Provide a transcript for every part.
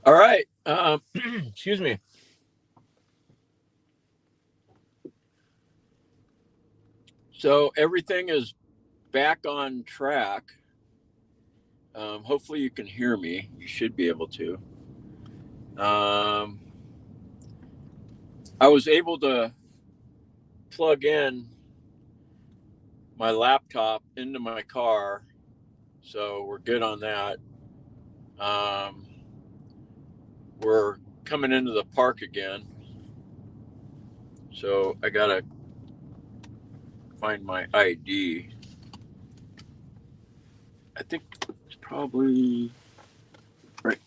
All right. Excuse me. So everything is back on track. Hopefully you can hear me. You should be able to. Um, I was able to plug in my laptop into my car, so we're good on that. Um, we're coming into the park again, so I gotta find my ID. I think it's probably right.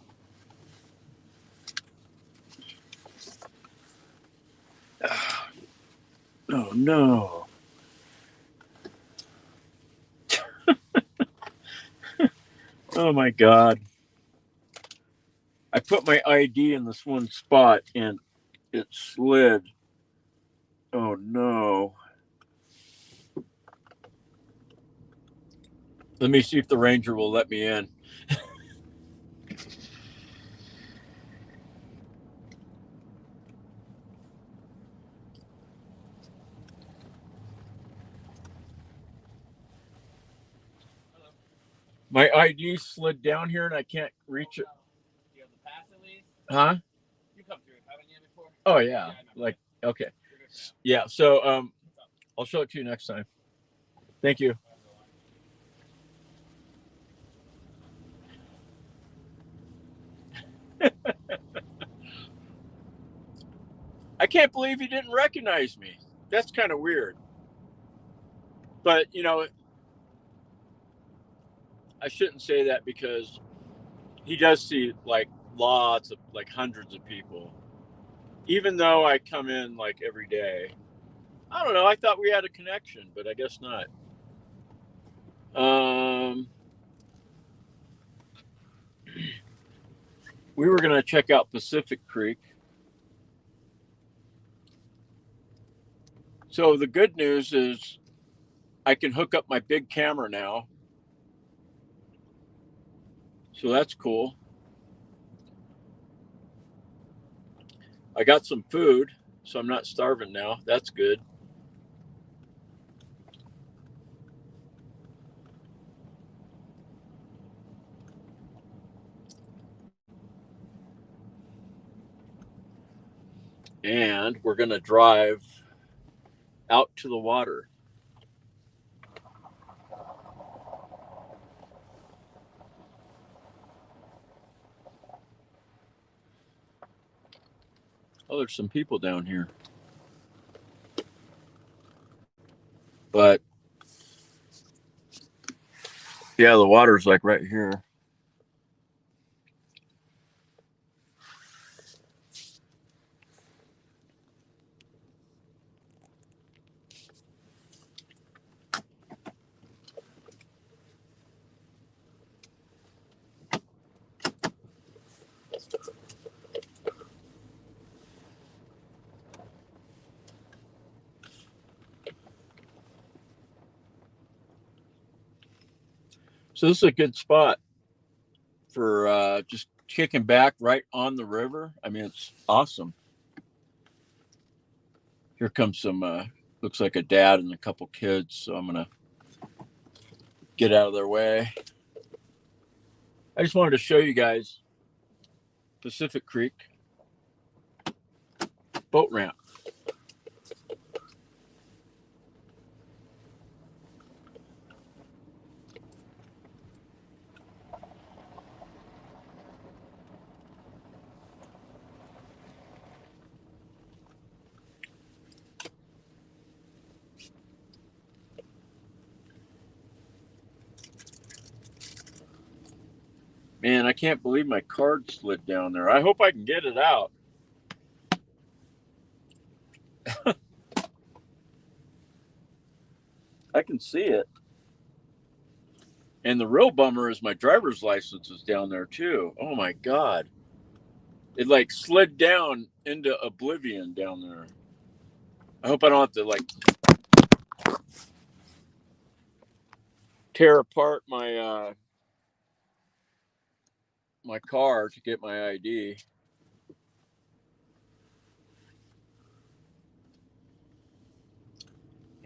Oh no. Oh my God. I put my ID in this one spot and it slid. Oh no. Let me see if the ranger will let me in. My ID slid down here and I can't reach it. Do you have the pass at least? Huh? You come through, haven't you before? Oh yeah. Like okay. Yeah. So I'll show it to you next time. Thank you. I can't believe he didn't recognize me. That's kind of weird. But I shouldn't say that because he does see like lots of like hundreds of people. Even though I come in like every day. I don't know. I thought we had a connection, but I guess not. Um, we were gonna check out Pacific Creek. So the good news is I can hook up my big camera now. So that's cool. I got some food, so I'm not starving now. That's good. And we're gonna drive out to the water. Oh, there's some people down here. But yeah, the water's like right here. So this is a good spot for just kicking back right on the river. I mean, it's awesome. Here comes some. Looks like a dad and a couple kids. So I'm gonna get out of their way. I just wanted to show you guys Pacific Creek boat ramp. Man, I can't believe my card slid down there. I hope I can get it out. I can see it. And the real bummer is my driver's license is down there too. Oh my God. It like slid down into oblivion down there. I hope I don't have to like tear apart my my car to get my ID.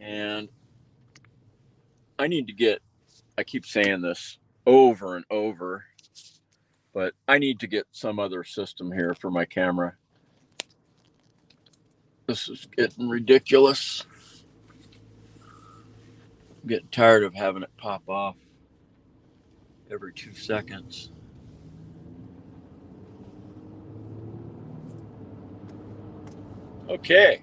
And I need to get, I keep saying this over and over, but I need to get some other system here for my camera. This is getting ridiculous. I'm getting tired of having it pop off every 2 seconds. Okay.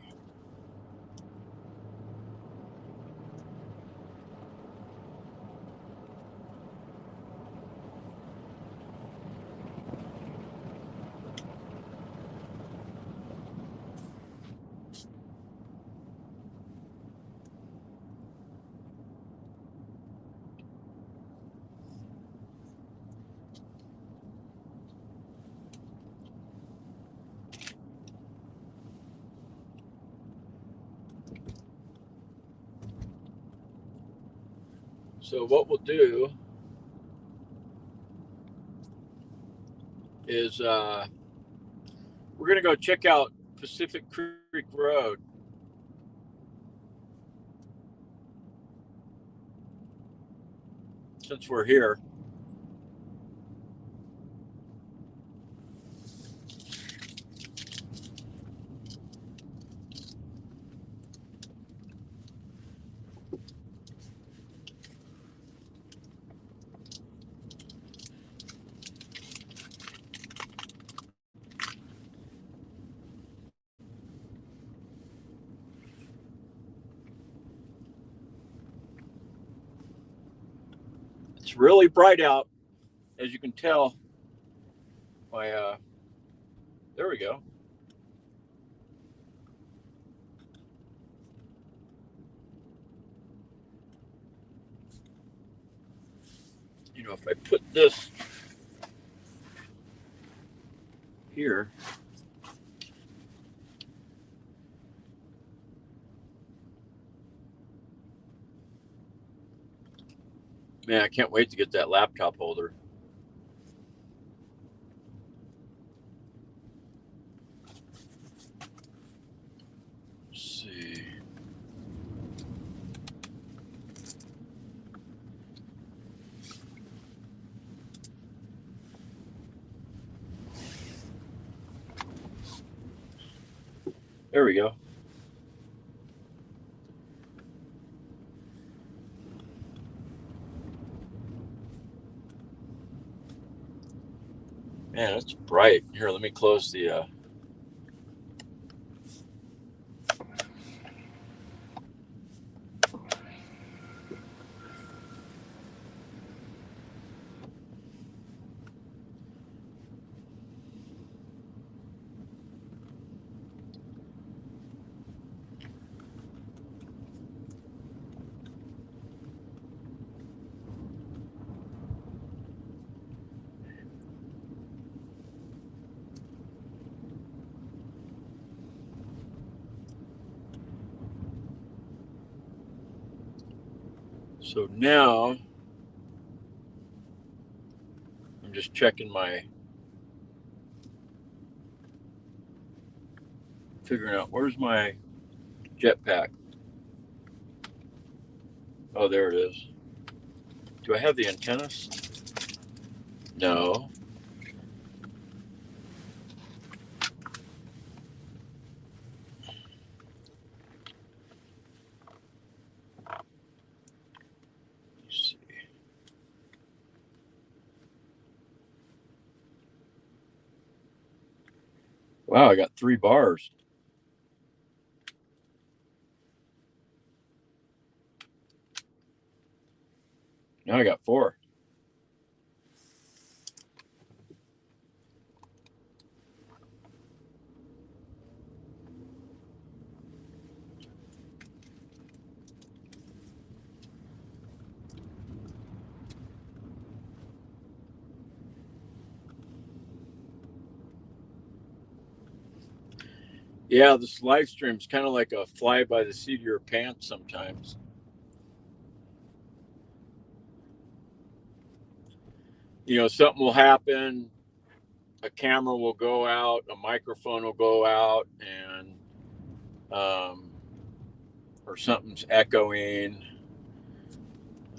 So what we'll do is we're going to go check out Pacific Creek Road. Since we're here. It's really bright out, as you can tell. There we go. You know, if I put this here, man, I can't wait to get that laptop holder. Let's see. There we go. Man, it's bright. Here, let me close the so now I'm just checking figuring out where's my jetpack. Oh, there it is. Do I have the antennas? No. Let's see. Wow, I got 3 bars. Now I got 4. Yeah, this live stream is kind of like a fly by the seat of your pants sometimes. You know, something will happen, a camera will go out, a microphone will go out, and or something's echoing,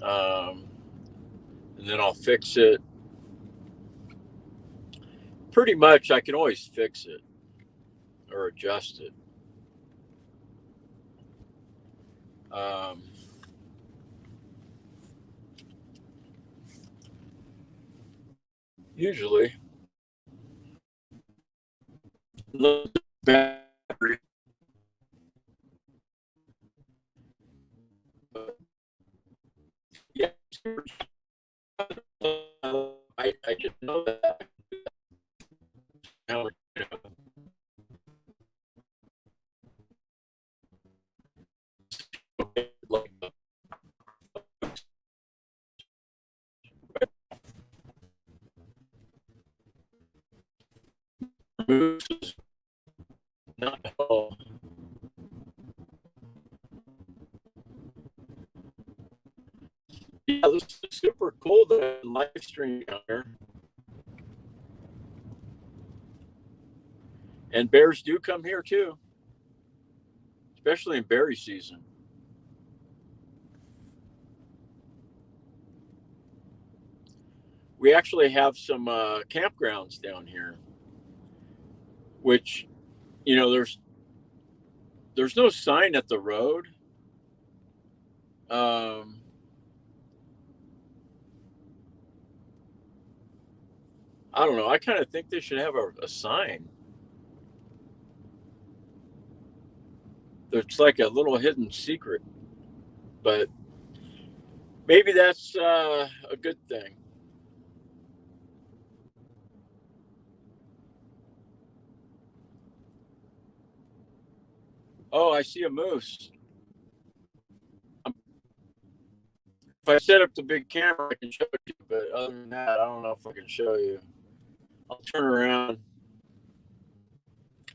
um, and then I'll fix it. Pretty much, I can always fix it or adjust it. Um, Usually, battery. Yeah, I didn't know that. Now, like moves is not all. Yeah, this is super cool that live stream here. And bears do come here too, especially in berry season. We actually have some campgrounds down here, which there's no sign at the road. Um, I don't know. I kind of think they should have a sign. It's like a little hidden secret, but maybe that's a good thing. Oh, I see a moose. If I set up the big camera, I can show you. But other than that, I don't know if I can show you. I'll turn around.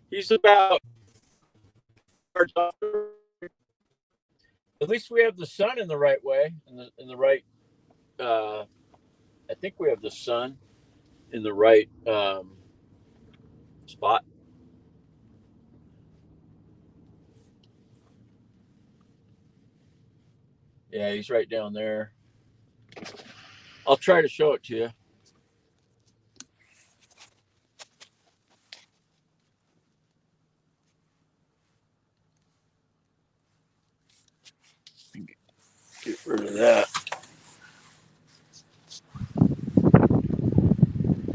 He's about. At least we have the sun in the right way, in the right. I think we have the sun in the right spot. Yeah, he's right down there. I'll try to show it to you. Get rid of that.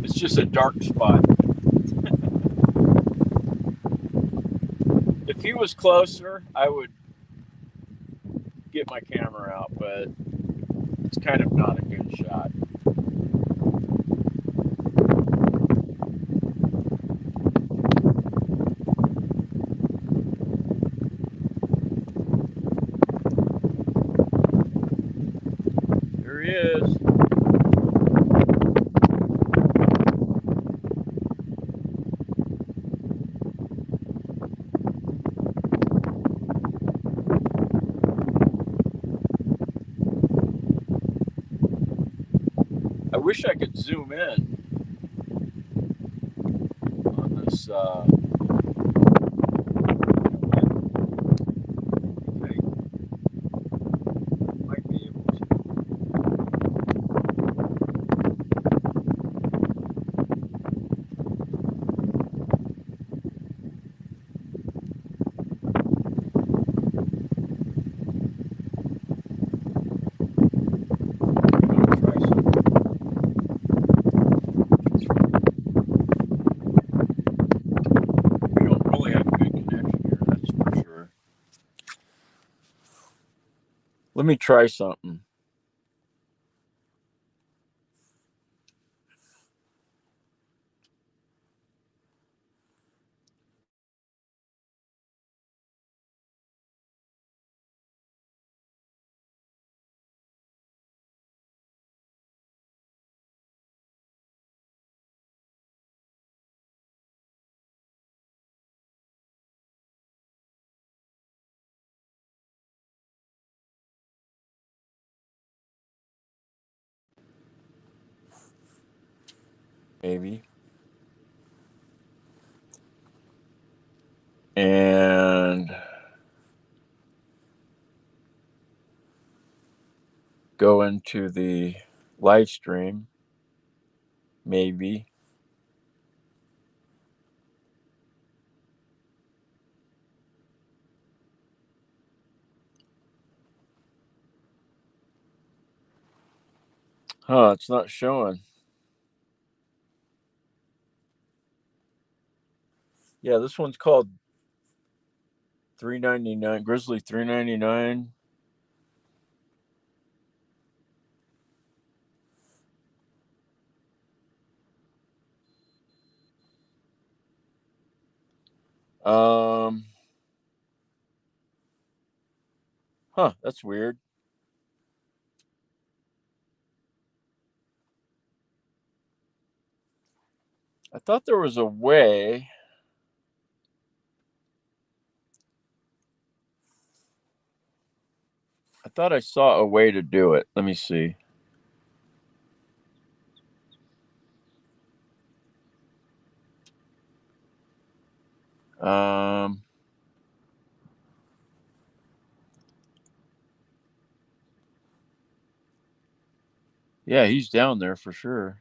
It's just a dark spot. If he was closer, I would get my camera out, but it's kind of not a good shot. There he is. I wish I could zoom in on this. Might be able to. We don't really have a good connection here, that's for sure. Let me try something. Maybe. and go into the live stream, maybe. Huh, it's not showing. Yeah, this one's called $3.99, Grizzly $3.99. Huh, that's weird. I thought there was a way. I thought I saw a way to do it. Let me see. Um, yeah, he's down there for sure.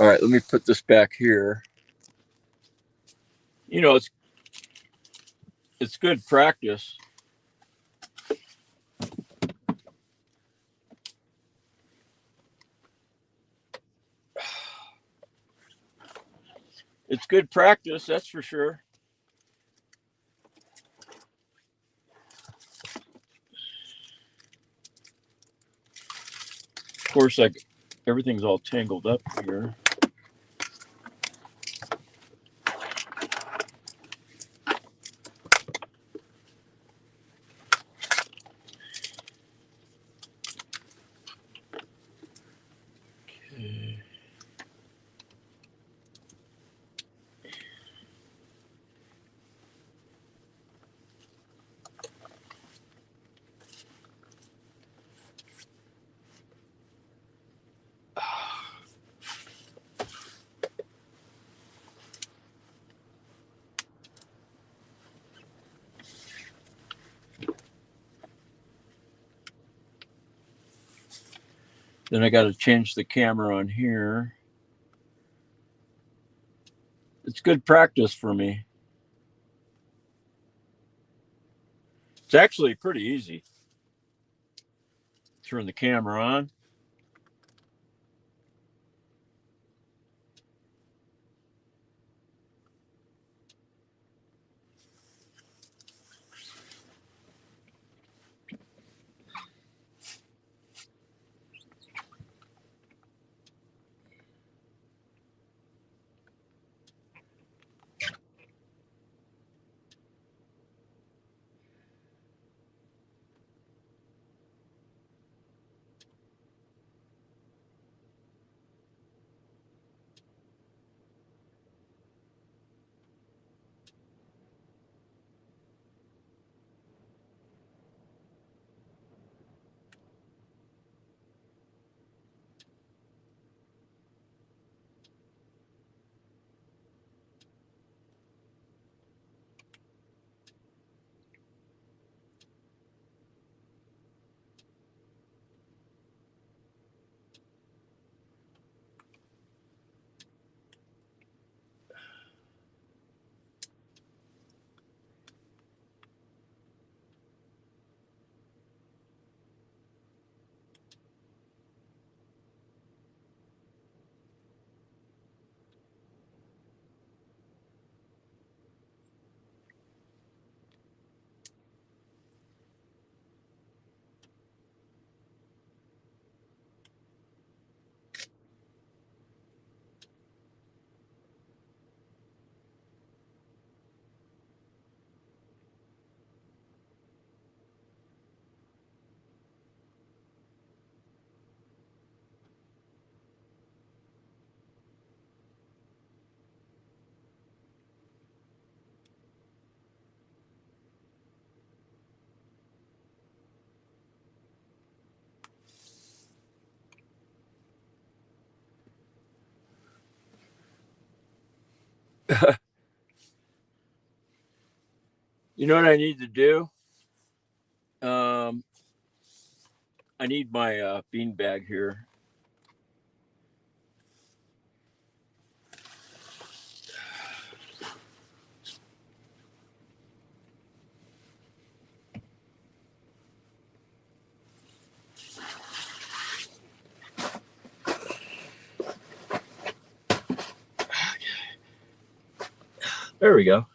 All right, let me put this back here. You know, it's good practice. It's good practice, that's for sure. Of course, like everything's all tangled up here. Okay. Then I got to change the camera on here. It's good practice for me. It's actually pretty easy. Turn the camera on. You know what I need to do? I need my bean bag here. There we go.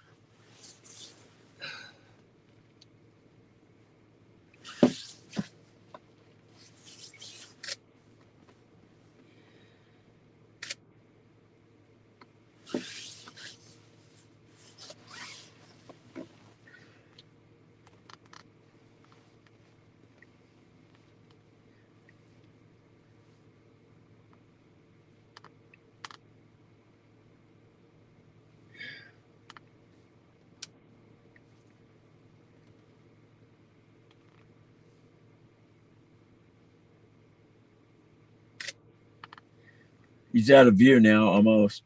He's out of view now, almost.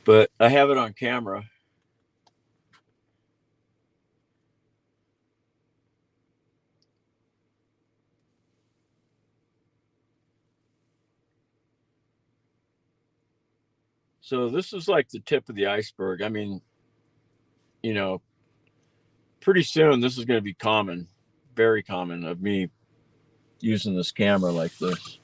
But I have it on camera. So this is like the tip of the iceberg. I mean, you know, pretty soon this is going to be common, very common, of me using this camera like this.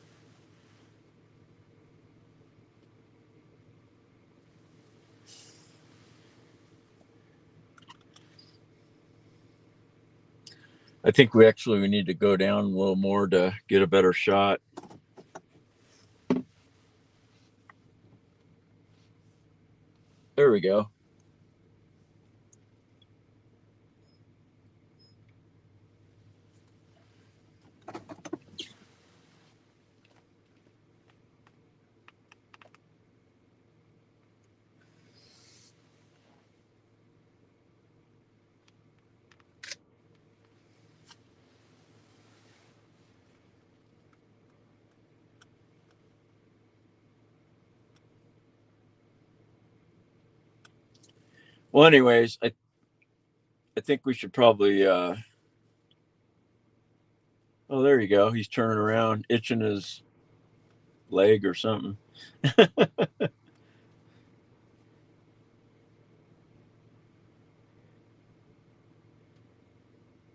I think we need to go down a little more to get a better shot. There we go. Well, anyways, I think we should probably. Oh, there you go. He's turning around, itching his leg or something.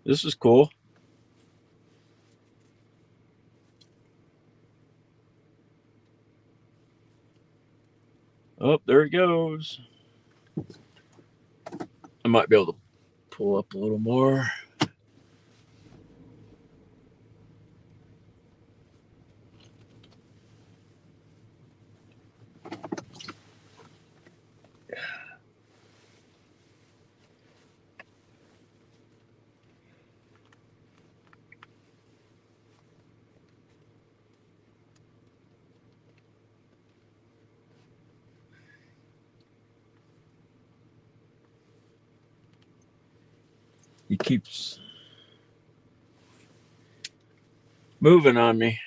This is cool. Oh, there he goes. I might be able to pull up a little more. He keeps moving on me.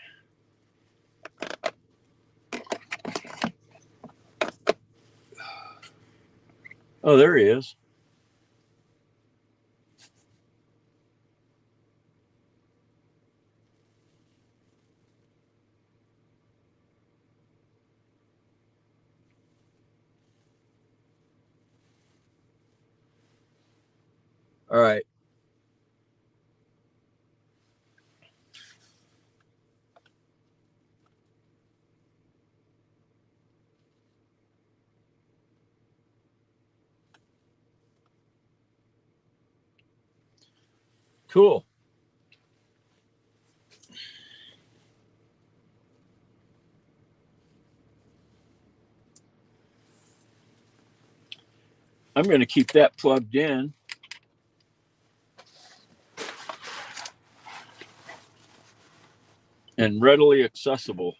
Oh, there he is. All right. Cool. I'm going to keep that plugged in. And readily accessible.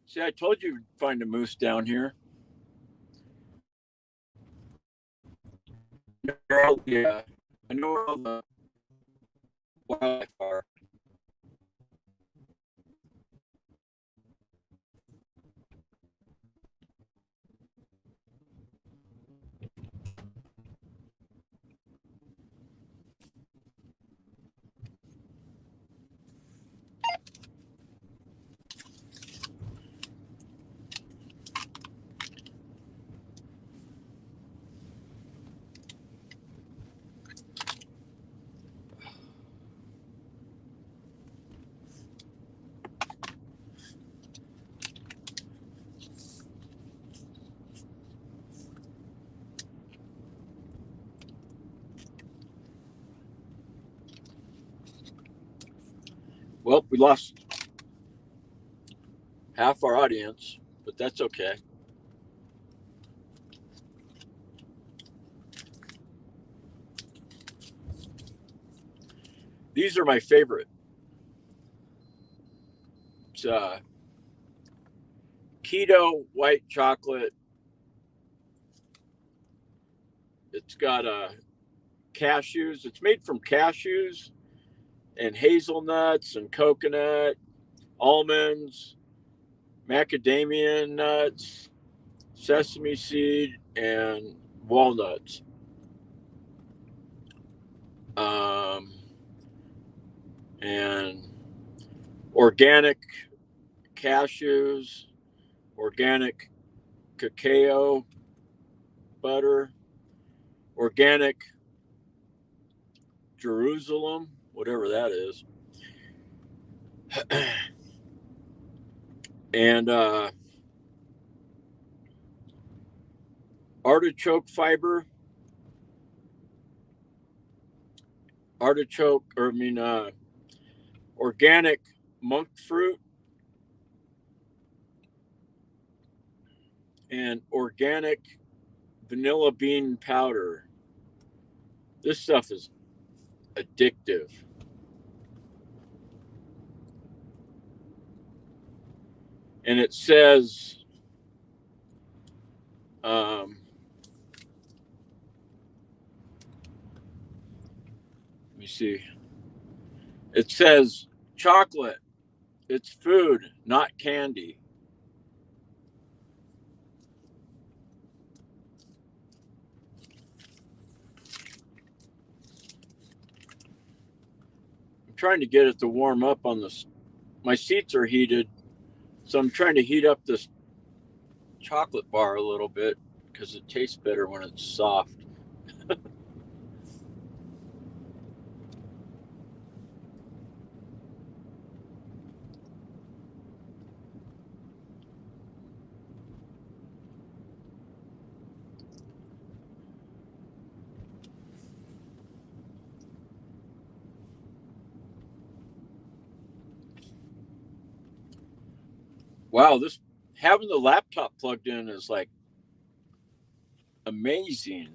See, I told you to find a moose down here. I know where all the wildlife are. Well, we lost half our audience, but that's okay. These are my favorite. It's keto white chocolate. It's got cashews. It's made from cashews and hazelnuts and coconut, almonds, macadamia nuts, sesame seed, and walnuts. And organic cashews, organic cacao butter, organic Jerusalem, whatever that is, and artichoke fiber, organic monk fruit, and organic vanilla bean powder. This stuff is addictive. And it says, let me see. It says chocolate. It's food, not candy. I'm trying to get it to warm up on this. My seats are heated, so I'm trying to heat up this chocolate bar a little bit because it tastes better when it's soft. Wow, this having the laptop plugged in is like amazing.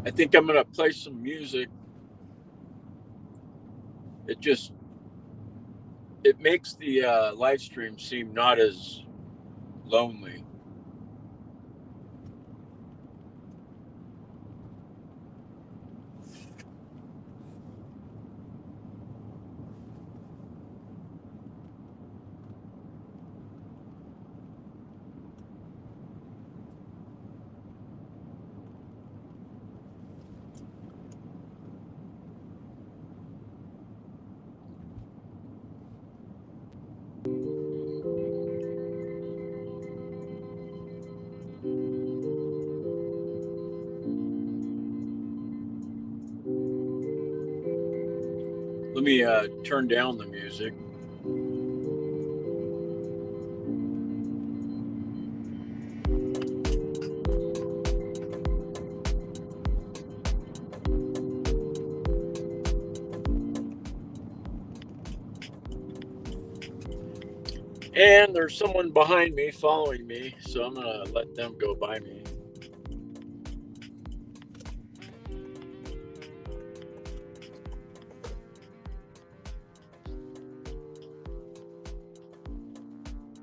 I think I'm gonna play some music. It makes the live stream seem not as lonely. Let me turn down the music. And there's someone behind me following me, so I'm gonna let them go by me.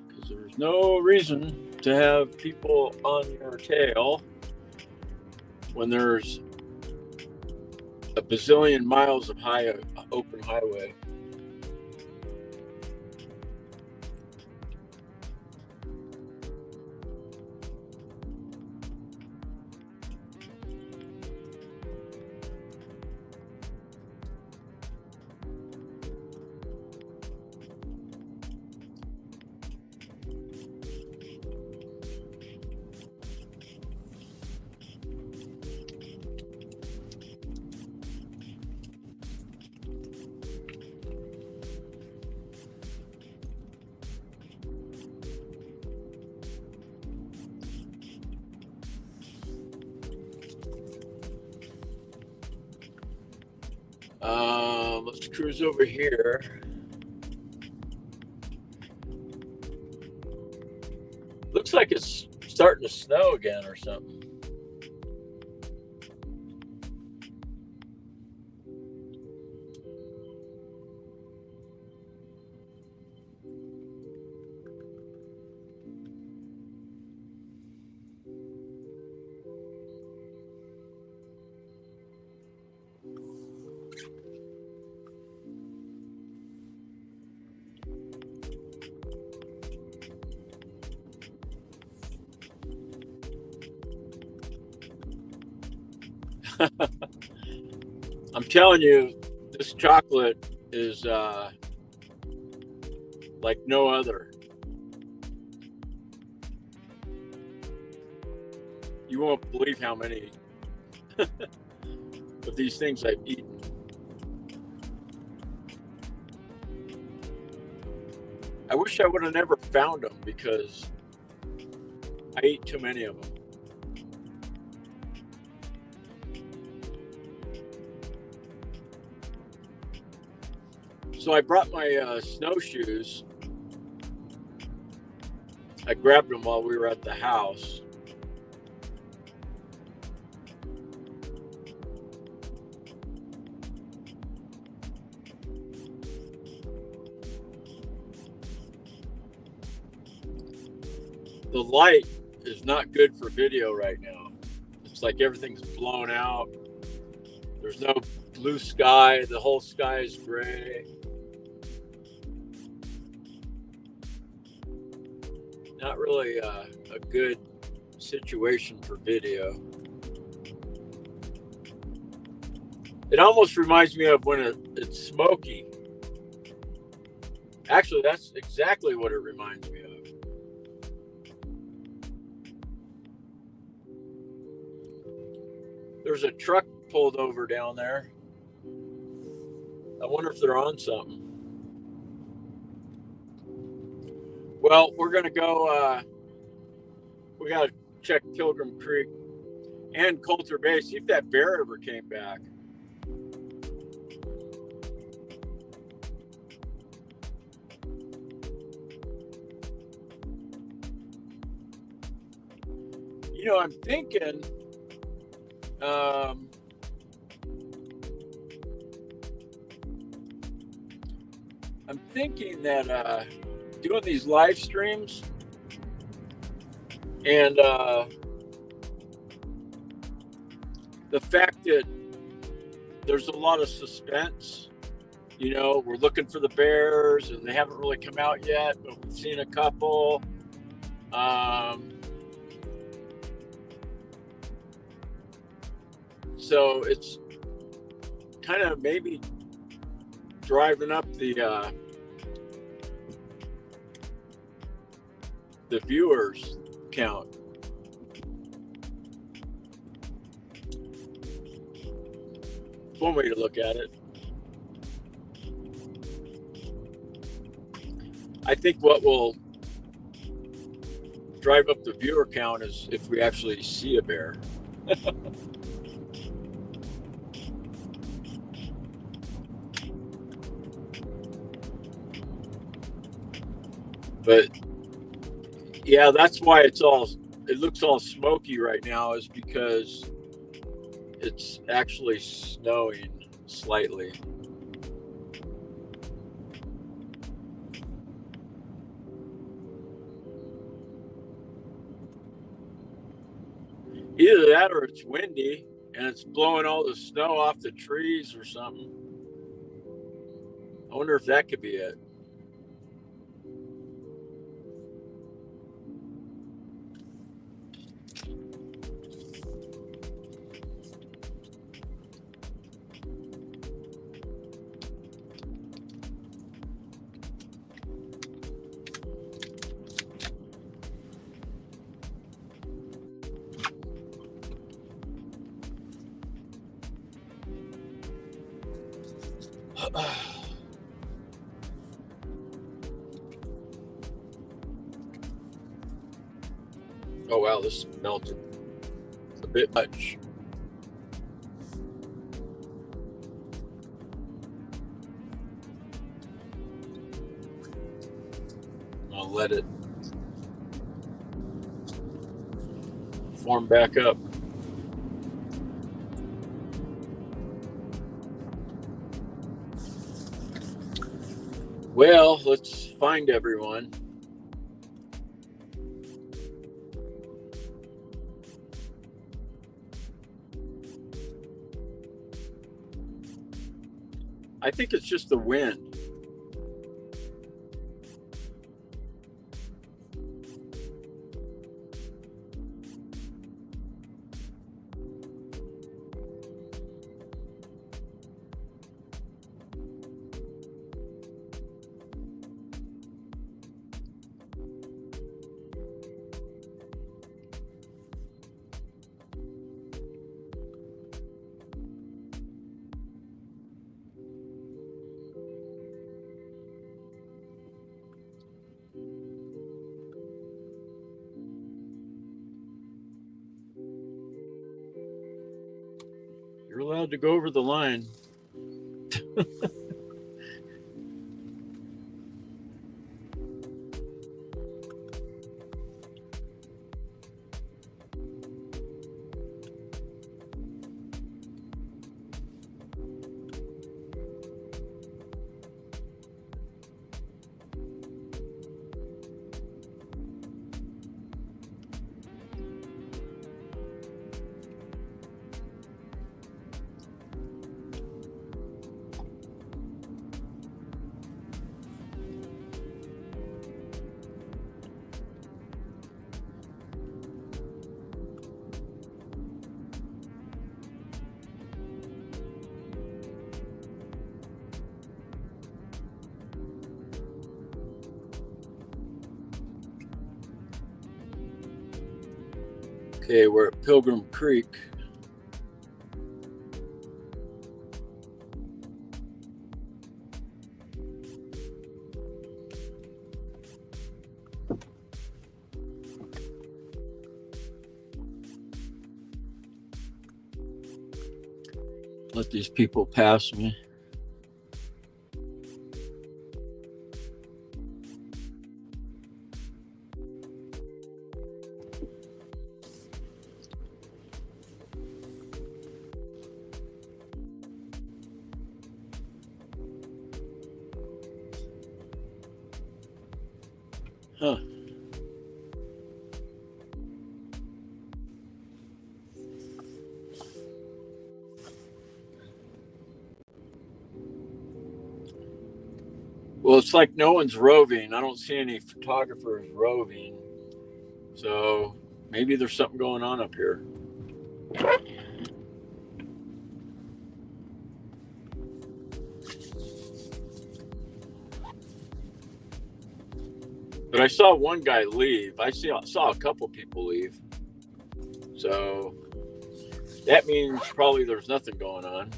Because there's no reason to have people on your tail when there's a bazillion miles of open highway. Let's cruise over here. Looks like it's starting to snow again or something. I'm telling you, this chocolate is like no other. You won't believe how many of these things I've eaten. I wish I would have never found them because I ate too many of them. So I brought my snowshoes. I grabbed them while we were at the house. The light is not good for video right now. It's like everything's blown out. There's no blue sky. The whole sky is gray. Not really a good situation for video. It almost reminds me of when it's smoky. Actually, that's exactly what it reminds me of. There's a truck pulled over down there. I wonder if they're on something. Well, we're going to go, we got to check Pilgrim Creek and Coulter Bay, see if that bear ever came back. You know, I'm thinking, that doing these live streams and the fact that there's a lot of suspense, you know, we're looking for the bears and they haven't really come out yet, but we've seen a couple. So it's kind of maybe driving up the viewers count. It's one way to look at it. I think what will drive up the viewer count is if we actually see a bear. But yeah, that's why it looks all smoky right now, is because it's actually snowing slightly. Either that or it's windy and it's blowing all the snow off the trees or something. I wonder if that could be it. Oh wow, this melted a bit much. I'll let it form back up. Well, let's find everyone. I think it's just the wind. You're allowed to go over the line. Okay, we're at Pilgrim Creek. Let these people pass me. Huh. Well, it's like no one's roving. I don't see any photographers roving. So maybe there's something going on up here. But I saw one guy leave. I saw a couple people leave. So that means probably there's nothing going on.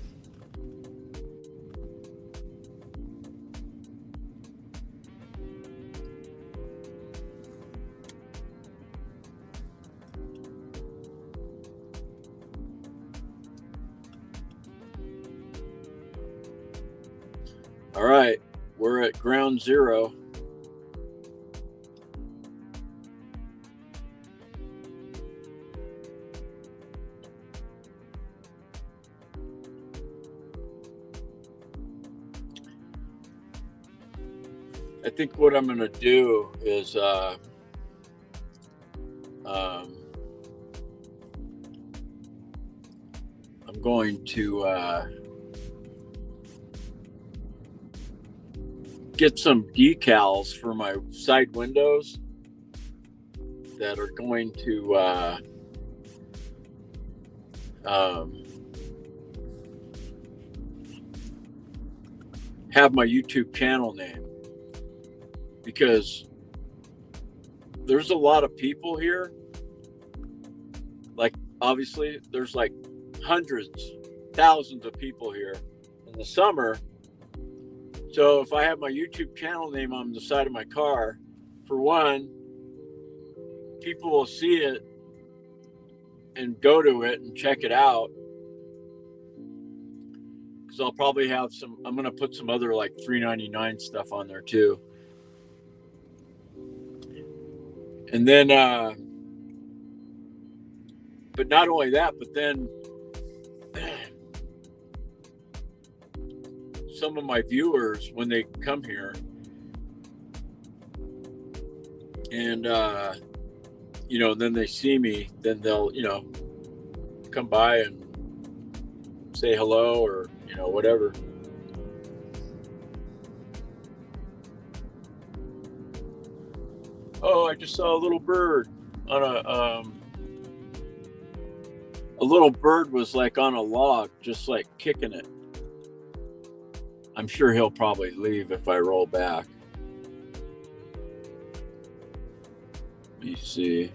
All right, we're at ground zero. I think what I'm going to do is I'm going to get some decals for my side windows that are going to have my YouTube channel name, because there's a lot of people here. Like, obviously there's like hundreds, thousands of people here in the summer. So if I have my YouTube channel name on the side of my car, for one, people will see it and go to it and check it out. Because I'll probably have some, I'm going to put some other like $3.99 stuff on there too. And then, but not only that, but then some of my viewers, when they come here and, you know, then they see me, then they'll, you know, come by and say hello or, you know, whatever. Oh, I just saw a little bird on a little bird was like on a log, just like kicking it. I'm sure he'll probably leave if I roll back. Let me see.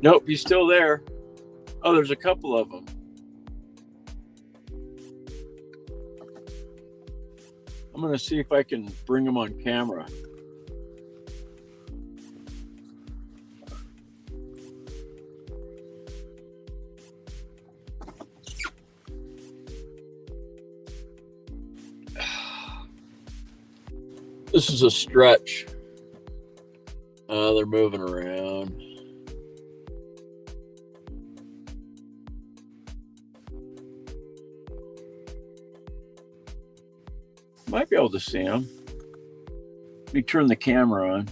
Nope, he's still there. Oh, there's a couple of them. I'm going to see if I can bring them on camera. This is a stretch. They're moving around. Might be able to see them. Let me turn the camera on.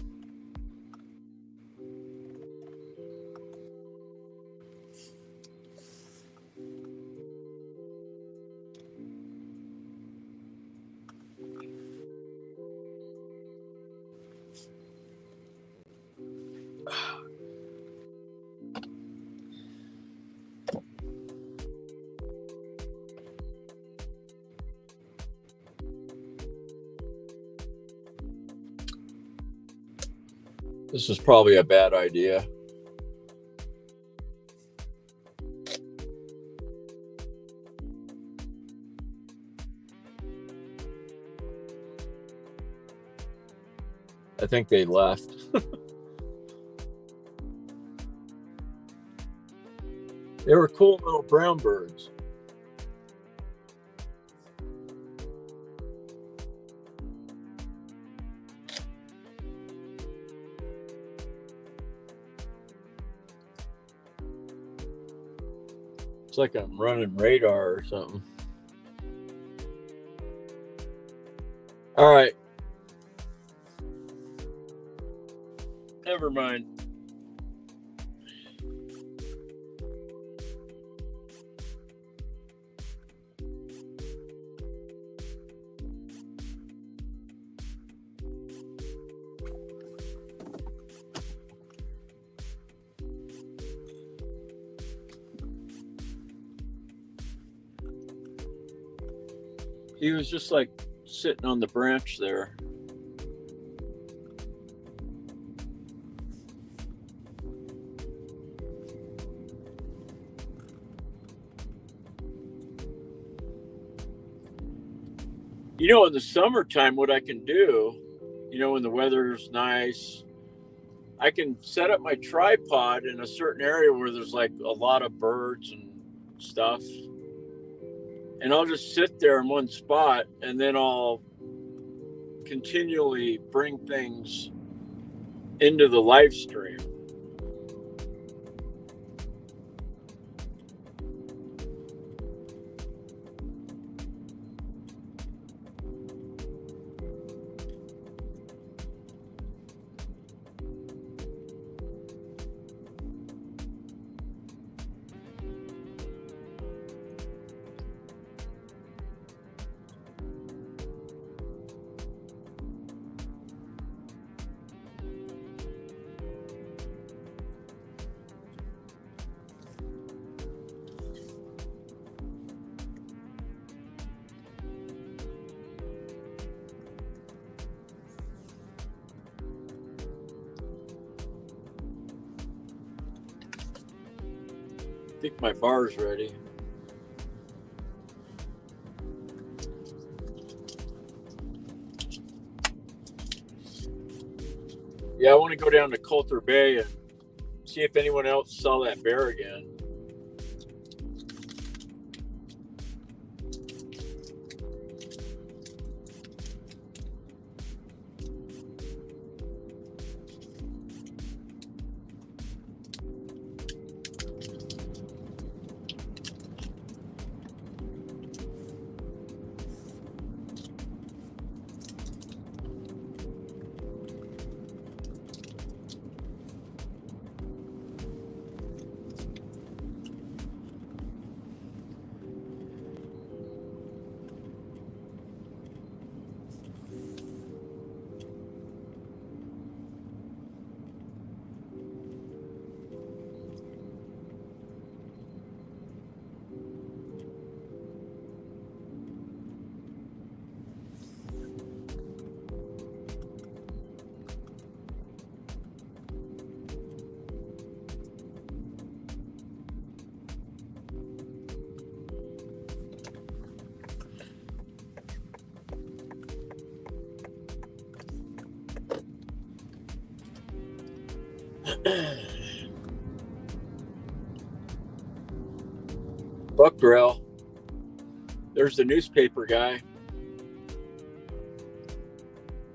This is probably a bad idea. I think they left. They were cool little brown birds. It's like I'm running radar or something. All right. Never mind. He was just like sitting on the branch there. You know, in the summertime, what I can do, you know, when the weather's nice, I can set up my tripod in a certain area where there's like a lot of birds and stuff. And I'll just sit there in one spot, and then I'll continually bring things into the live stream. I think my bar's ready. Yeah, I want to go down to Coulter Bay and see if anyone else saw that bear again. Buckdrell. There's the newspaper guy.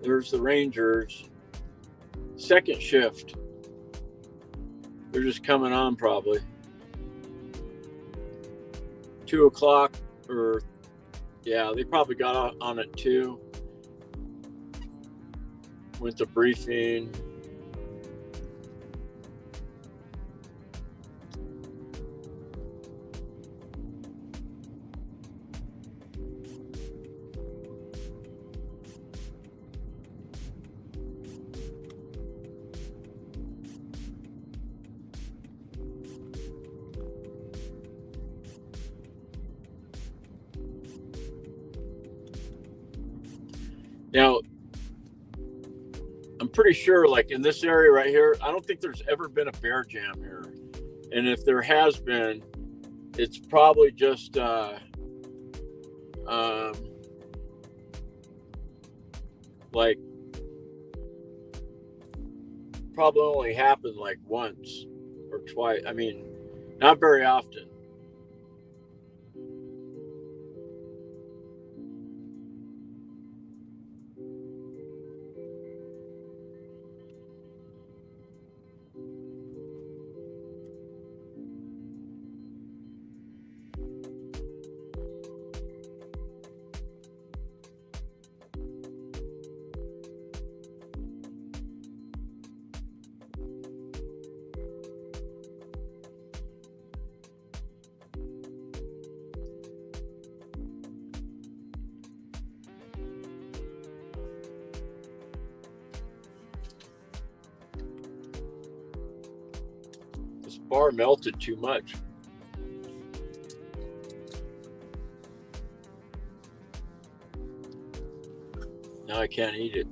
There's the Rangers. Second shift. They're just coming on probably. 2 o'clock or yeah, they probably got on at 2. Went to briefing. Now, I'm pretty sure, like in this area right here, I don't think there's ever been a bear jam here. And if there has been, it's probably just like probably only happened like once or twice. I mean, not very often. This bar melted too much. Now I can't eat it.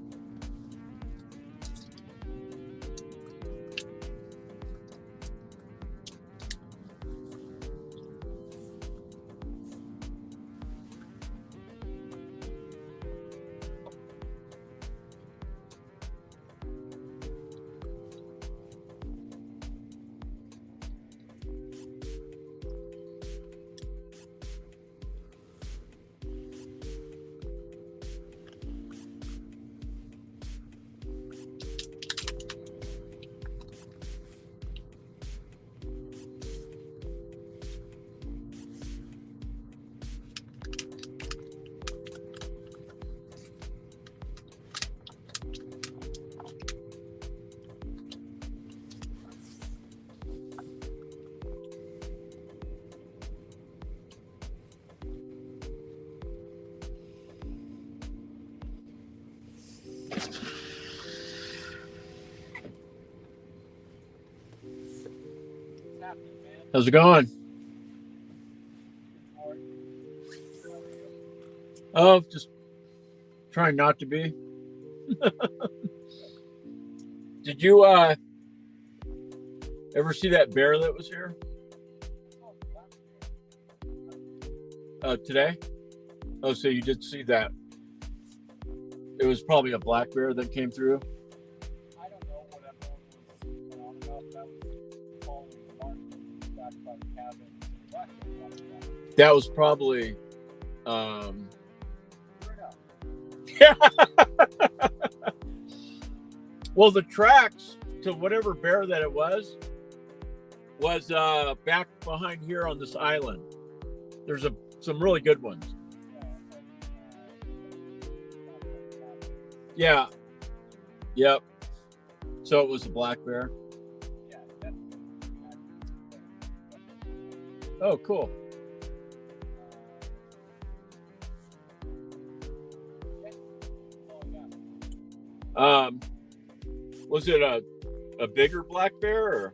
How's it going? Oh, just trying not to be. Did you ever see that bear that was here? Today? Oh, so you did see that. It was probably a black bear that came through. I don't know what everyone was on about. That was following the mark back by the cabin. Black bear walked down. That was probably. Well, the tracks to whatever bear that it was back behind here on this island. There's some really good ones. Yeah. Yep. So it was a black bear. Oh, cool. Was it a bigger black bear or?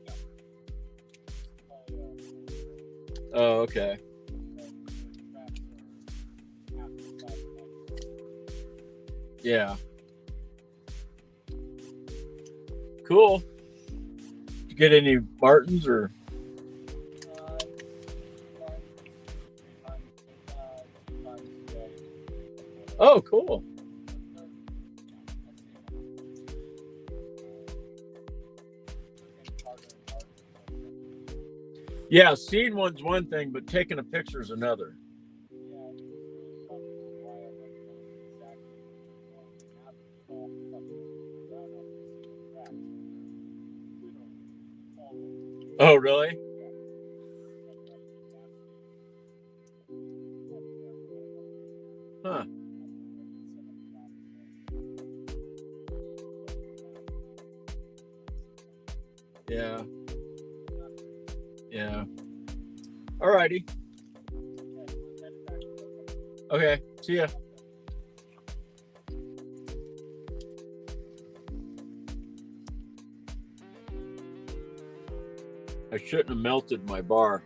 Oh, okay. Yeah. Cool. Did you get any martins or? Oh, cool. Yeah, seeing one's one thing, but taking a picture is another. Oh, really? Huh. Yeah. Yeah. All righty. Okay. See ya. I shouldn't have melted my bar.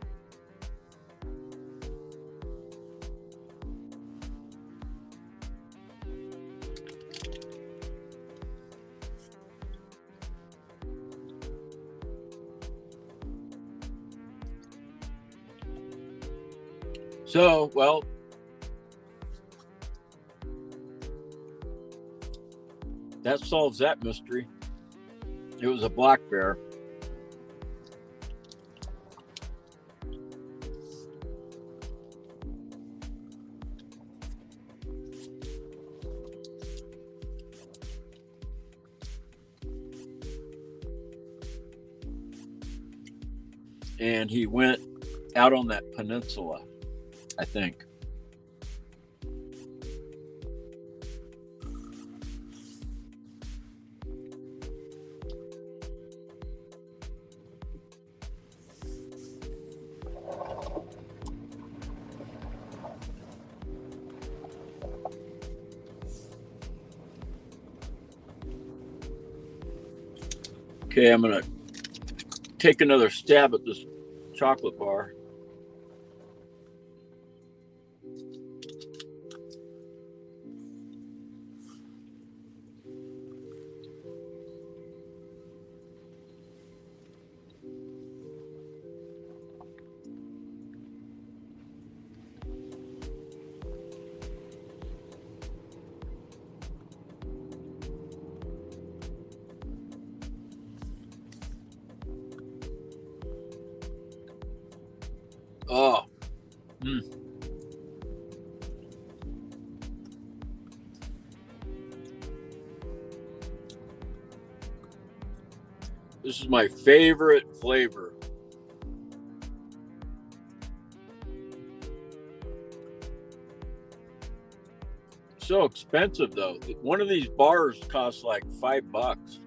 So, well, that solves that mystery. It was a black bear. And he went out on that peninsula, I think. Okay, I'm going to take another stab at this chocolate bar. Oh. This is my favorite flavor. So expensive though. One of these bars costs like $5.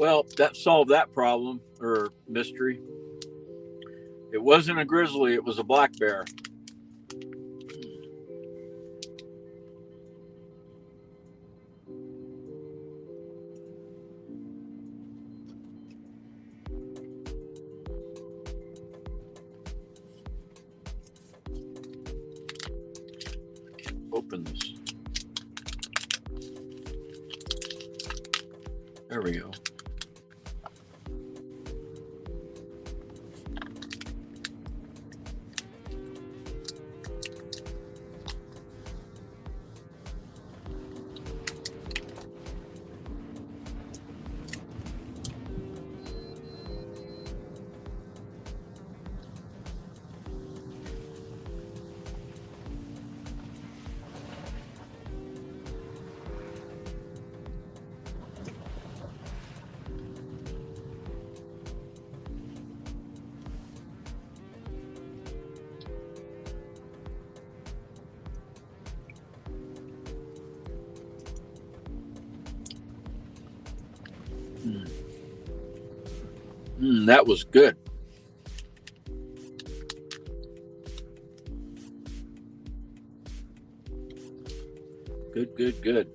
Well, that solved that problem or mystery. It wasn't a grizzly, it was a black bear. Open this. There we go. That was good. Good.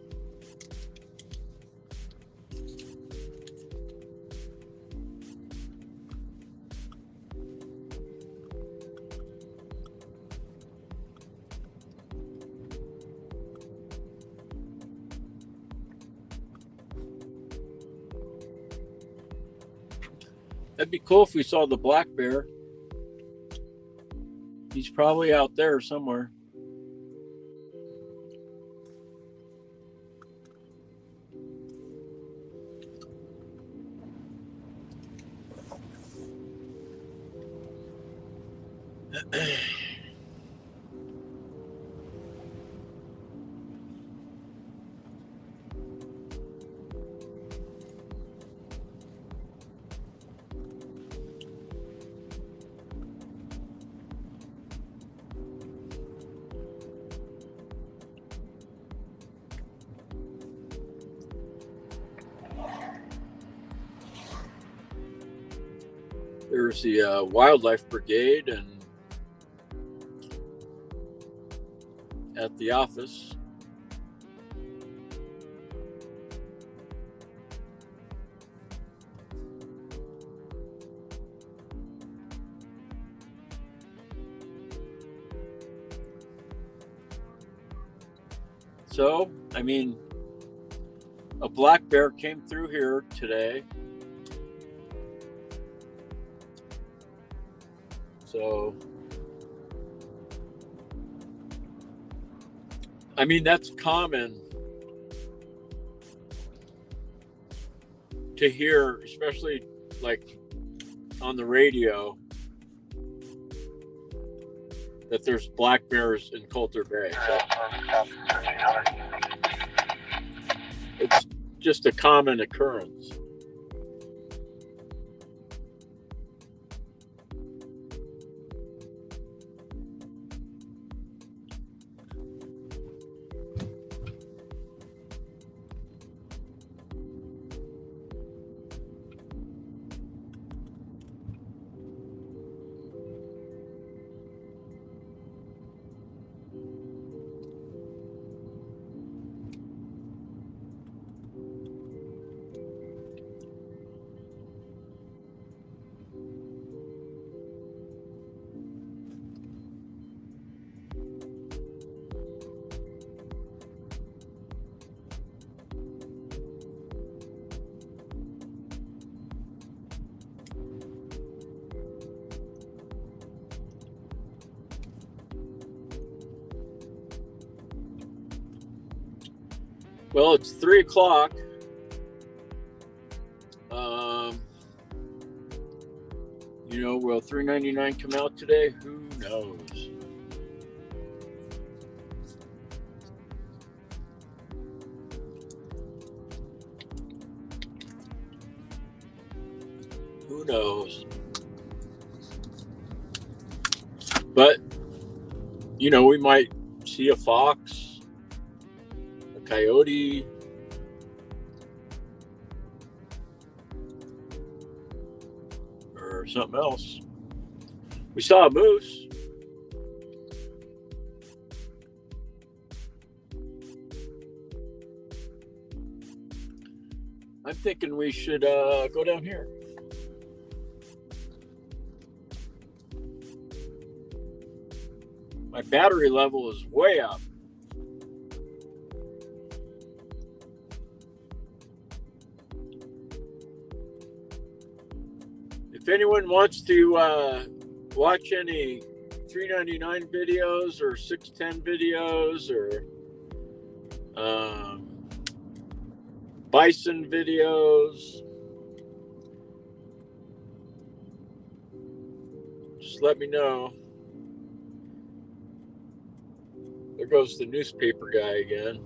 That'd be cool if we saw the black bear. He's probably out there somewhere. There's the wildlife brigade and at the office. So, I mean, a black bear came through here today. So, I mean, that's common to hear, especially like on the radio, that there's black bears in Coulter Bay. So it's just a common occurrence. Well, it's 3 o'clock. You know, will $3.99 come out today? Who knows? Who knows? But, you know, we might see a fox, a coyote, something else. We saw a moose. I'm thinking we should go down here. My battery level is way up. If anyone wants to watch any 399 videos or 610 videos or bison videos, just let me know. There goes the newspaper guy again.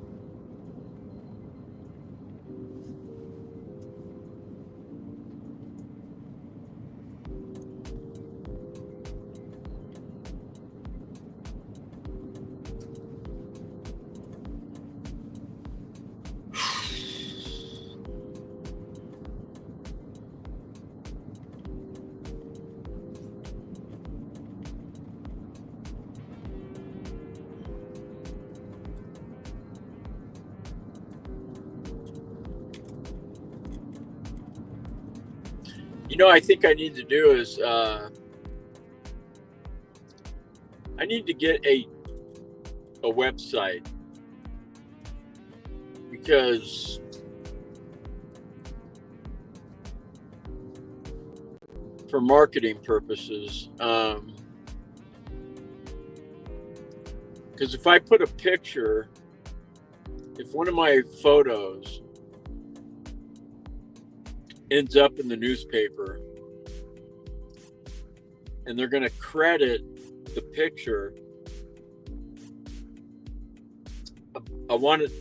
You know, I think I need to do is I need to get a website, because for marketing purposes, because if I put a picture, if one of my photos ends up in the newspaper and they're going to credit the picture, I wanted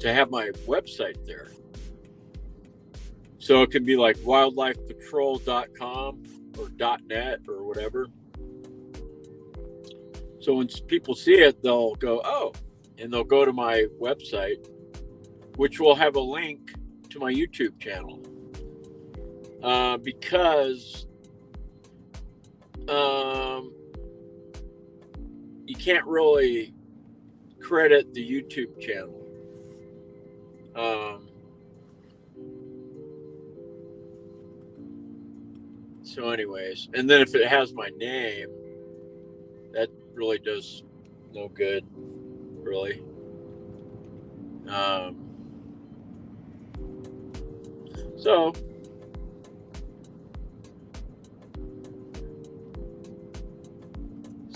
to have my website there. So it can be like wildlifepatrol.com or .net or whatever. So when people see it, they'll go, oh, and they'll go to my website, which will have a link to my YouTube channel. Because you can't really credit the YouTube channel. So anyways, and then if it has my name, that really does no good, really. So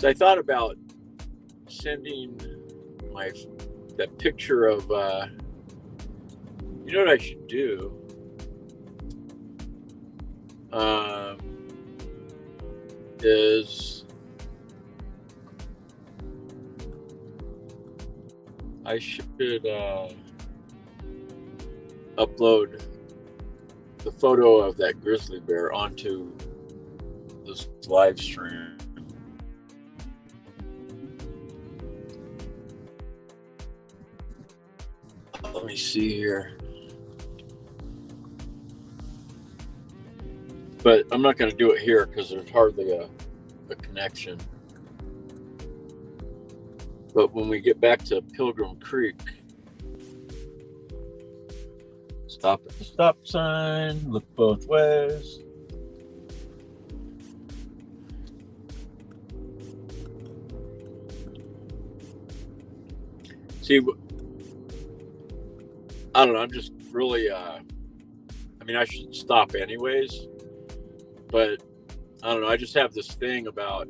I thought about sending that picture of, you know what I should do? Is I should upload the photo of that grizzly bear onto this live stream. Let me see here. But I'm not going to do it here because there's hardly a connection. But when we get back to Pilgrim Creek, stop at the stop sign, look both ways. See, I don't know, I'm just really, I mean, I should stop anyways, but I don't know, I just have this thing about,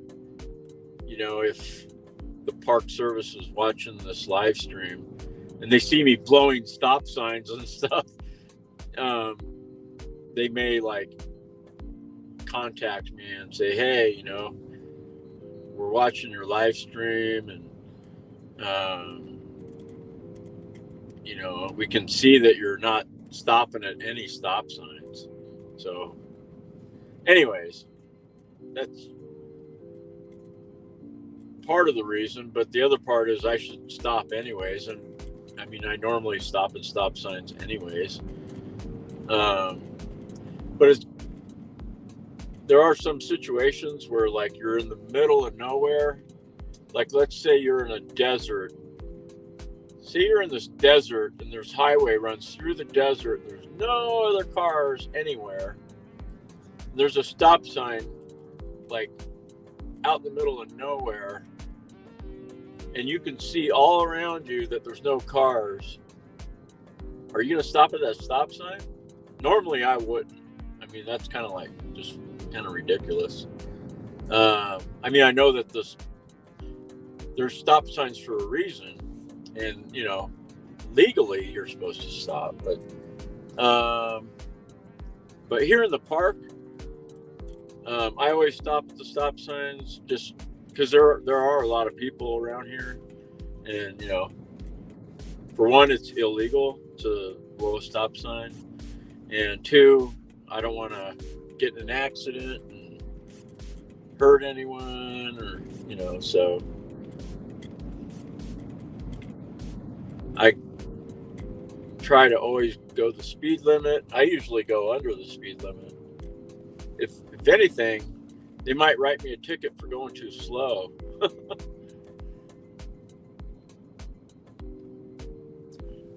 you know, if the Park Service is watching this live stream and they see me blowing stop signs and stuff, they may like contact me and say, hey, you know, we're watching your live stream and, you know, we can see that you're not stopping at any stop signs. So anyways, that's part of the reason, but the other part is I should stop anyways. And I mean, I normally stop at stop signs anyways. But there are some situations where like you're in the middle of nowhere. Like let's say you're in a desert. Say you're in this desert and there's highway runs through the desert. And there's no other cars anywhere. There's a stop sign like out in the middle of nowhere. And you can see all around you that there's no cars. Are you going to stop at that stop sign? Normally I wouldn't. I mean, that's kind of like just kind of ridiculous. I mean, I know that there's stop signs for a reason. And, you know, legally you're supposed to stop. But here in the park, I always stop at the stop signs just because there are a lot of people around here. And, you know, for one, it's illegal to blow a stop sign. And two, I don't want to get in an accident and hurt anyone or, you know, so I try to always go the speed limit. I usually go under the speed limit. If anything, they might write me a ticket for going too slow.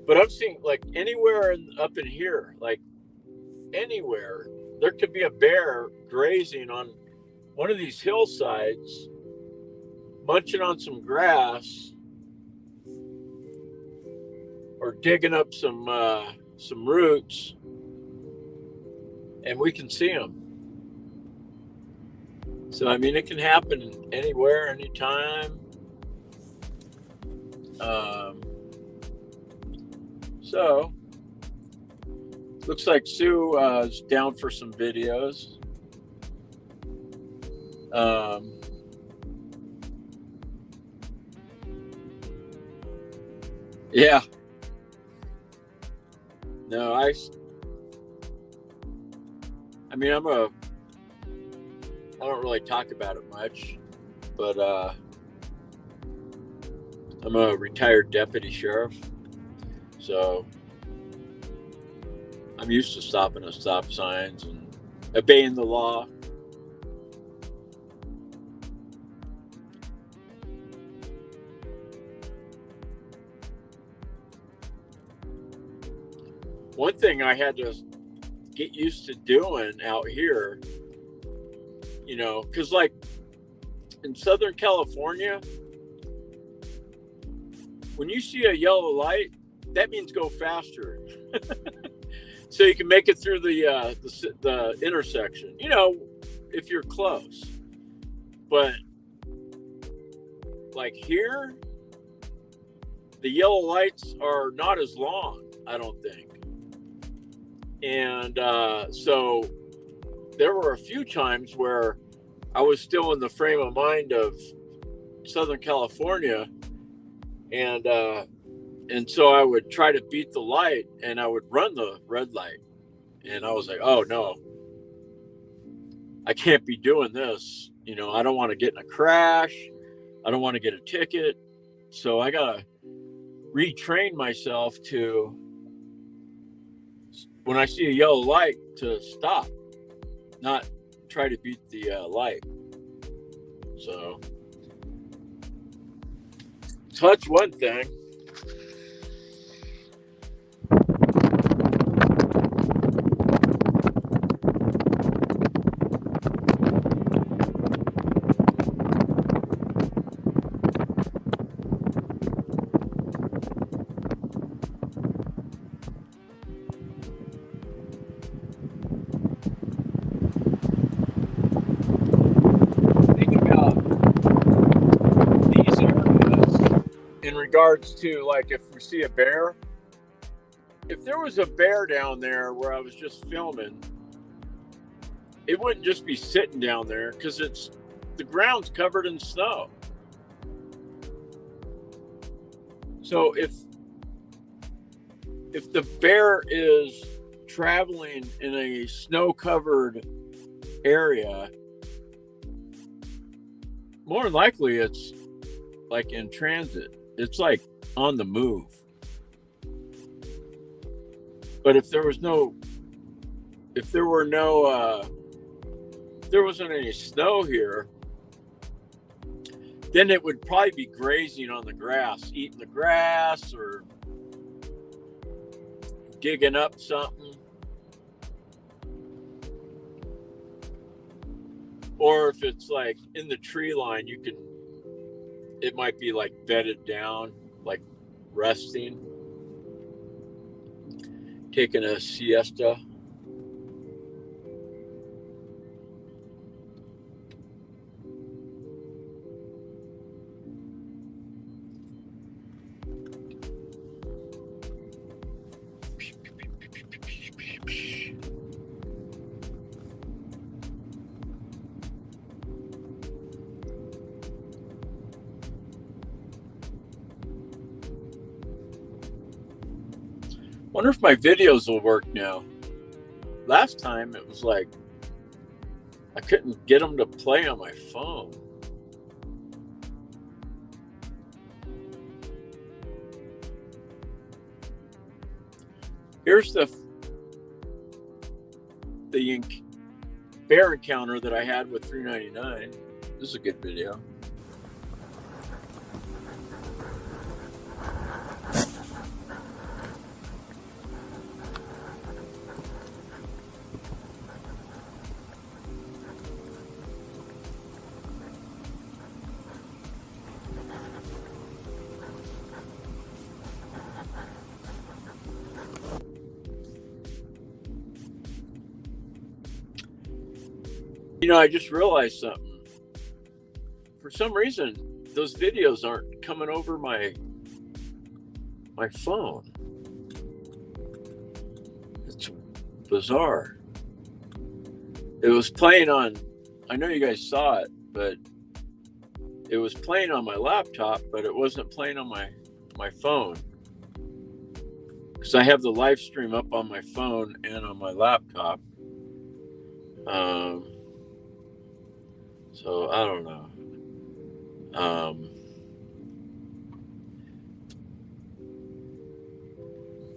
But I'm seeing like anywhere up in here, like anywhere, there could be a bear grazing on one of these hillsides, munching on some grass, or digging up some roots, and we can see them. So I mean, it can happen anywhere, anytime. So looks like Sue is down for some videos. Yeah. No, I mean, I don't really talk about it much, but I'm a retired deputy sheriff, so I'm used to stopping at stop signs and obeying the law. One thing I had to get used to doing out here, you know, because like in Southern California, when you see a yellow light, that means go faster. So you can make it through the intersection, you know, if you're close. But like here, the yellow lights are not as long, I don't think. And so there were a few times where I was still in the frame of mind of Southern California, and so I would try to beat the light, and I would run the red light, and I was like, oh no, I can't be doing this. You know, I don't want to get in a crash. I don't want to get a ticket. So I gotta retrain myself to, when I see a yellow light, to stop, not try to beat the light. So that's one thing. In regards to, like, if we see a bear, if there was a bear down there where I was just filming, it wouldn't just be sitting down there, because the ground's covered in snow. So if the bear is traveling in a snow-covered area, more than likely it's like in transit. It's like on the move. But if there were no if there wasn't any snow here, then it would probably be grazing on the grass, eating the grass or digging up something. Or if it's like in the tree line, it might be like bedded down, like resting, taking a siesta. Wonder if my videos will work now. Last time it was like I couldn't get them to play on my phone. Here's the bear encounter that I had with 399. This is a good video. You know, I just realized something. For some reason, those videos aren't coming over my phone. It's bizarre. It was playing on, I know you guys saw it, but it was playing on my laptop, but it wasn't playing on my phone. Because I have the live stream up on my phone and on my laptop. So I don't know.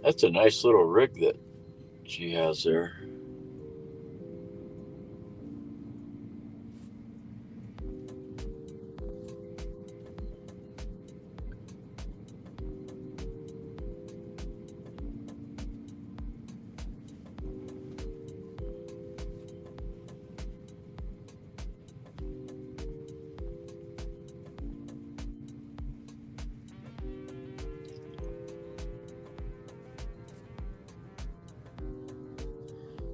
That's a nice little rig that she has there.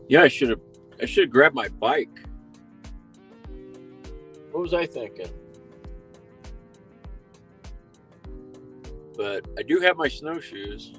Yeah, I should have grabbed my bike. What was I thinking? But I do have my snowshoes.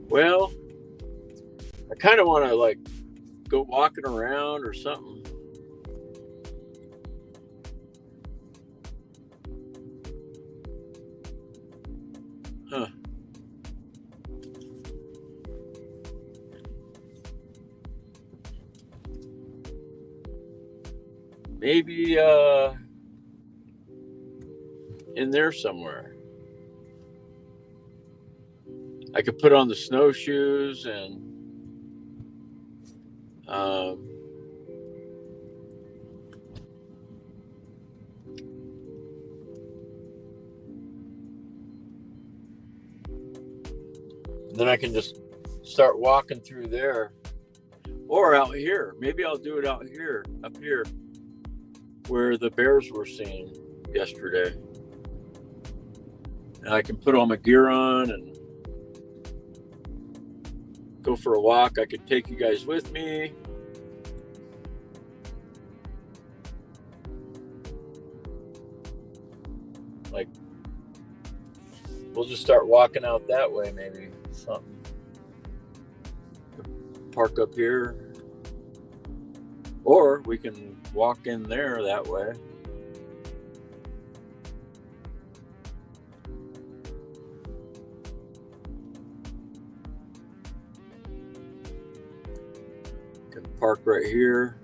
Well, I kind of want to like go walking around or something. Huh. Maybe in there somewhere. I could put on the snowshoes and then I can just start walking through there or out here. Maybe I'll do it out here, up here, where the bears were seen yesterday. And I can put all my gear on and go for a walk. I could take you guys with me. Like, we'll just start walking out that way, maybe. Something. park up here, or we can walk in there that way. Can park right here.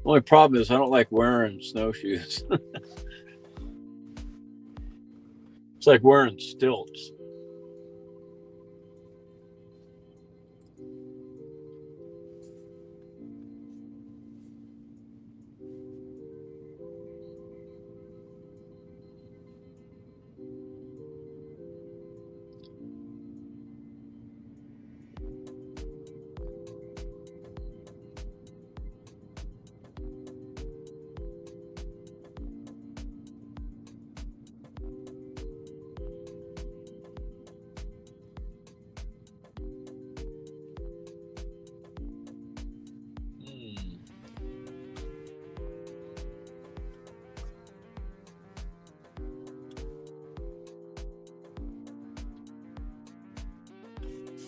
Only problem is I don't like wearing snowshoes. It's like wearing stilts.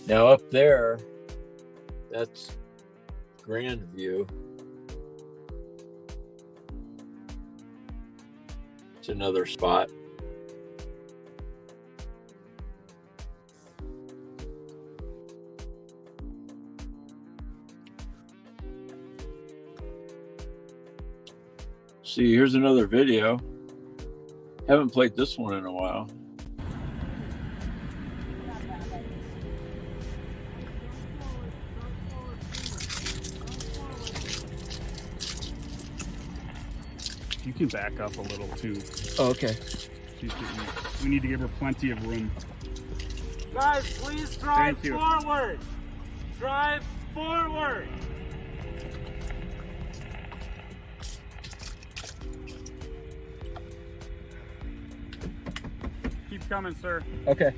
Now up there, that's Grand View. It's another spot. See, here's another video. Haven't played this one in a while. You can back up a little too. Oh, okay. We need to give her plenty of room. Guys, please drive forward. Drive forward. Keep coming, sir. Okay.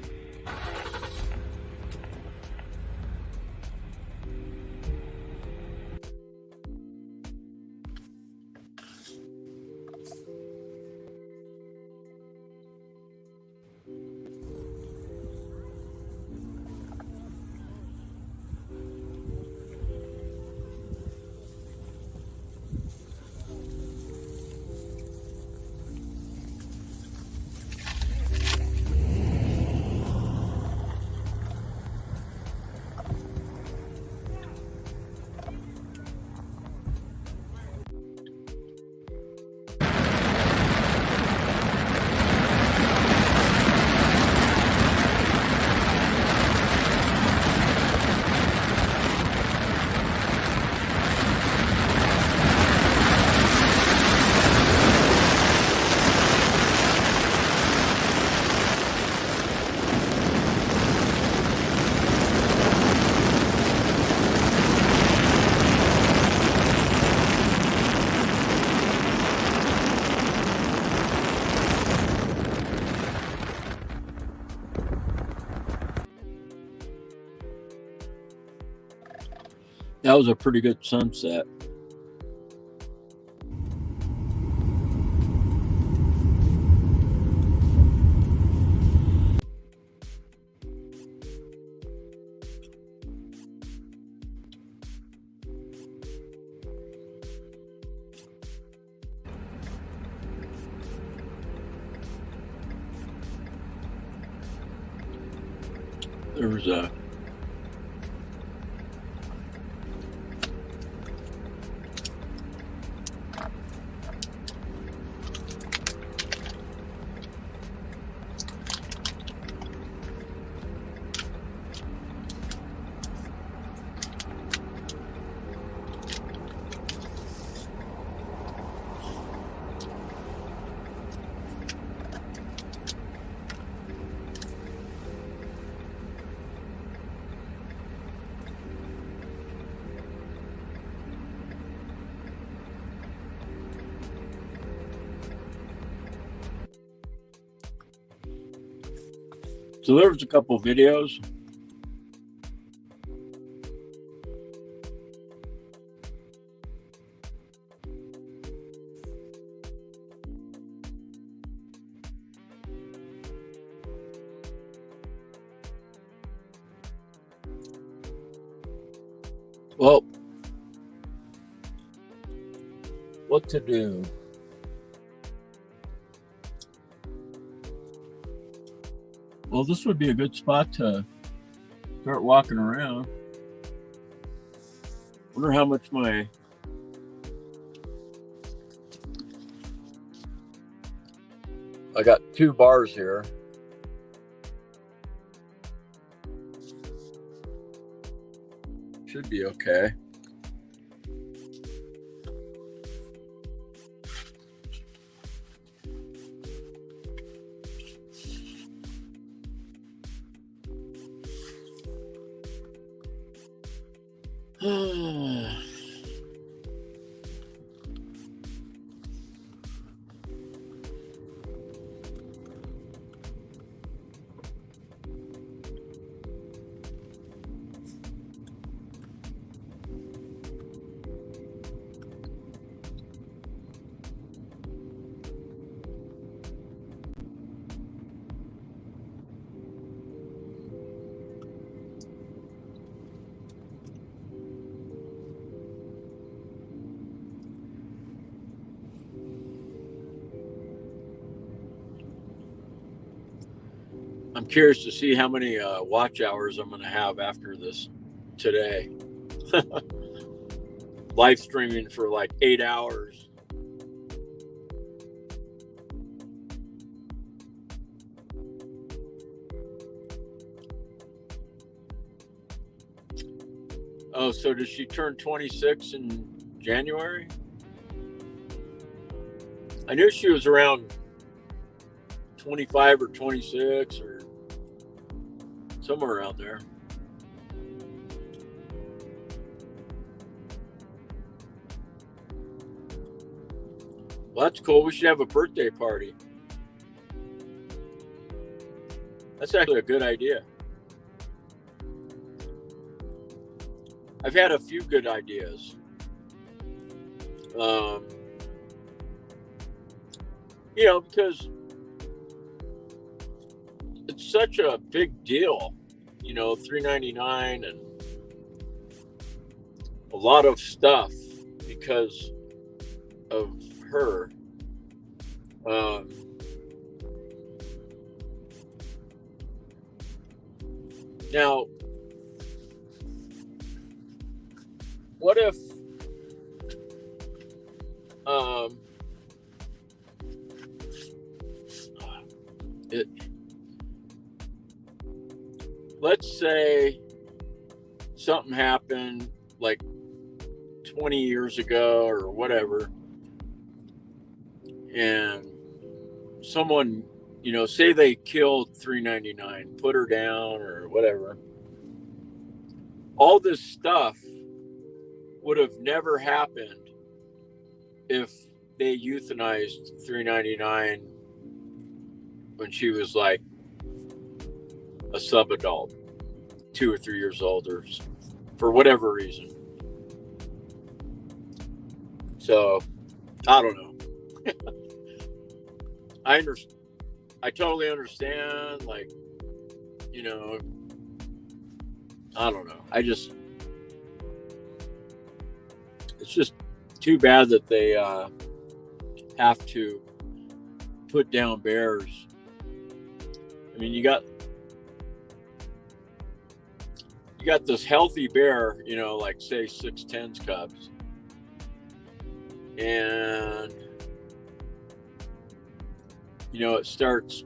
That was a pretty good sunset. There was a So there was a couple videos. Well, what to do? Well, this would be a good spot to start walking around. Wonder how much I got 2 bars here. Should be okay. I'm curious to see how many watch hours I'm going to have after this today. Live streaming for like 8 hours. Oh, so does she turn 26 in January? I knew she was around 25 or 26 or somewhere around there. Well, that's cool. We should have a birthday party. That's actually a good idea. I've had a few good ideas. Because it's such a big deal, $3.99 and a lot of stuff because of her. Now, what if let's say something happened like 20 years ago or whatever, and someone, say they killed $3.99, put her down or whatever. All this stuff would have never happened if they euthanized $3.99 when she was like a sub-adult, 2 or 3 years old, or for whatever reason. So, I don't know. I totally understand, like, I don't know. It's just too bad that they have to put down bears. I mean, you got this healthy bear, like say 6'10" cubs, and it starts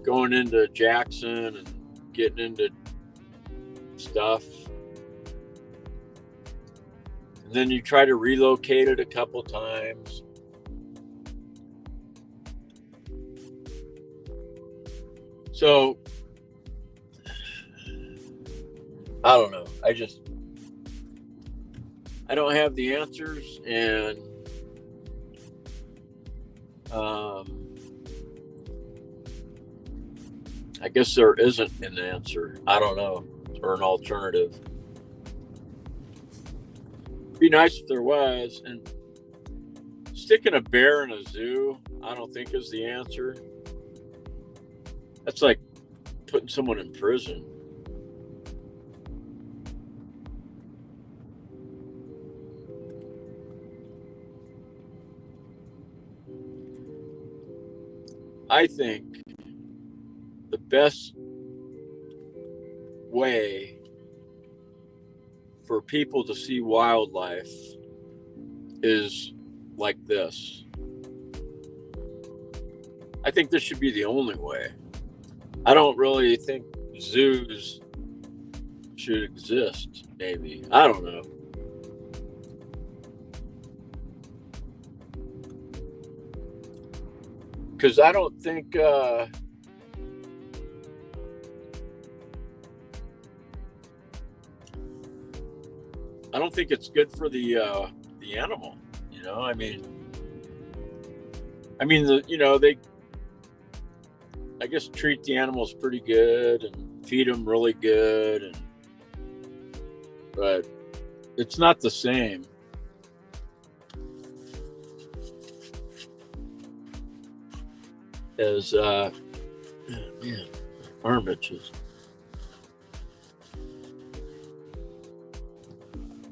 going into Jackson and getting into stuff, and then you try to relocate it a couple times. So I don't know. I don't have the answers, and I guess there isn't an answer. I don't know, or an alternative. It'd be nice if there was. And sticking a bear in a zoo, I don't think is the answer. That's like putting someone in prison. I think the best way for people to see wildlife is like this. I think this should be the only way. I don't really think zoos should exist, maybe. I don't know. Because I don't think I don't think it's good for the animal. You know, I mean, they, I guess, treat the animals pretty good and feed them really good, but it's not the same. As man, arm itches.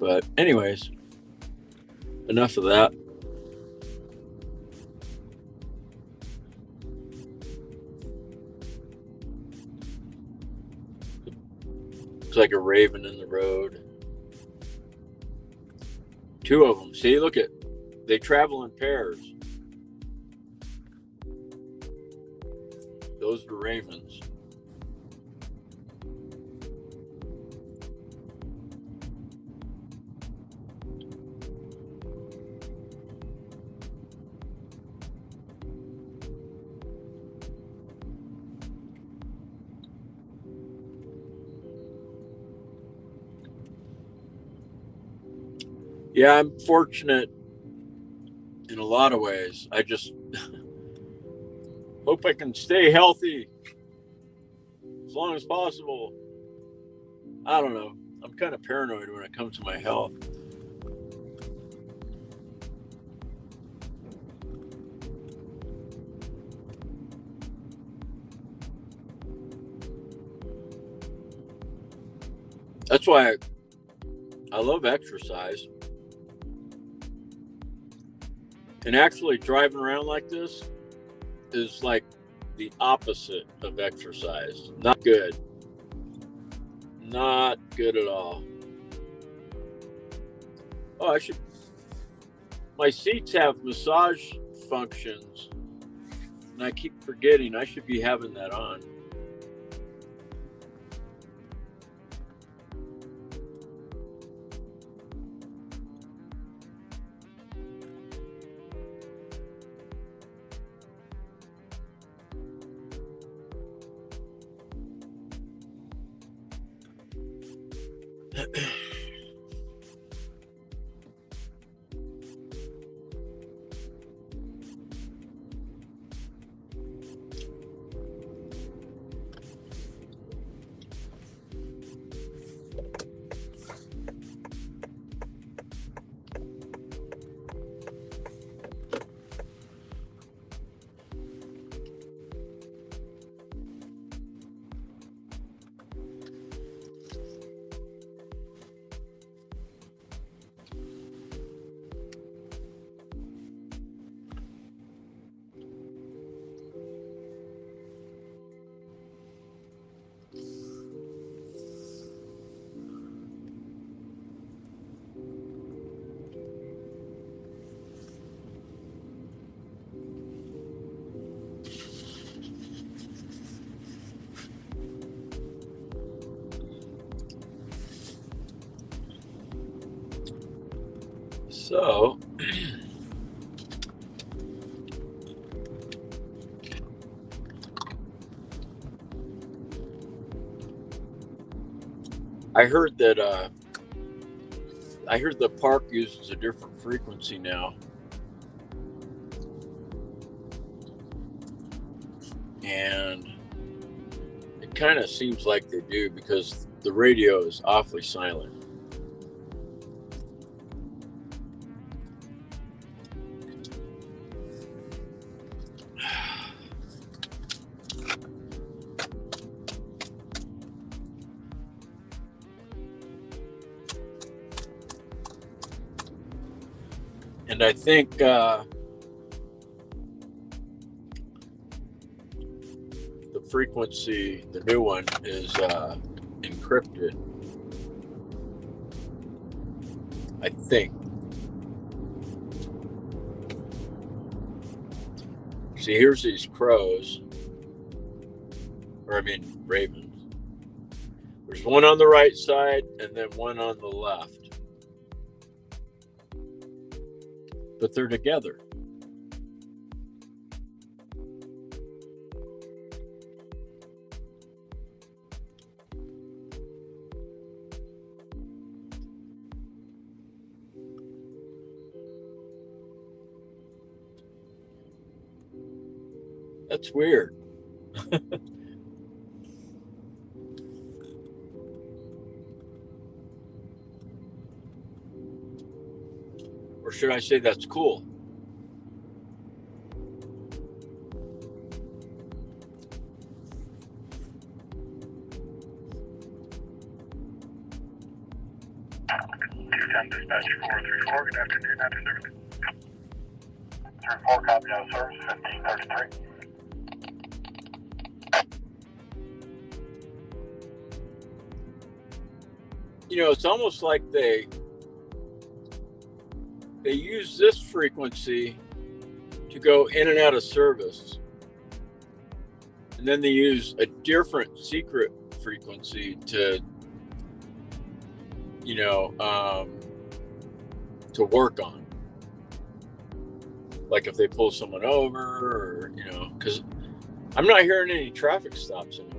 But anyways, enough of that. It's like a raven in the road. Two of them. See, look at, they travel in pairs. Those are ravens. Yeah, I'm fortunate in a lot of ways. I just hope I can stay healthy as long as possible. I don't know. I'm kind of paranoid when it comes to my health. That's why I love exercise. And actually driving around like this is like the opposite of exercise. Not good. Not good at all. Oh, my seats have massage functions, and I keep forgetting I should be having that on. So, I heard that the park uses a different frequency now, and kind of seems like they do because the radio is awfully silent. And I think the frequency, the new one, is encrypted. I think. See, here's these crows, or I mean ravens. There's one on the right side and then one on the left. But they're together. That's weird. Or should I say that's cool? Dispatch 434, good afternoon, out of service. 34, copy, out of service, 1533. You know, it's almost like they use this frequency to go in and out of service. And then they use a different secret frequency to, you know, to work on. Like if they pull someone over or, you know, because I'm not hearing any traffic stops anymore.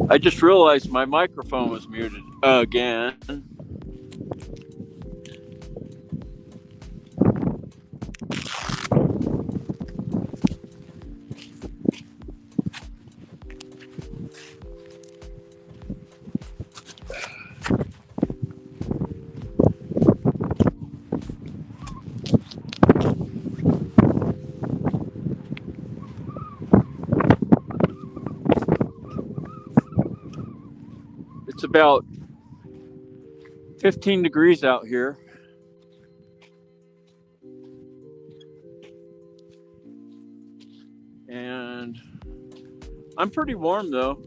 I just realized my microphone was muted again. It's about 15 degrees out here. And I'm pretty warm though.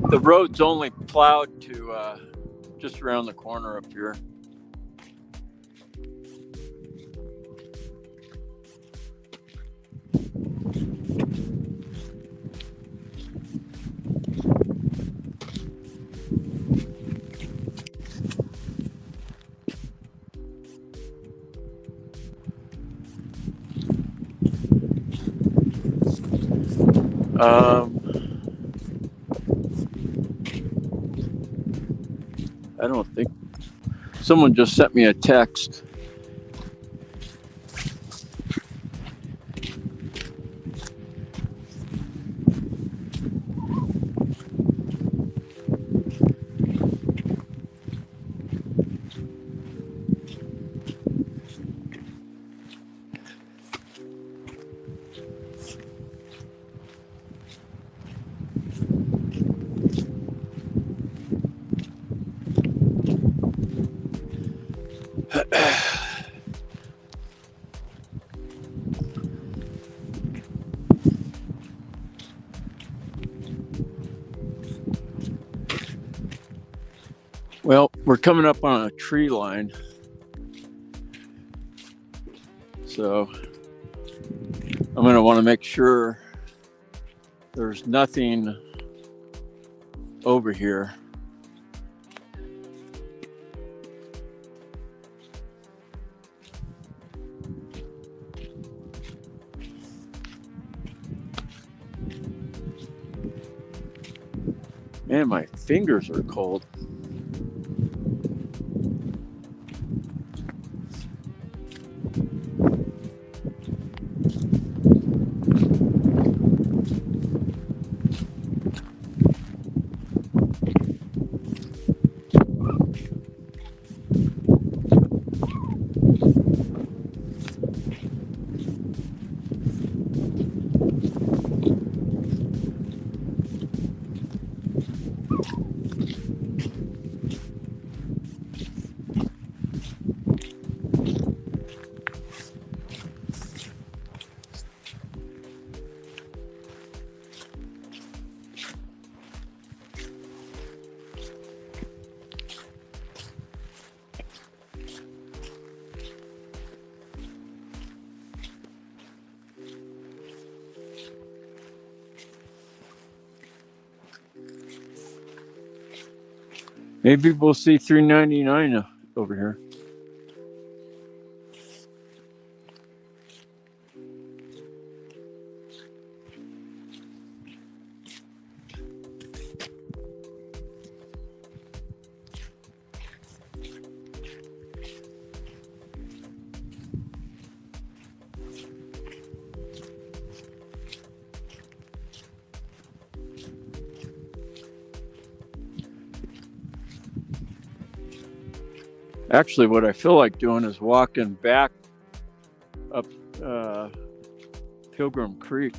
The road's only plowed to just around the corner up here. I don't think someone just sent me a text. Well, we're coming up on a tree line, so I'm going to want to make sure there's nothing over here. Man, my fingers are cold. Maybe we'll see 399 over here. Actually, what I feel like doing is walking back up Pilgrim Creek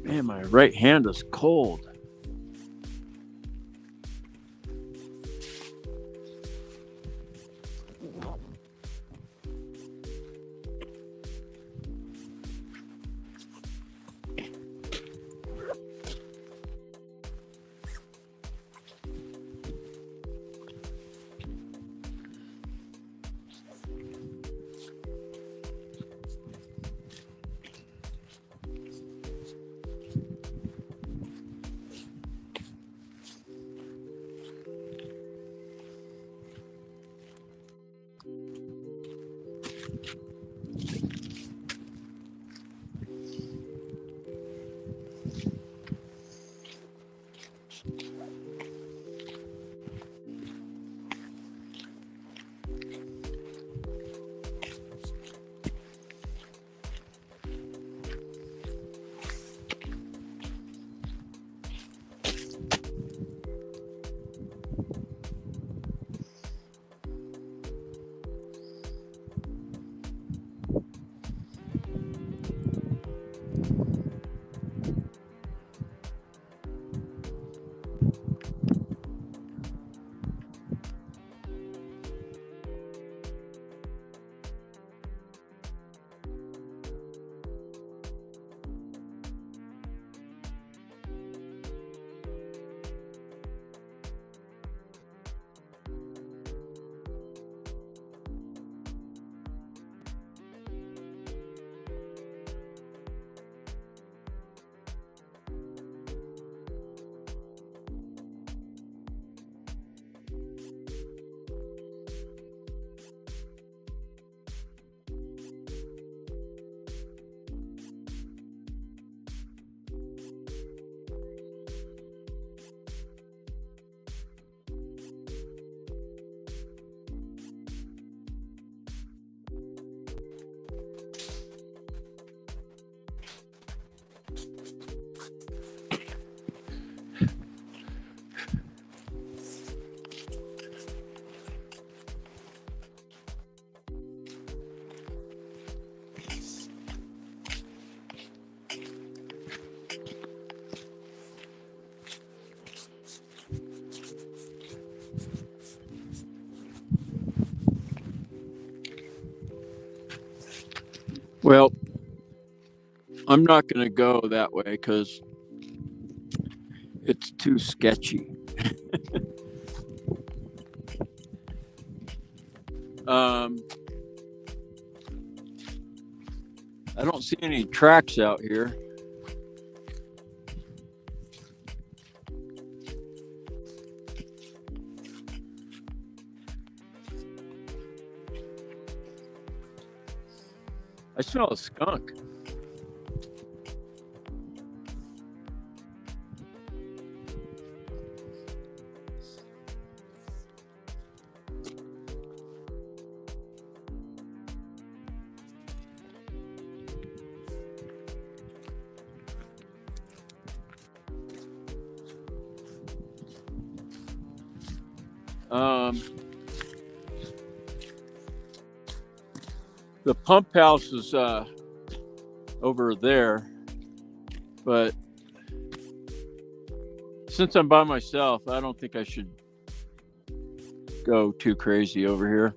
Man, my right hand is cold. Well, I'm not going to go that way because it's too sketchy. I don't see any tracks out here. I smell a skunk. The pump house is over there, but since I'm by myself, I don't think I should go too crazy over here.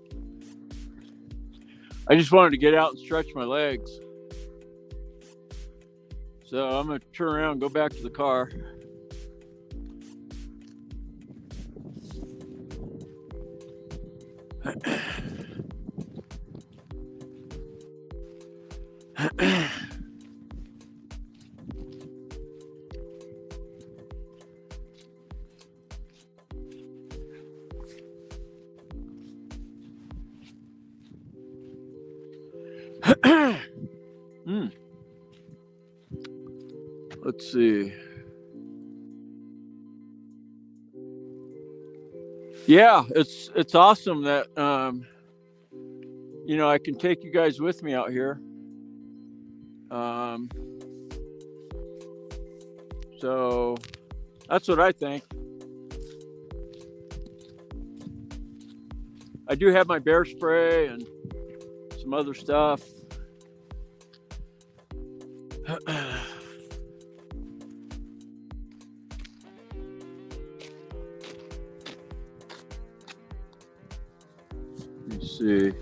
I just wanted to get out and stretch my legs. So I'm going to turn around and go back to the car. Let's see. Yeah, it's awesome that you know, I can take you guys with me out here. So that's what I think. I do have my bear spray and some other stuff. see.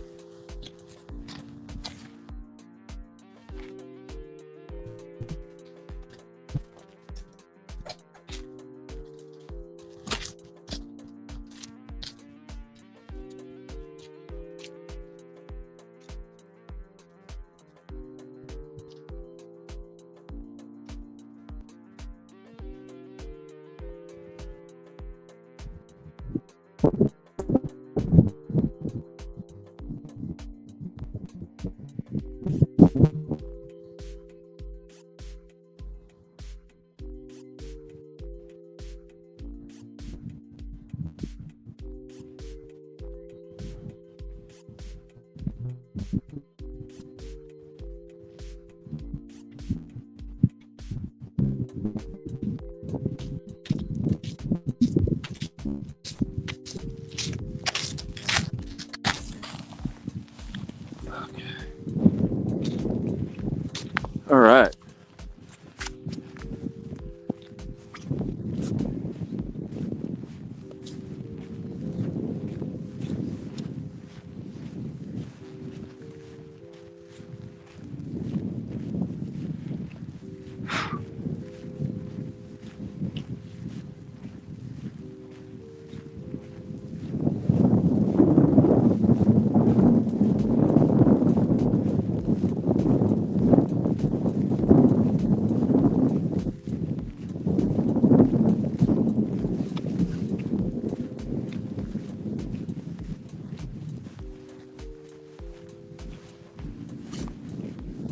All right.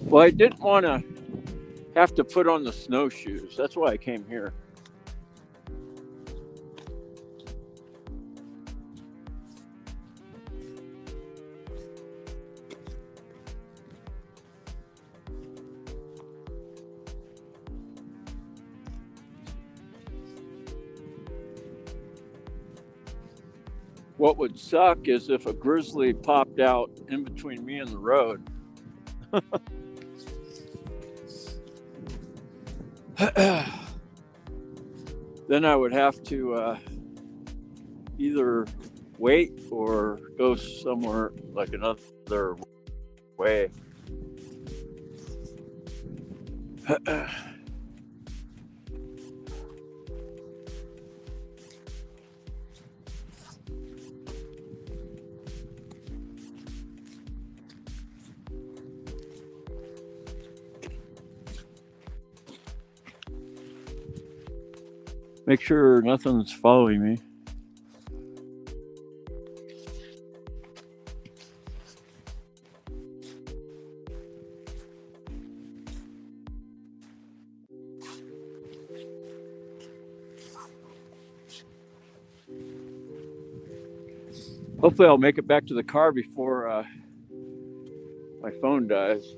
Well, I didn't want to have to put on the snowshoes. That's why I came here. What would suck is if a grizzly popped out in between me and the road. Then I would have to either wait or go somewhere like another way. Make sure nothing's following me. Hopefully I'll make it back to the car before my phone dies.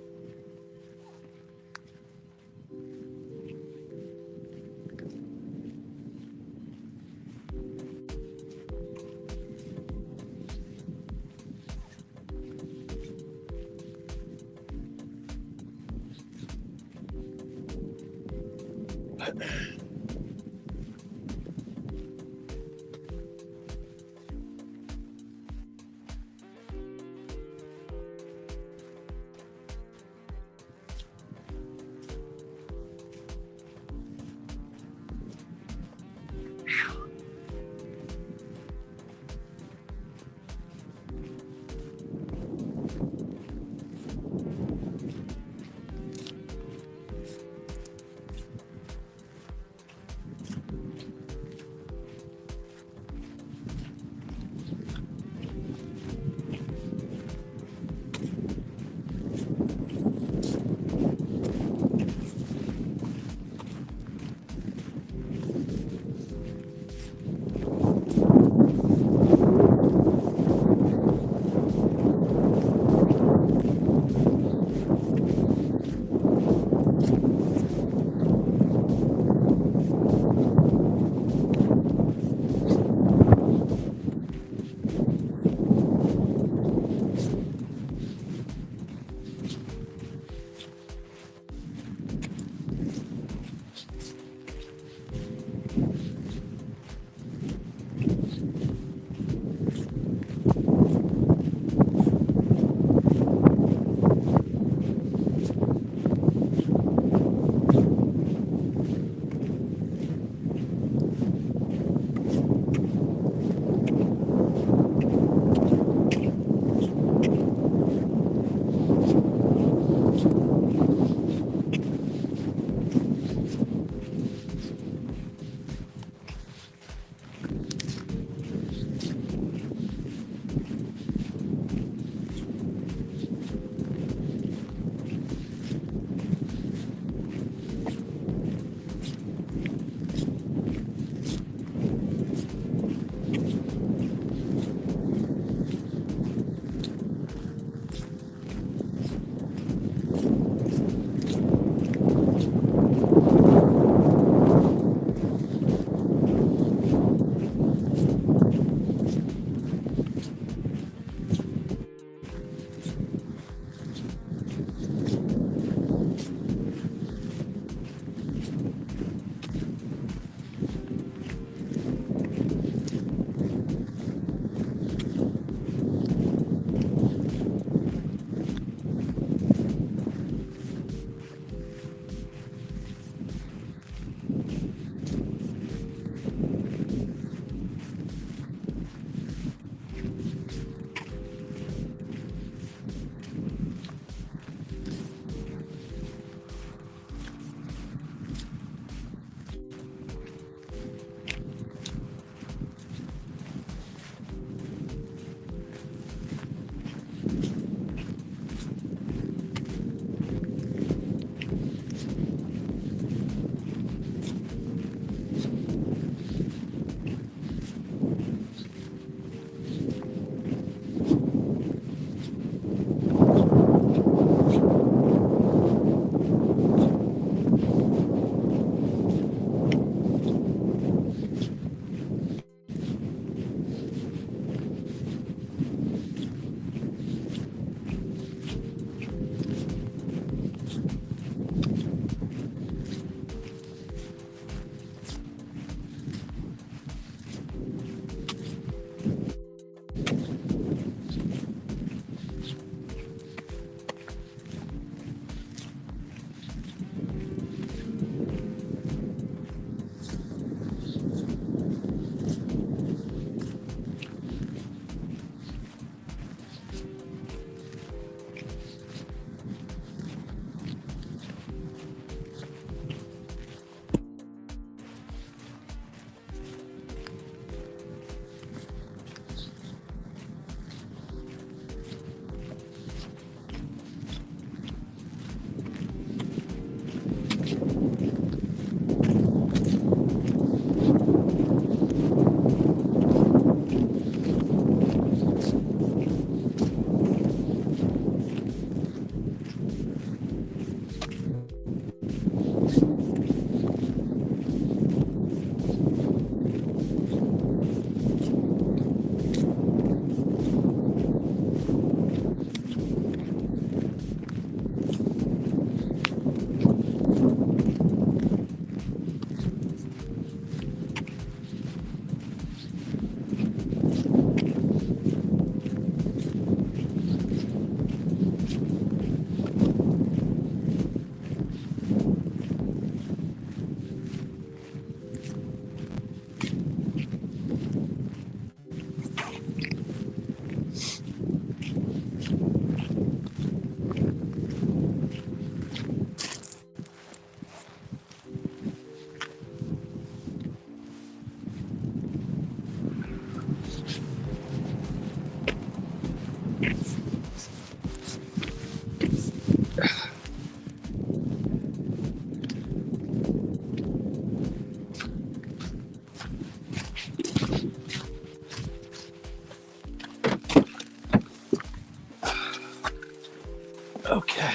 Okay.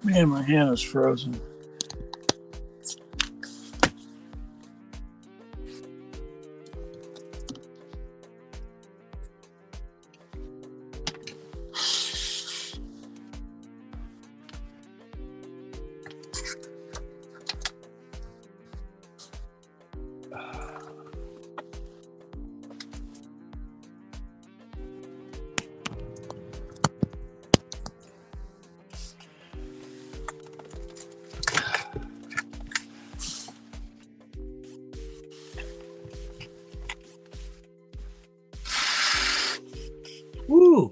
Man, my hand is frozen. Woo!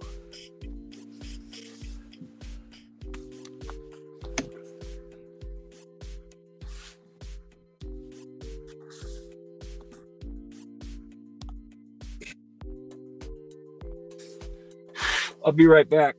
I'll be right back.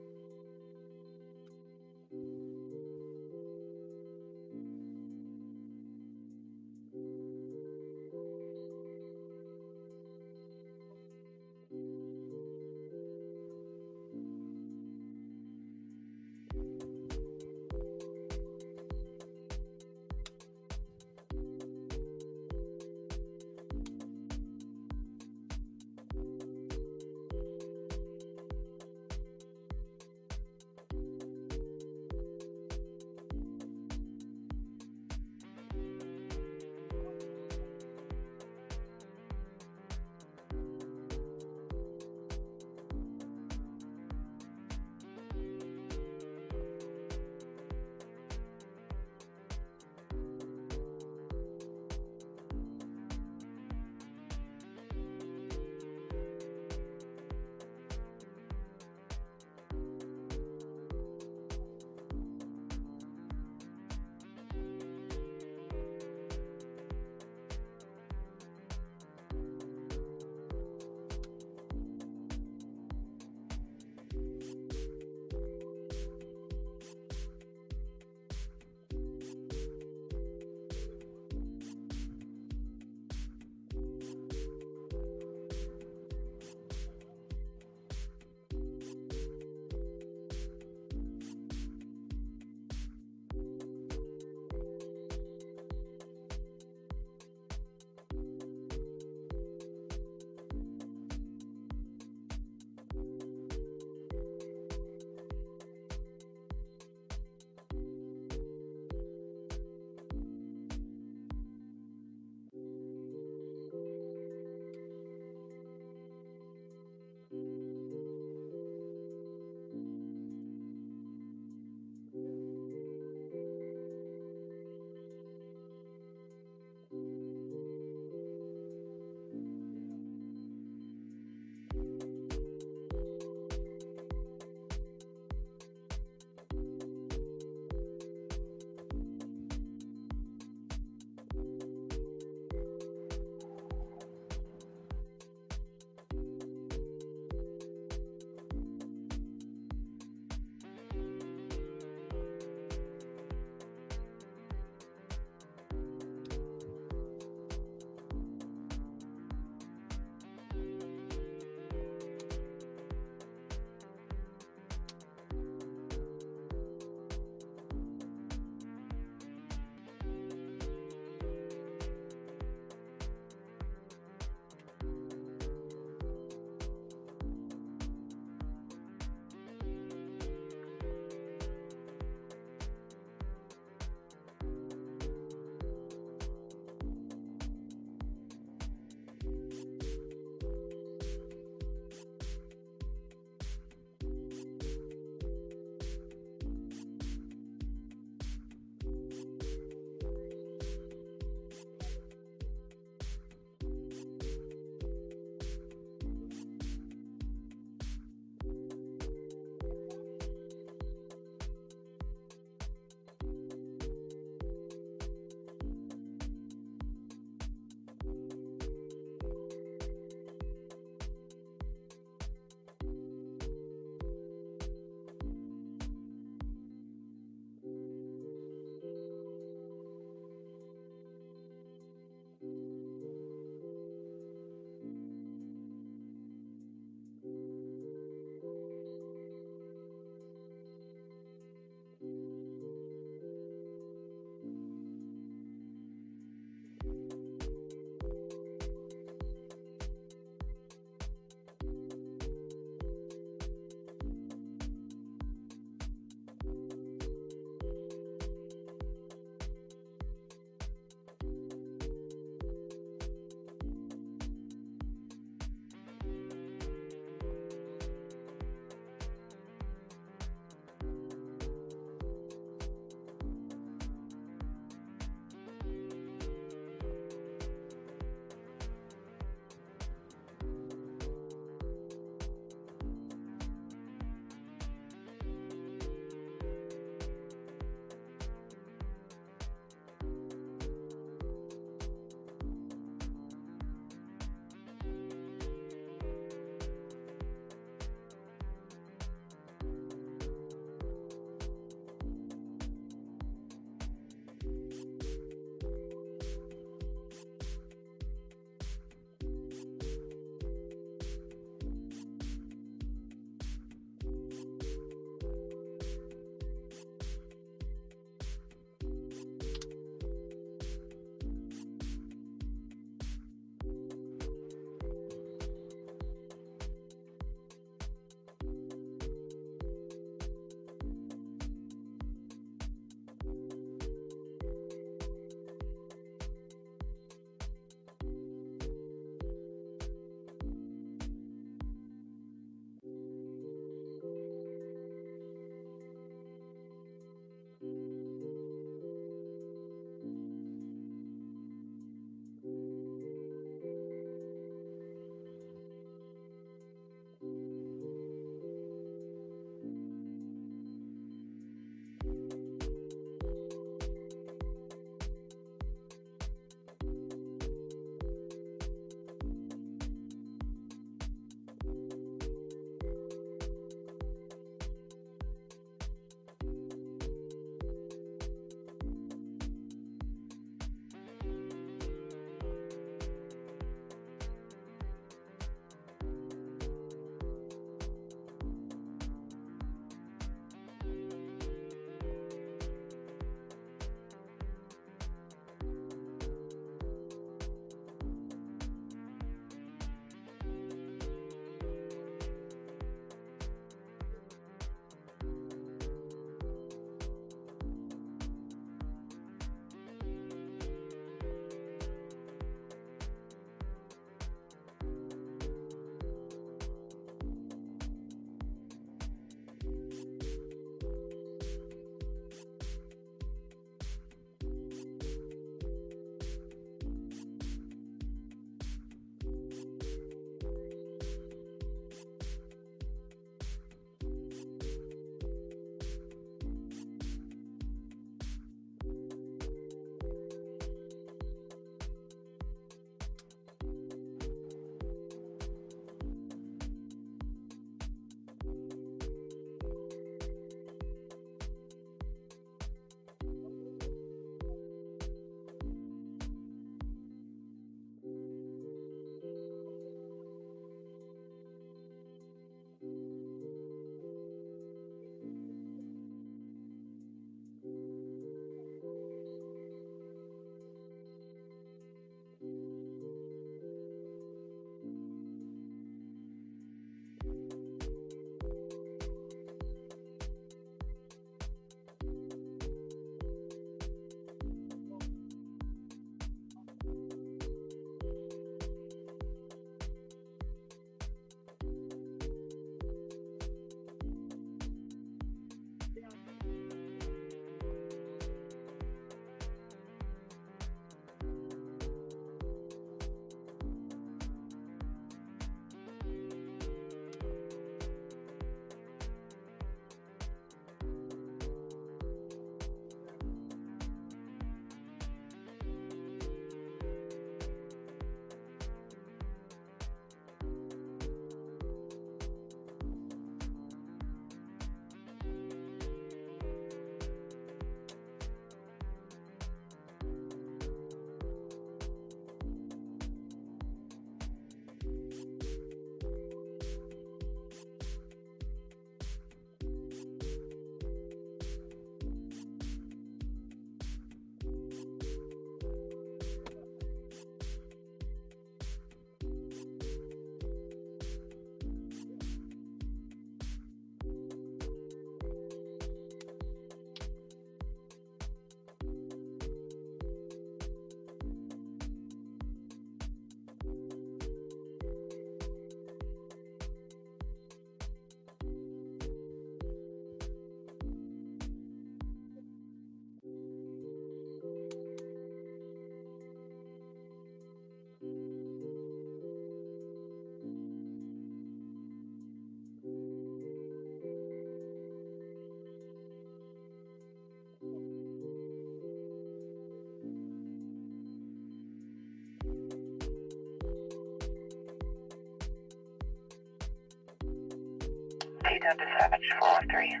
Teton Dispatch 413.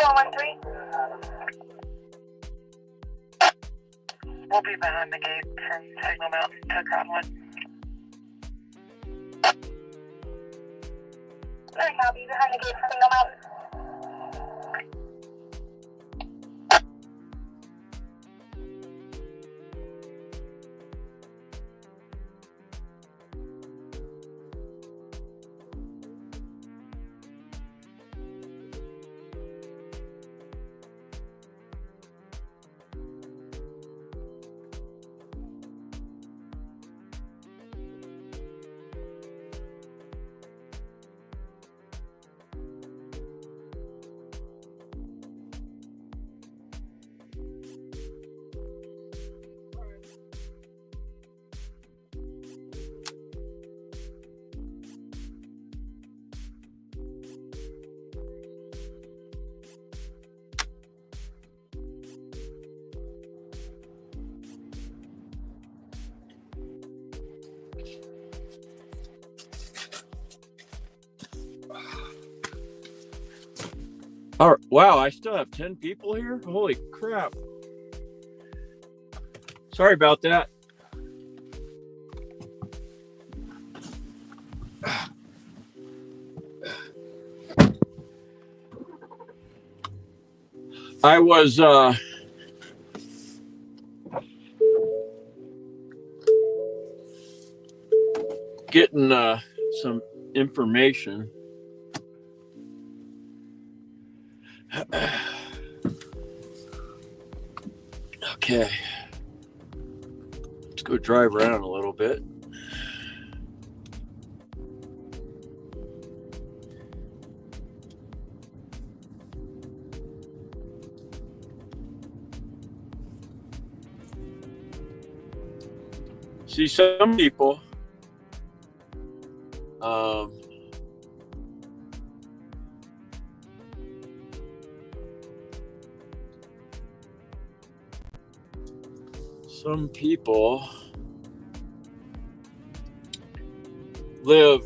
413. We'll be behind the gate from Signal Mountain to Conwood. Very happy behind the gate from Signal Mountain. All right. Wow, I still have 10 people here? Holy crap. Sorry about that. I was getting some information. Okay, let's go drive around a little bit. See, some people live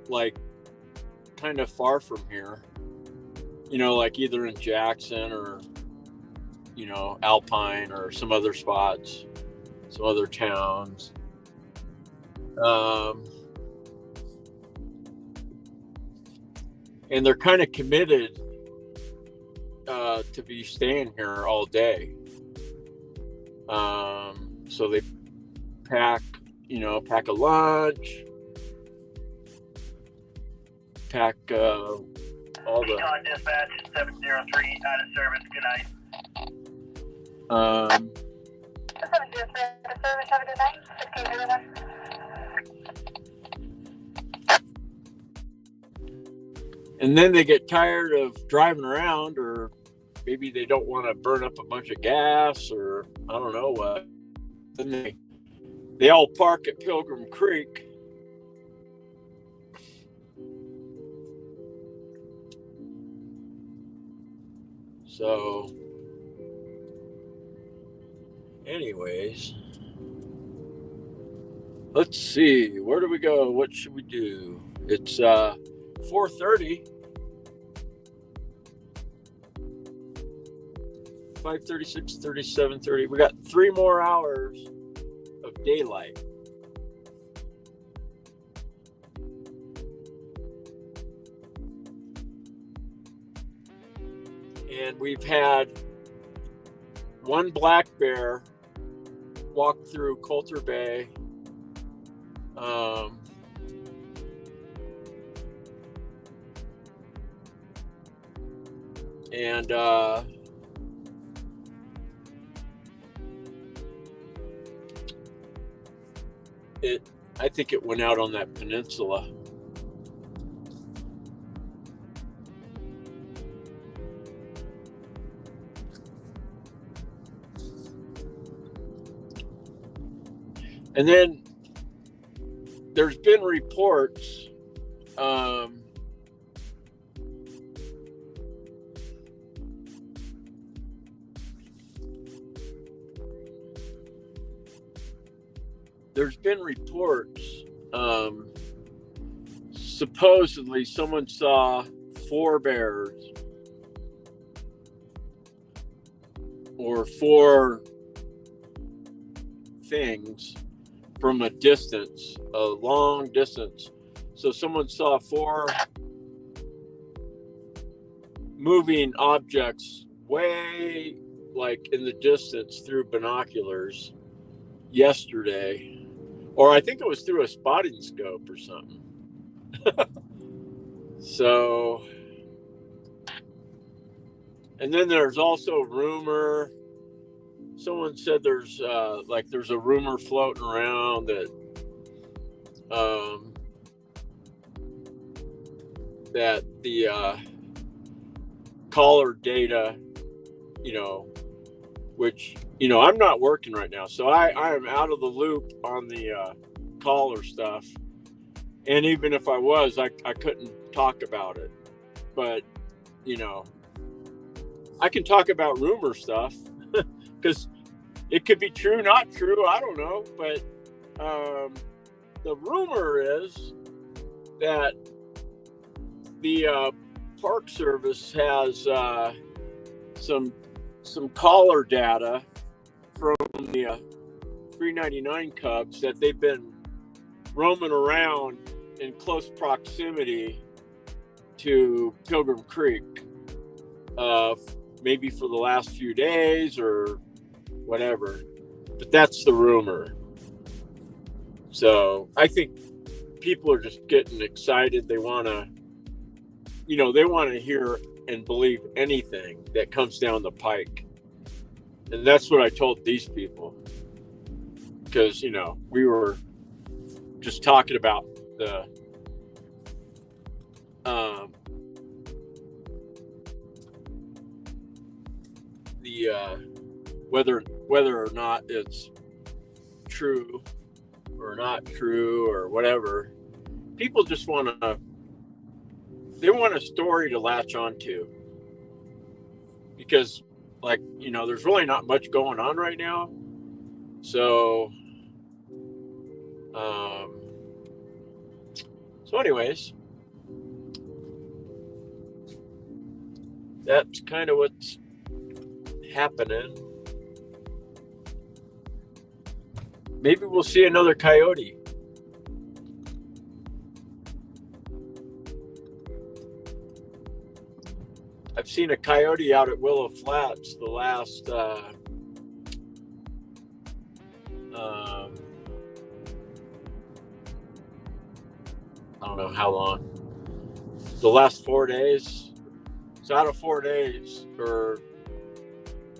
like kind of far from here, you know, like either in Jackson or, you know, Alpine or some other spots, some other towns. And they're kind of committed to be staying here all day. So they pack a lunch, pack all the... Teton Dispatch 703 out of service, good night. 703 out of service, have a good night, 1501. And then they get tired of driving around, or maybe they don't want to burn up a bunch of gas, or I don't know what. Then they all park at Pilgrim Creek. So, anyways, let's see. Where do we go? What should we do? It's 4:30. 5:30, 6:30, 7:30. We got 3 more hours of daylight. And we've had one black bear walk through Coulter Bay. And I think it went out on that peninsula. And then there's been reports supposedly someone saw 4 bears or 4 things from a distance, a long distance. So someone saw 4 moving objects way like in the distance through binoculars yesterday, or I think it was through a spotting scope or something. So, and then there's also rumor. Someone said there's a rumor floating around that that the caller data, which I'm not working right now, so I am out of the loop on the caller stuff. And even if I was, I couldn't talk about it. But I can talk about rumor stuff because it could be true, not true. I don't know. But the rumor is that the Park Service has some caller data from the 399 cubs that they've been roaming around in close proximity to Pilgrim Creek, maybe for the last few days or whatever. But that's the rumor. So I think people are just getting excited. They want to, they want to hear and believe anything that comes down the pike. And that's what I told these people. Because, we were just talking about the whether or not it's true or not true or whatever. People just want a story to latch onto, because there's really not much going on right now. So anyways, that's kind of what's happening. Maybe we'll see another coyote. I've seen a coyote out at Willow Flats the last I don't know how long. The last 4 days. So out of 4 days, or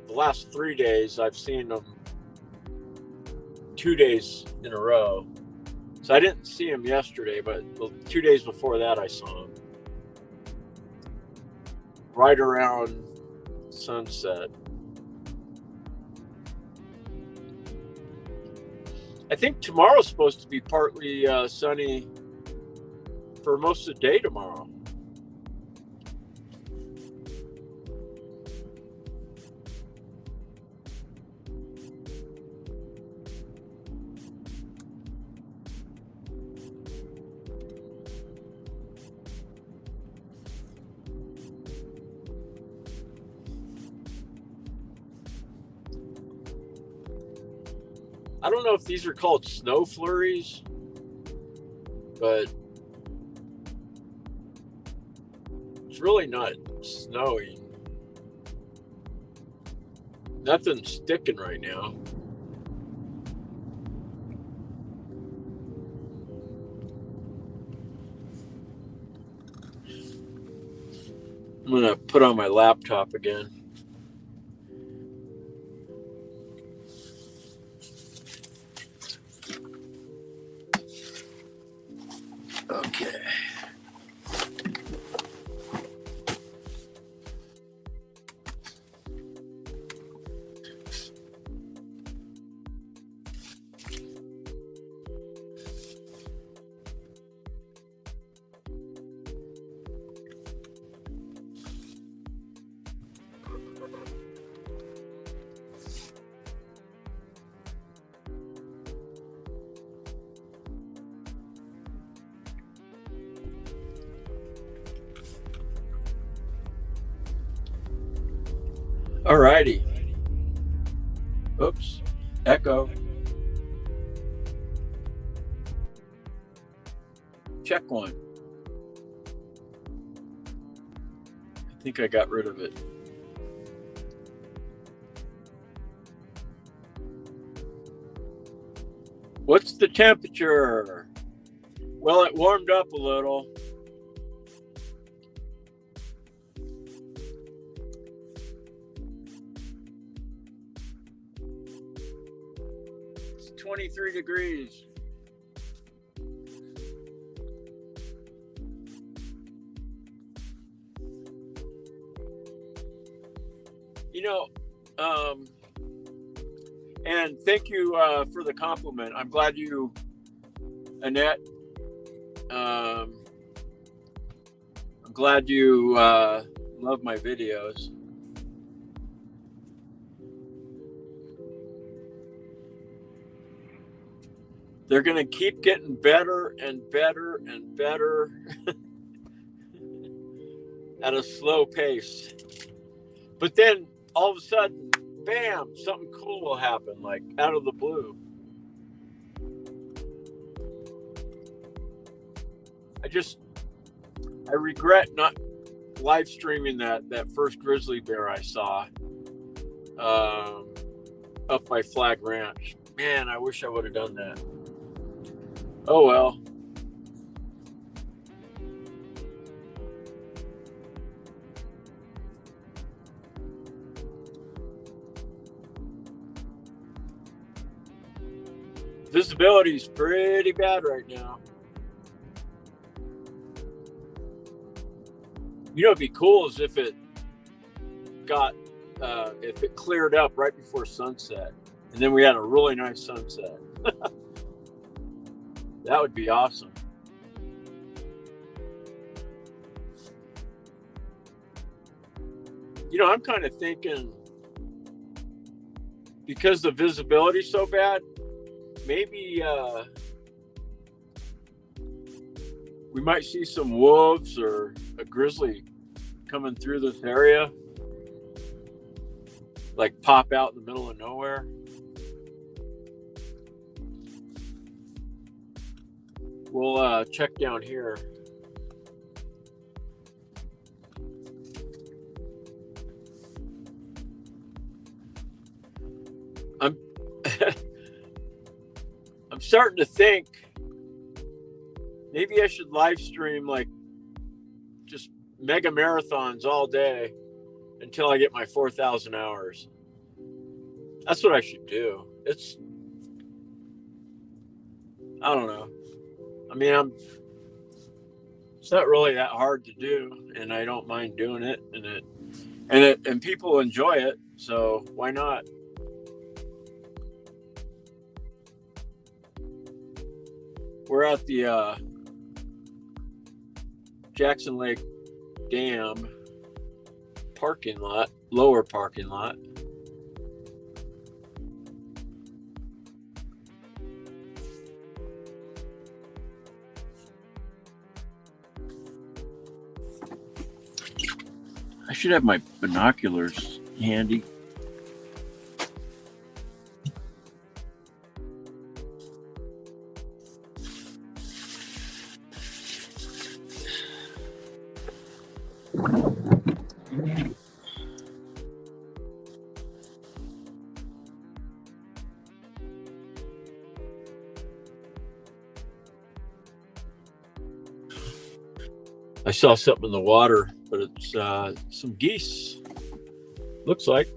the last 3 days, I've seen them 2 days in a row. So I didn't see him yesterday, but the 2 days before that, I saw him right around sunset. I think tomorrow's supposed to be partly sunny for most of the day tomorrow. I don't know if these are called snow flurries, but it's really not snowing. Nothing's sticking right now. I'm going to put on my laptop again. Okay. Alrighty. Oops. Echo. Check one. I think I got rid of it. What's the temperature? Well, it warmed up a little. It's 23 degrees. You know, and thank you for the compliment. I'm glad you, Annette, I'm glad you love my videos. They're going to keep getting better and better and better at a slow pace. But then all of a sudden, bam, something cool will happen, like out of the blue. I regret not live streaming that first grizzly bear I saw up by Flag Ranch. Man, I wish I would have done that. Oh well. Visibility is pretty bad right now. You know, it'd be cool is if it cleared up right before sunset, and then we had a really nice sunset. That would be awesome. You know, I'm kind of thinking, because the visibility's so bad, maybe we might see some wolves or a grizzly coming through this area, like pop out in the middle of nowhere. We'll check down here. I'm starting to think maybe I should live stream like just mega marathons all day until I get my 4,000 hours. That's what I should do. I don't know. I mean, it's not really that hard to do, and I don't mind doing it, and people enjoy it, so why not? We're at the Jackson Lake Dam parking lot, lower parking lot. I should have my binoculars handy. I saw something in the water, but it's some geese. Looks like.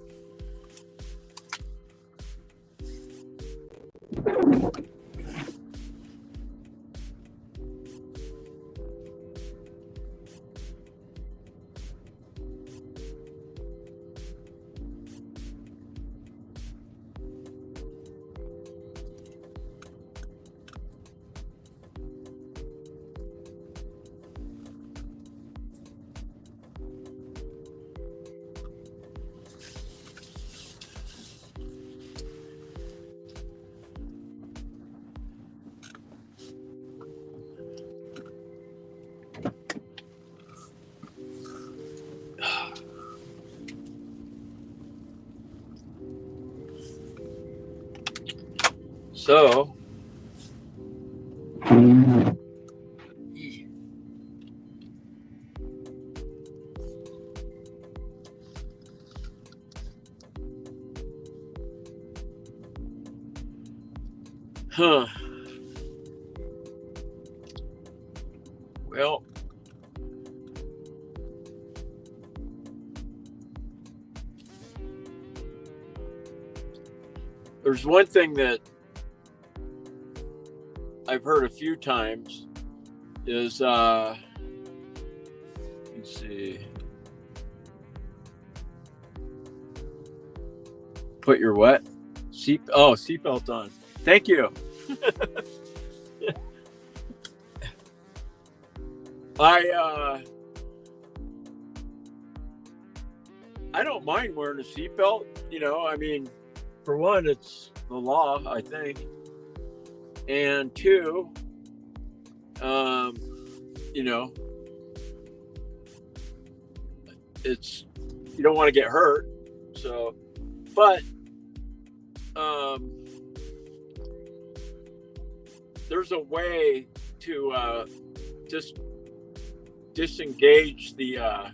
So, huh. Well, there's one thing that I've heard a few times is, let's see, put your what? Seatbelt on. Thank you. I don't mind wearing a seatbelt. You know, I mean, for one, it's the law, I think, and two, you know, it's, you don't want to get hurt. So, but there's a way to just disengage the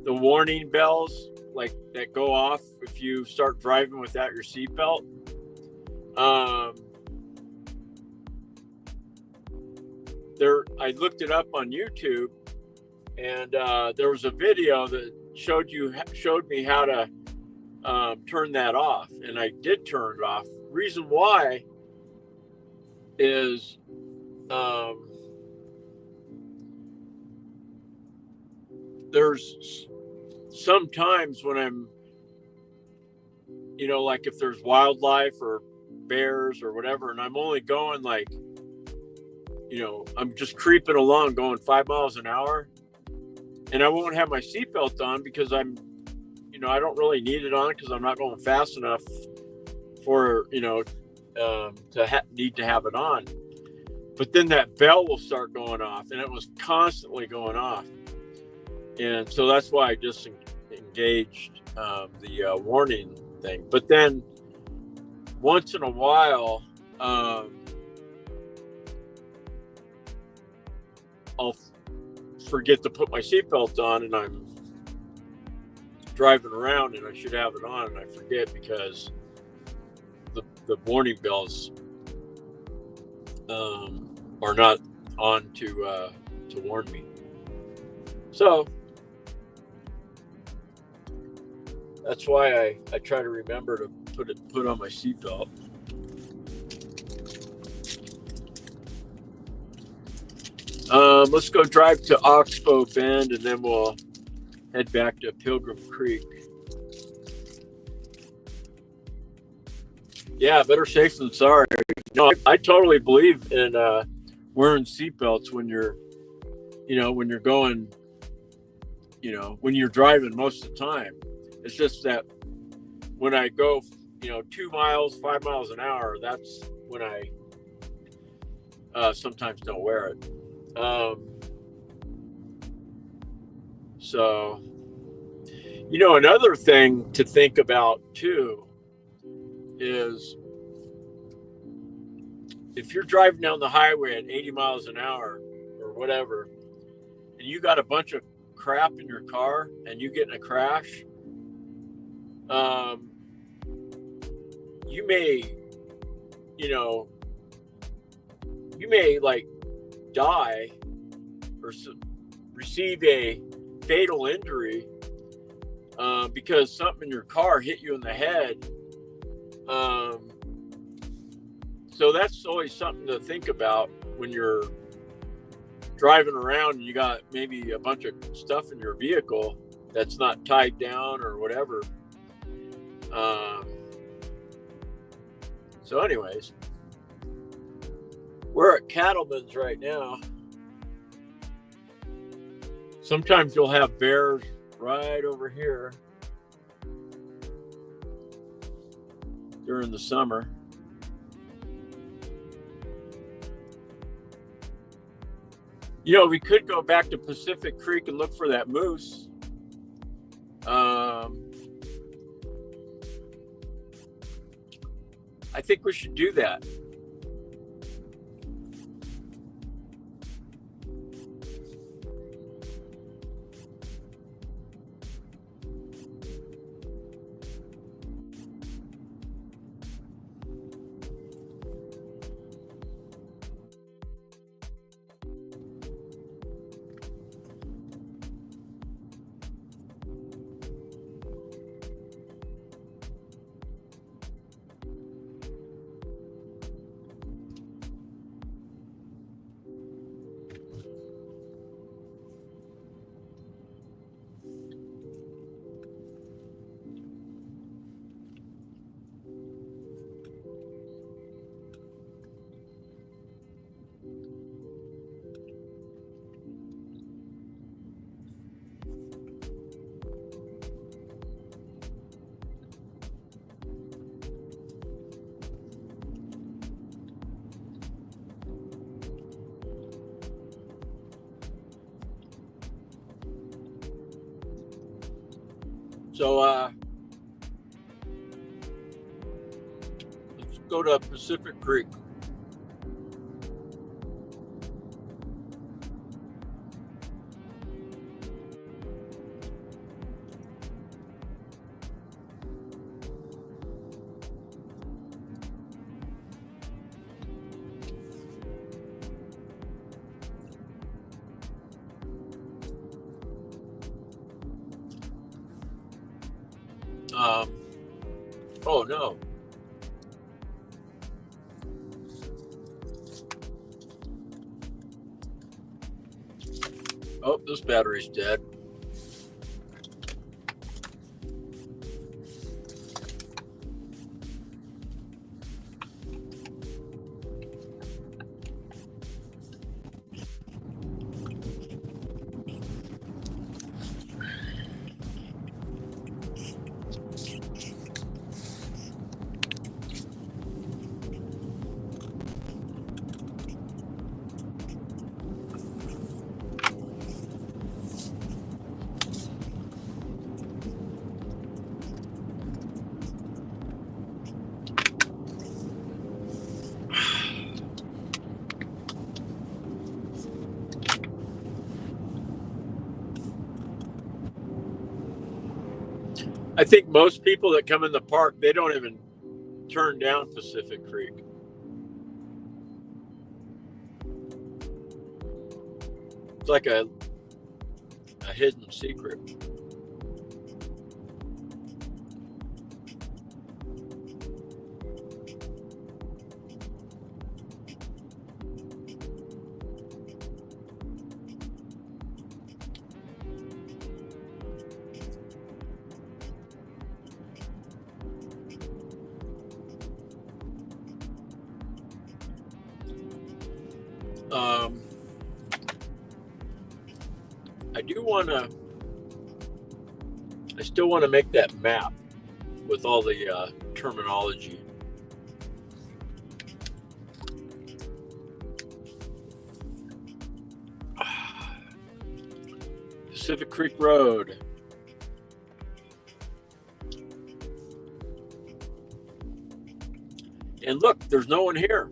warning bells, like that go off if you start driving without your seatbelt. I looked it up on YouTube, and there was a video that showed me how to turn that off, and I did turn it off. Reason why is there's sometimes when I'm, you know, like if there's wildlife or bears or whatever, and I'm only going like, you know, I'm just creeping along going 5 miles an hour, and I won't have my seatbelt on because I'm, you know, I don't really need it on because I'm not going fast enough for, you know, to need to have it on. But then that bell will start going off, and it was constantly going off. And so that's why I just engaged the warning thing. But then once in a while, I'll forget to put my seatbelt on, and I'm driving around and I should have it on, and I forget because the warning bells are not on to warn me. So that's why I try to remember to put on my seatbelt. Let's go drive to Oxbow Bend, and then we'll head back to Pilgrim Creek. Yeah, better safe than sorry. No, I totally believe in wearing seatbelts when you're, you know, when you're going, you know, when you're driving most of the time. It's just that when I go, you know, 2 miles, 5 miles an hour, that's when I sometimes don't wear it. So, you know, another thing to think about too is if you're driving down the highway at 80 miles an hour or whatever, and you got a bunch of crap in your car and you get in a crash, you may, you know, you may like die or receive a fatal injury because something in your car hit you in the head. So that's always something to think about when you're driving around and you got maybe a bunch of stuff in your vehicle that's not tied down or whatever. So anyways, we're at Cattleman's right now. Sometimes you'll have bears right over here during the summer. You know, we could go back to Pacific Creek and look for that moose. I think we should do that. So let's go to Pacific Creek. Oh no. Oh, this battery's dead. I think most people that come in the park, they don't even turn down Pacific Creek. It's like a hidden secret. I still want to make that map with all the terminology. Pacific Creek Road. And look, there's no one here.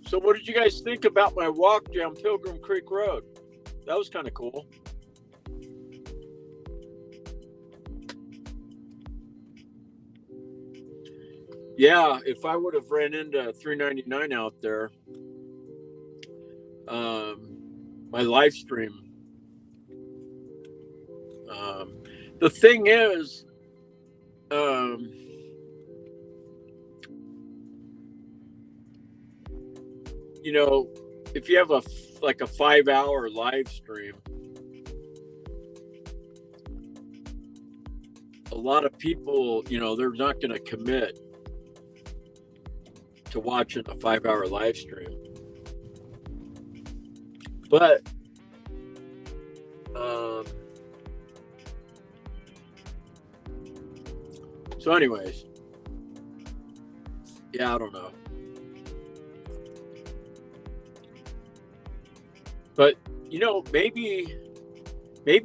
So what did you guys think about my walk down Pilgrim Creek Road? That was kind of cool. Yeah, if I would have ran into 399 out there, my live stream. The thing is, you know, if you have a 5-hour live stream, a lot of people, you know, they're not going to commit to watching a 5-hour live stream. But so anyways, yeah, I don't know. But you know, maybe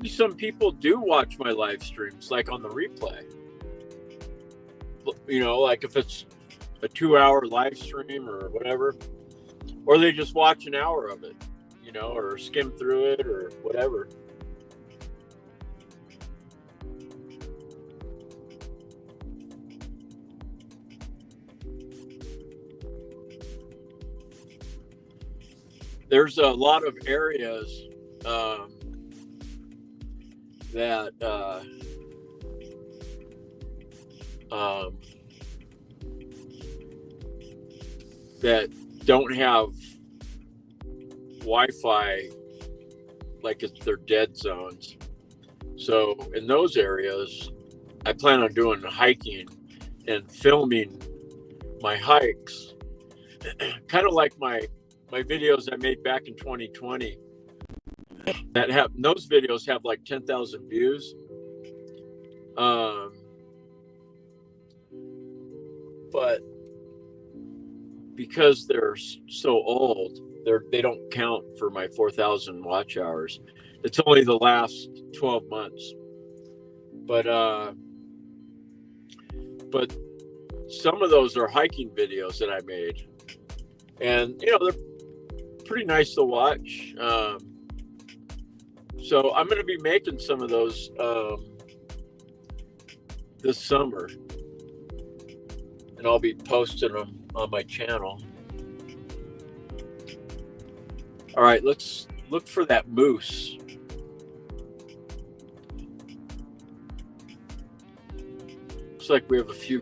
some people do watch my live streams like on the replay. You know, like if it's a 2-hour live stream or whatever, or they just watch an hour of it, you know, or skim through it or whatever. There's a lot of areas that that don't have Wi-Fi, like they're dead zones. So in those areas, I plan on doing hiking and filming my hikes, kind of like my videos I made back in 2020. That have those videos have like 10,000 views. But because they're so old, they don't count for my 4,000 watch hours. It's only the last 12 months. But some of those are hiking videos that I made, and you know they're pretty nice to watch. So I'm going to be making some of those this summer, and I'll be posting them on my channel. All right, let's look for that moose. Looks like we have a few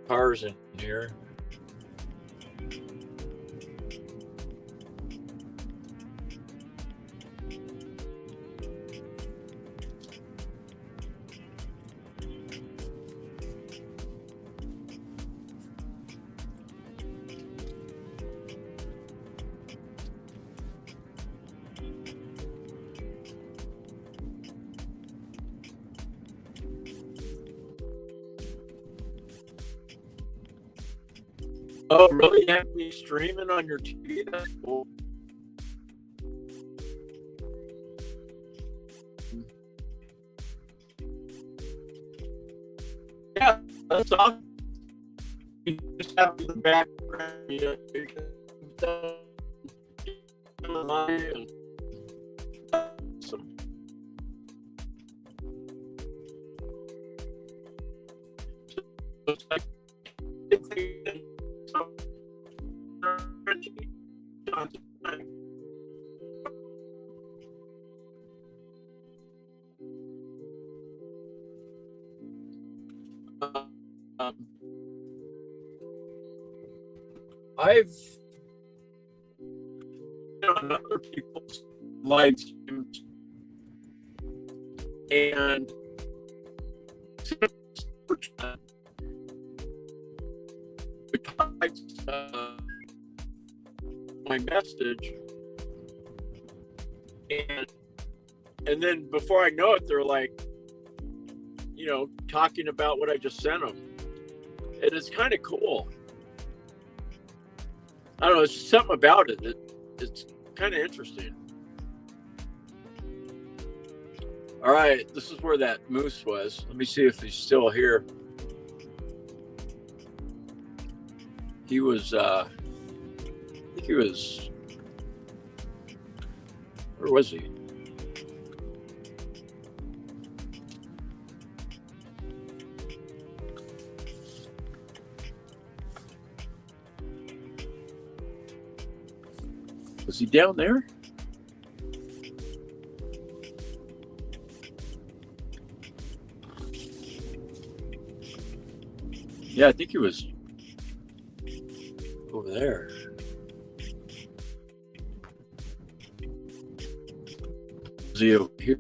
cars in here. Oh, really? You have me streaming on your TV? That's cool. Yeah, that's awesome. You just have the background. You can awesome. It's like, I've been on other people's live streams, and my message, and then before I know it, they're like, you know, talking about what I just sent them. It is kind of cool. I don't know, it's just something about it. It's kind of interesting. All right, this is where that moose was. Let me see if he's still here. He was, I think he was, where was he? Was he down there? Yeah, I think he was over there. Was he over here?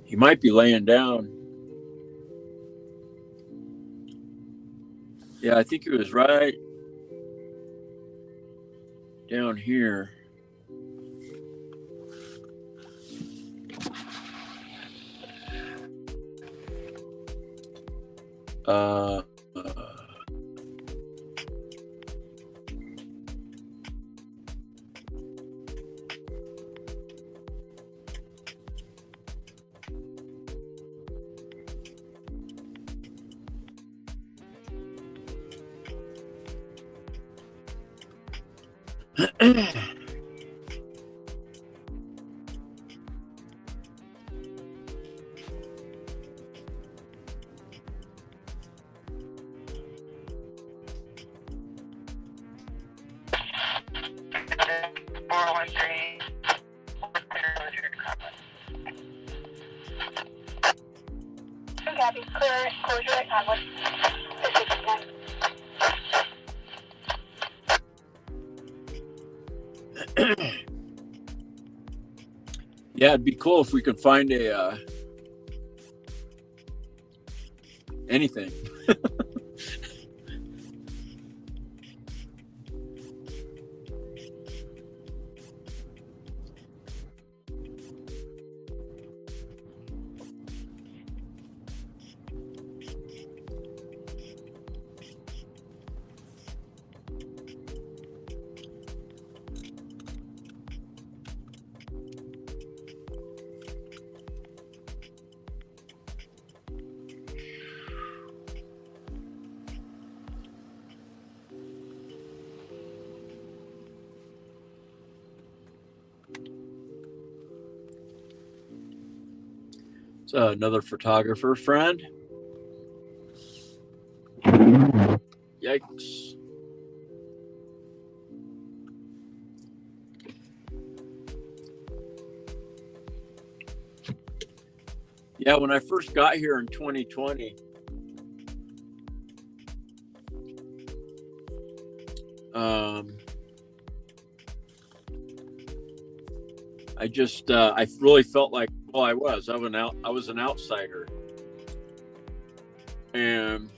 He might be laying down. Yeah, I think he was right down here. Uh, Copy. Clear. Closure at Conway. yeah, it'd be cool if we could find a anything. So another photographer friend. Yikes. Yeah, when I first got here in 2020, I really felt like, well, I was an outsider, and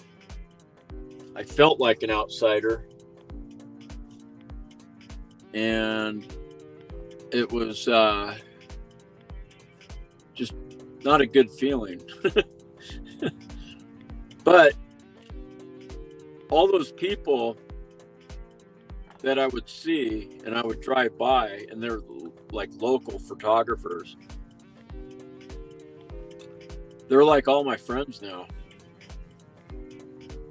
I felt like an outsider, and it was just not a good feeling. But all those people that I would see and I would drive by, and they're like local photographers, they're like all my friends now.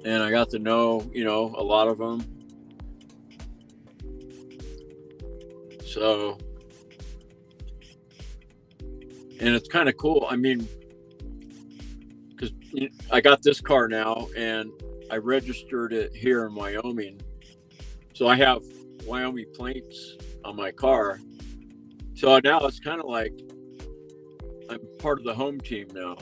And I got to know, a lot of them. So, and it's kind of cool. I mean, because I got this car now and I registered it here in Wyoming. So I have Wyoming plates on my car. So now it's kind of like I'm part of the home team now.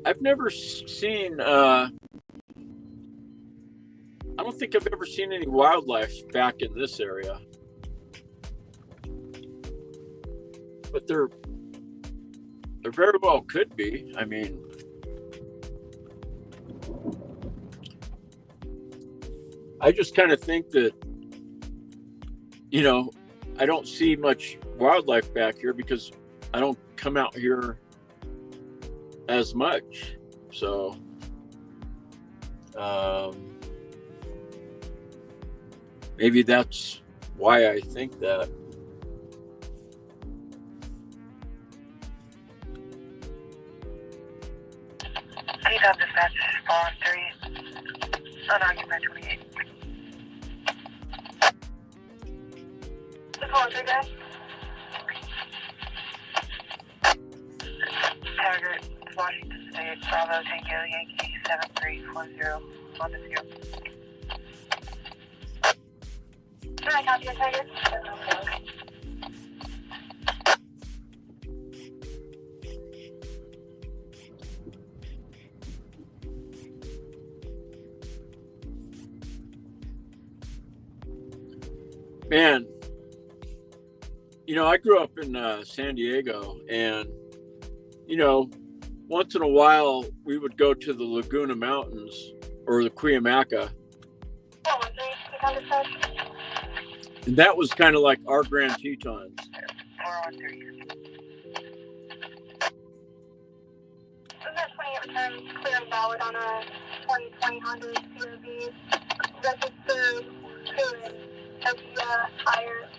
I've never seen, I don't think I've ever seen any wildlife back in this area. But there very well could be. I mean, I just kind of think that, I don't see much wildlife back here because I don't come out here as much. So maybe that's why I think that. Please have dispatch, Fallen 3. Unoccupied 28. The phone guys. Target, Washington State, Bravo, Tango, Yankee, 7340, on the field. Can I copy your target? Okay. Man, you know, I grew up in San Diego, and, you know, once in a while we would go to the Laguna Mountains or the Cuyamaca. And that was kind of like our Grand Tetons. 413. That 28 returns clear and valid on a 2020 Honda CRV. Registered to higher.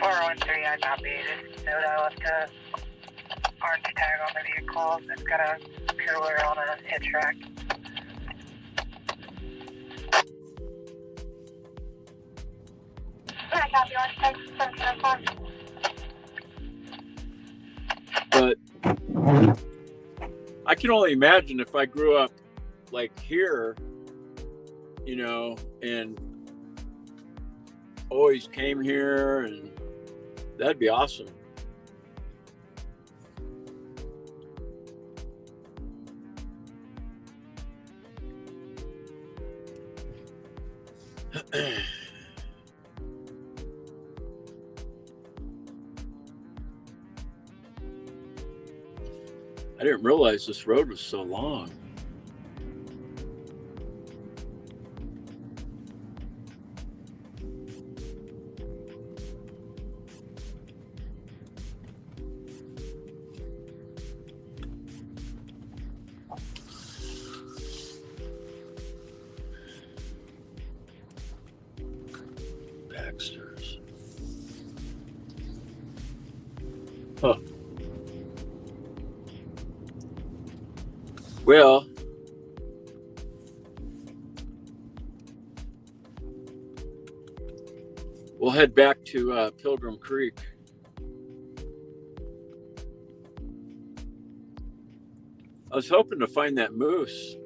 413, I copy. Just note I left a orange tag on the vehicle. It's got a cooler on a hitch rack. I copy orange tag. But I can only imagine if I grew up like here, you know, and always came here, and that'd be awesome. I didn't realize this road was so long. Baxter's. Huh. Well, we'll head back to Pilgrim Creek. I was hoping to find that moose.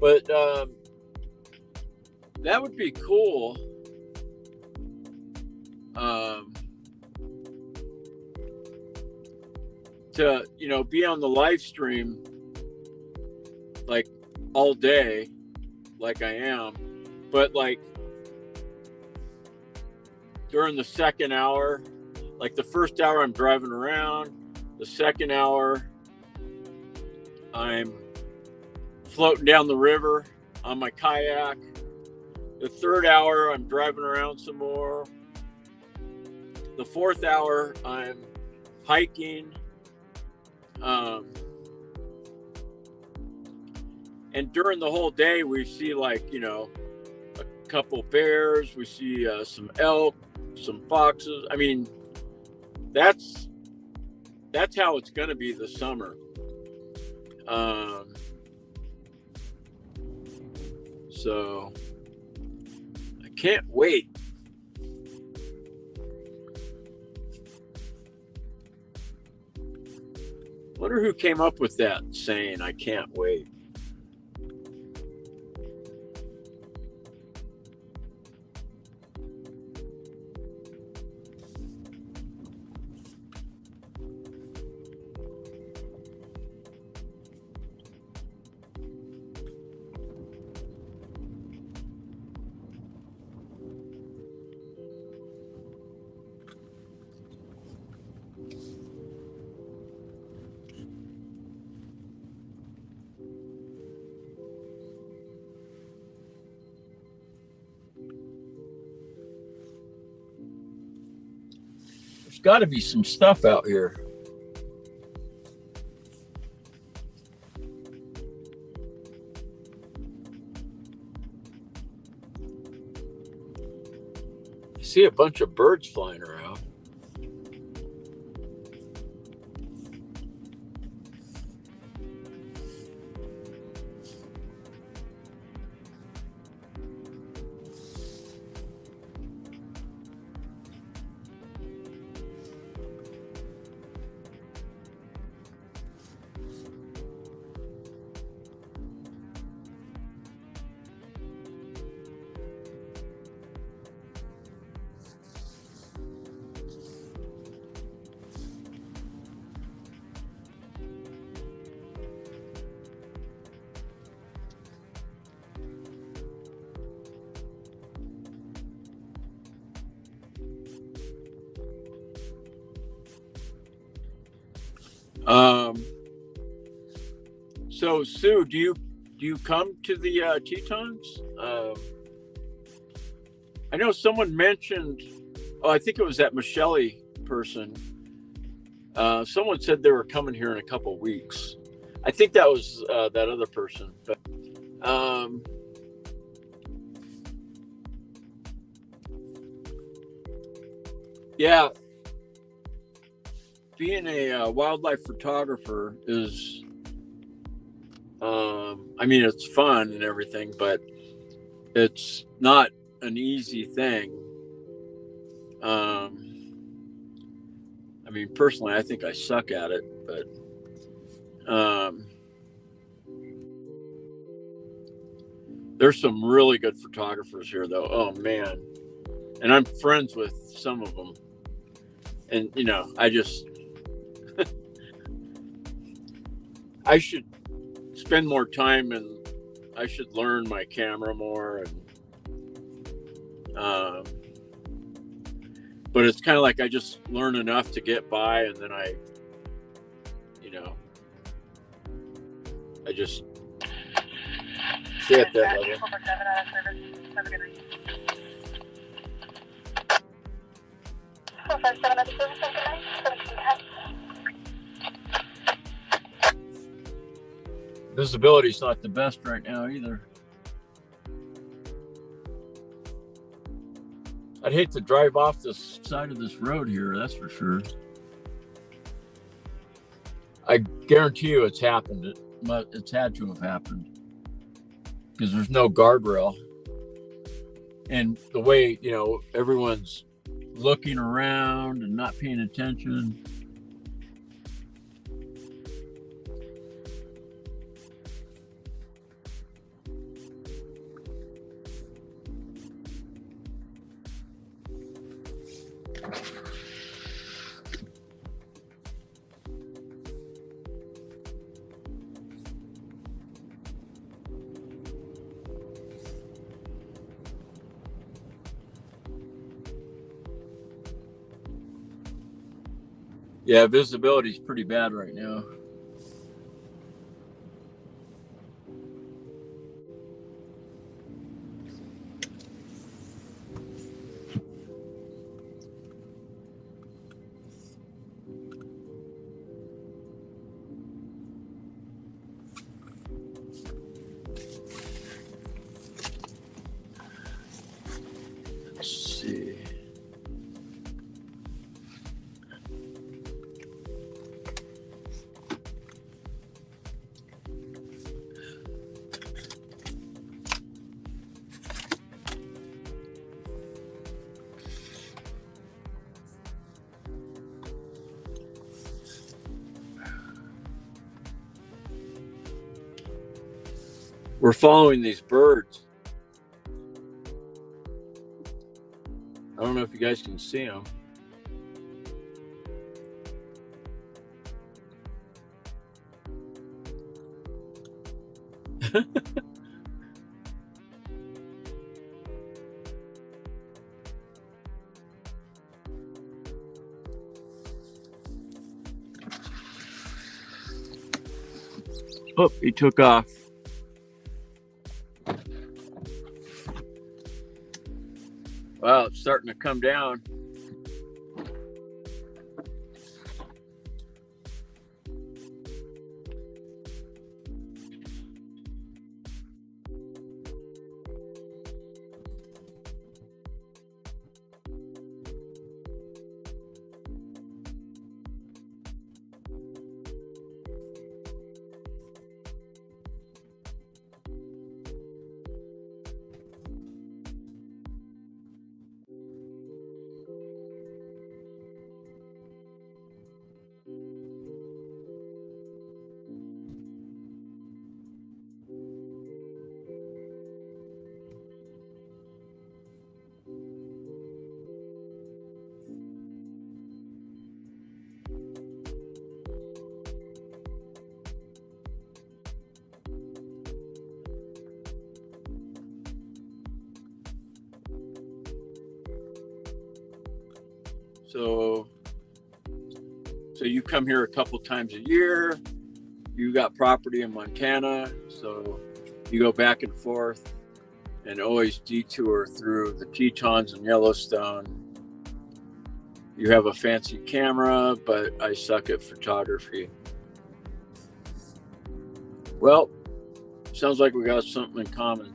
But that would be cool. To, you know, be on the live stream like all day, like I am, but like during the second hour, like the first hour I'm driving around, the second hour I'm floating down the river on my kayak, the third hour I'm driving around some more, the fourth hour I'm hiking, and during the whole day we see, like, you know, a couple bears, we see some elk, some foxes. I mean, that's how it's going to be this summer. So I can't wait. Wonder who came up with that saying, I can't wait. There's got to be some stuff out here. I see a bunch of birds flying around. So Sue, do you come to the Tetons? I know someone mentioned, I think it was that Michelle person. Someone said they were coming here in a couple weeks. I think that was that other person. But yeah, being a wildlife photographer is, I mean, it's fun and everything, but it's not an easy thing. I mean, personally, I think I suck at it, but there's some really good photographers here, though. Oh man, and I'm friends with some of them, and you know, I just I should spend more time, and I should learn my camera more, and but it's kind of like I just learn enough to get by, and then I just stay at that level. Visibility's not the best right now either. I'd hate to drive off this side of this road here, that's for sure. I guarantee you it's happened. It's had to have happened because there's no guardrail. And the way, everyone's looking around and not paying attention. Yeah, visibility is pretty bad right now. Let's see. We're following these birds. I don't know if you guys can see them. Oh, he took off. Wow, it's starting to come down. So you come here a couple times a year. You got property in Montana, so you go back and forth and always detour through the Tetons and Yellowstone. You have a fancy camera, but I suck at photography. Well, sounds like we got something in common.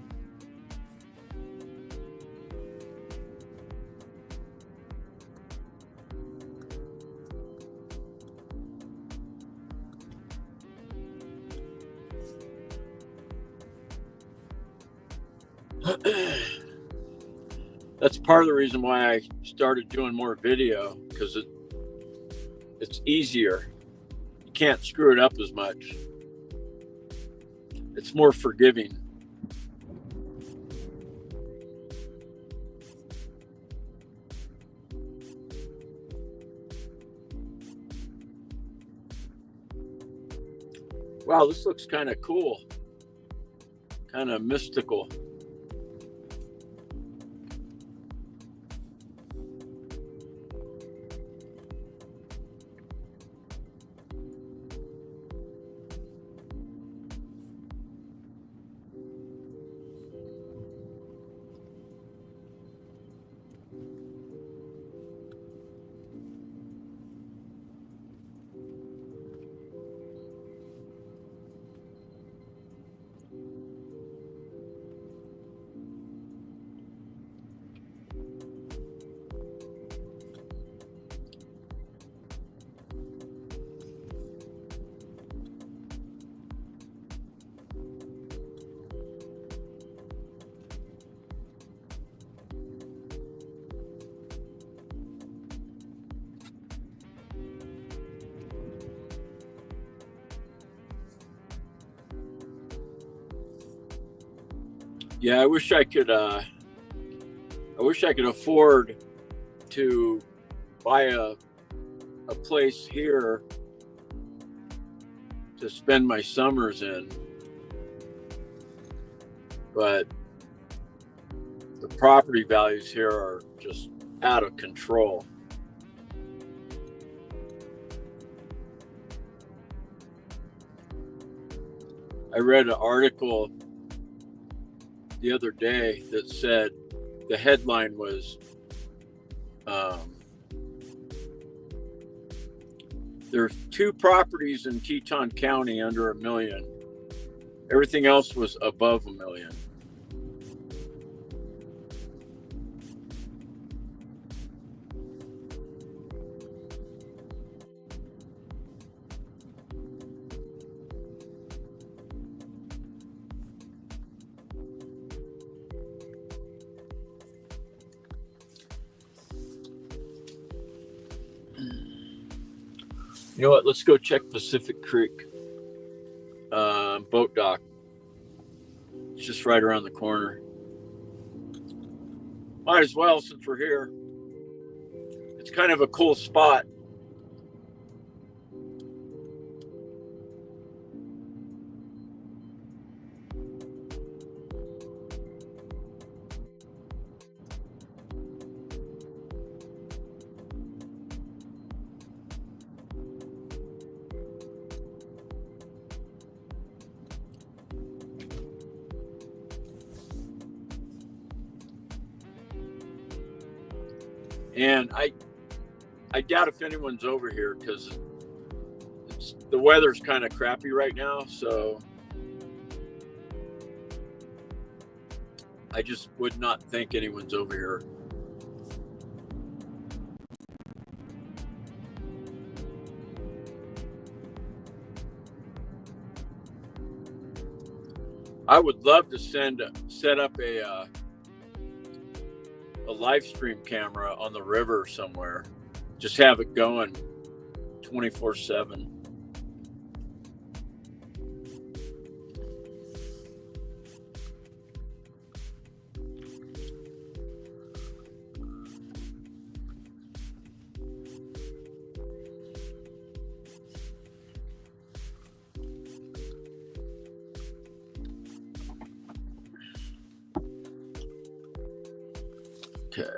That's part of the reason why I started doing more video, because it's easier. You can't screw it up as much. It's more forgiving. Wow, this looks kind of cool. Kind of mystical. Yeah, I wish I could afford to buy a place here to spend my summers in, but the property values here are just out of control. I read an article the other day that said, the headline was, there's 2 properties in Teton County under $1 million. Everything else was above $1 million. You know what? Let's go check Pacific Creek boat dock. It's just right around the corner. Might as well, since we're here. It's kind of a cool spot. And I doubt if anyone's over here, because the weather's kind of crappy right now, so I just would not think anyone's over here. I would love to set up a live stream camera on the river somewhere. Just have it going 24/7. Okay.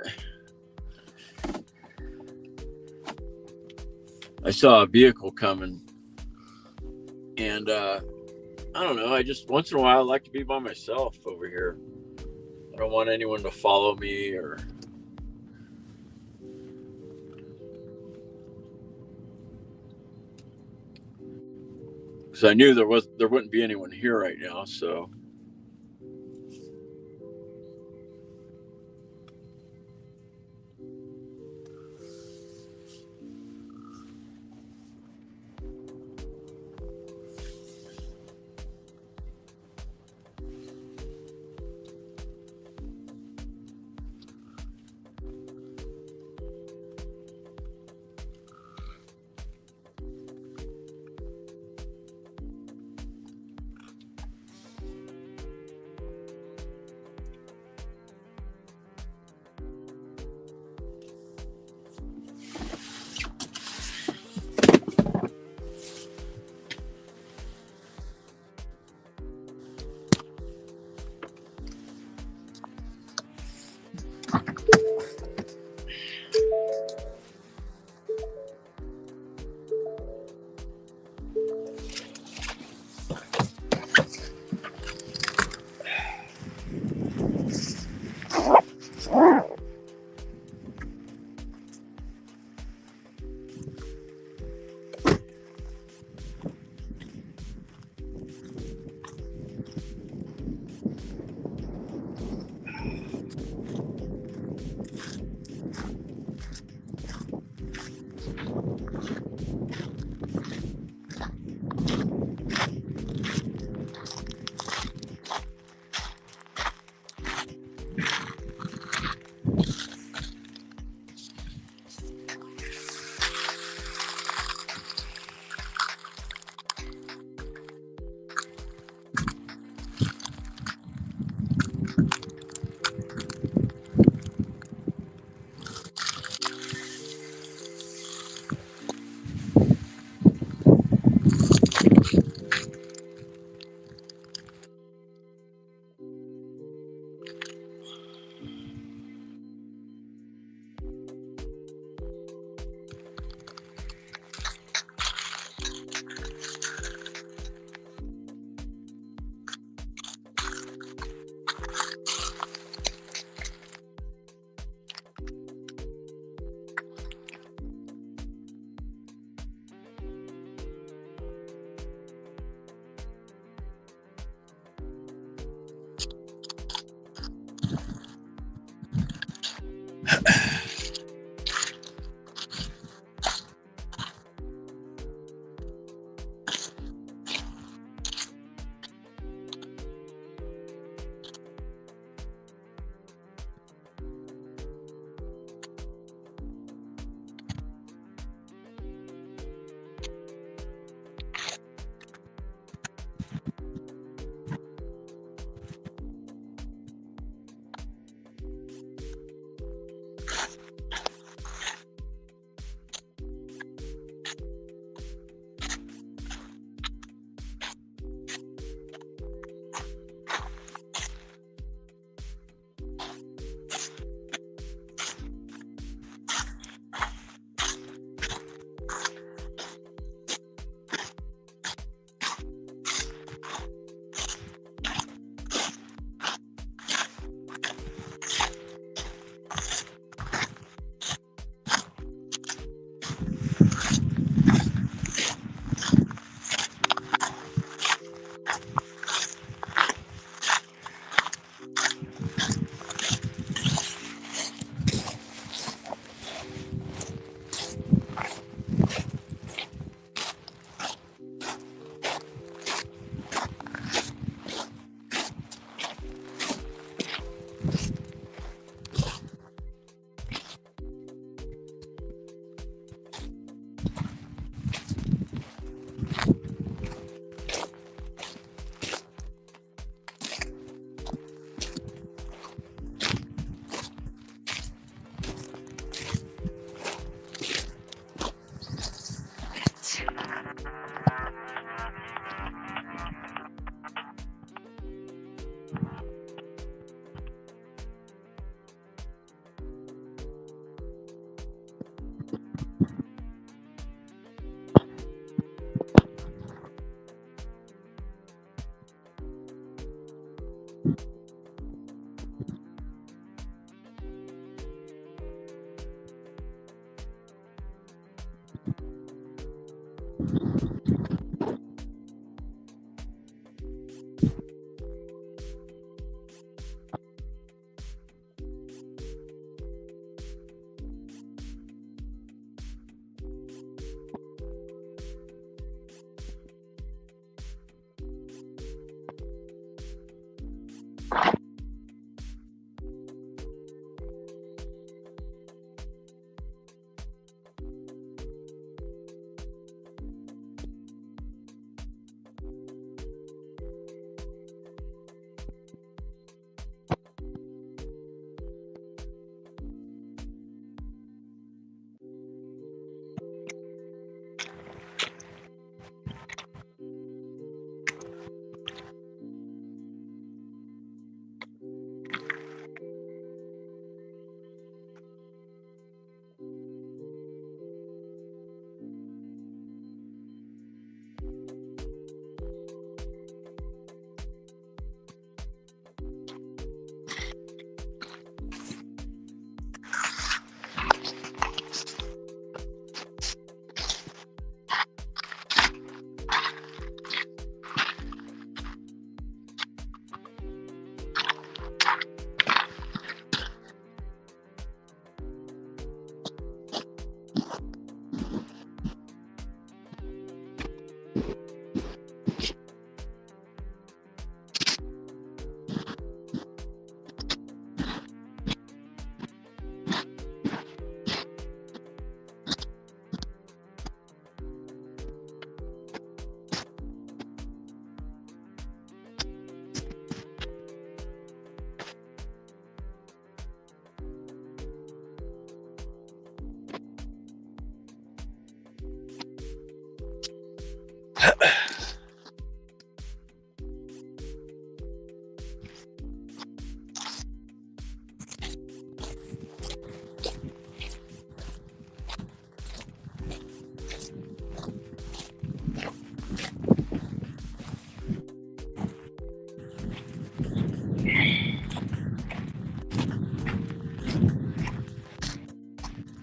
I saw a vehicle coming, and I don't know. I just once in a while I like to be by myself over here. I don't want anyone to follow me or. Because I knew there wouldn't be anyone here right now, so.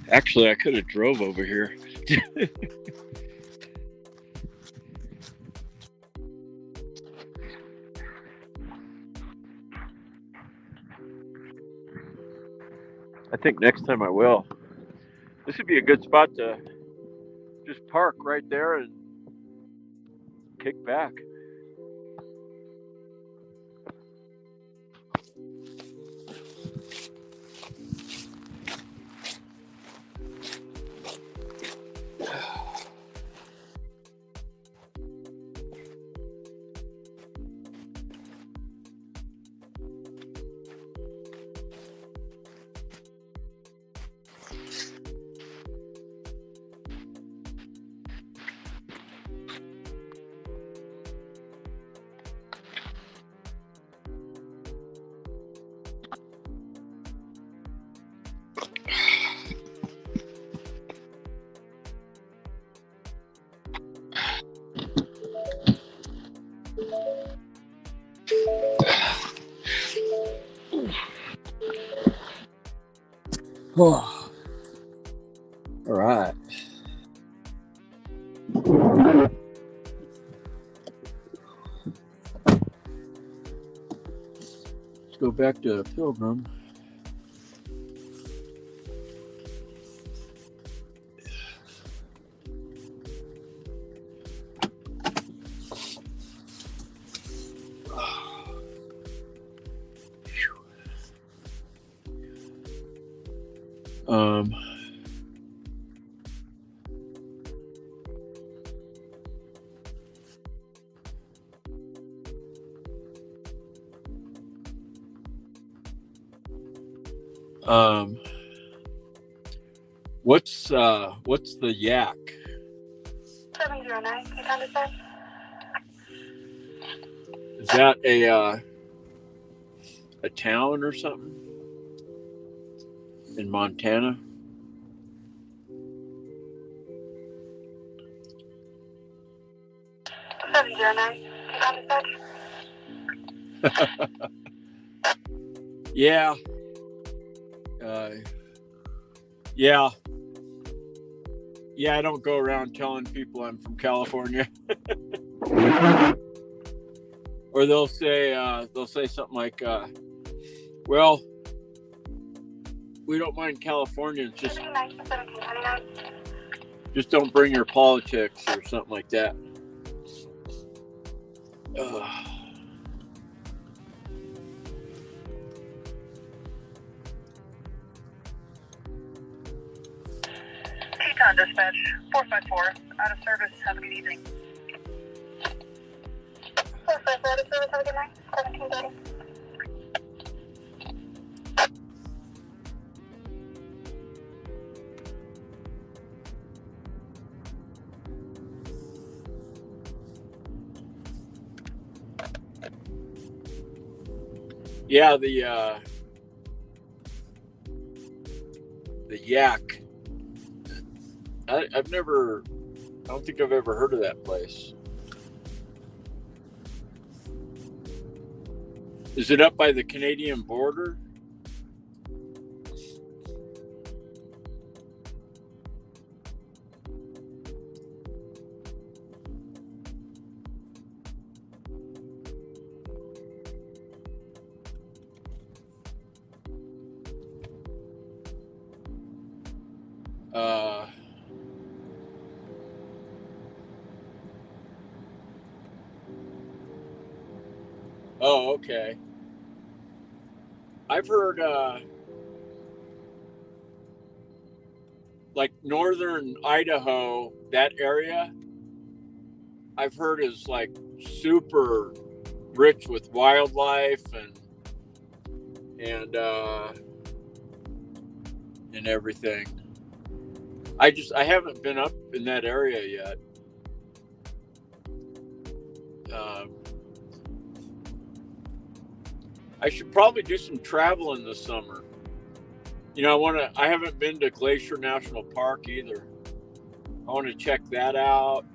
Actually, I could have drove over here. I think next time I will. This would be a good spot to just park right there and kick back. Oh. All right. Let's go back to Pilgrim. Um, what's the yak? 709, you found it, sir? Is that a town or something in Montana? Yeah. Yeah, I don't go around telling people I'm from California. Or they'll say something like, well, we don't mind Californians, just don't bring your politics or something like that. Teton Dispatch, 454, out of service, have a good evening. 454, out of service, have a good night, 1730. Yeah, the yak. I don't think I've ever heard of that place. Is it up by the Canadian border? Oh, okay. I've heard like northern Idaho, that area, I've heard is like super rich with wildlife and everything. I haven't been up in that area yet. I should probably do some traveling this summer. You know, I haven't been to Glacier National Park either. I want to check that out.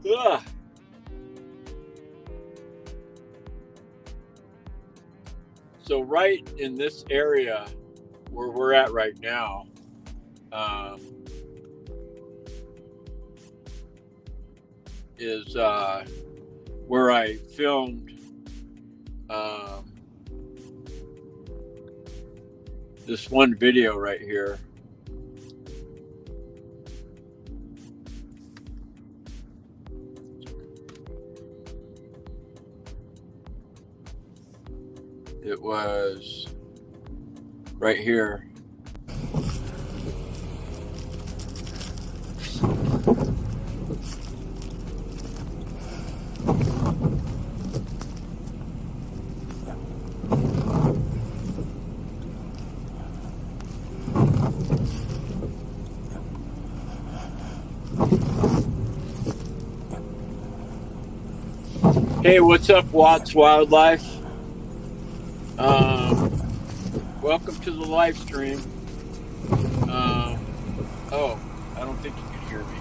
Ugh. So right in this area where we're at right now, is where I filmed this one video right here. It was right here. Hey, what's up, Watts Wildlife? Welcome to the live stream. Oh, I don't think you can hear me.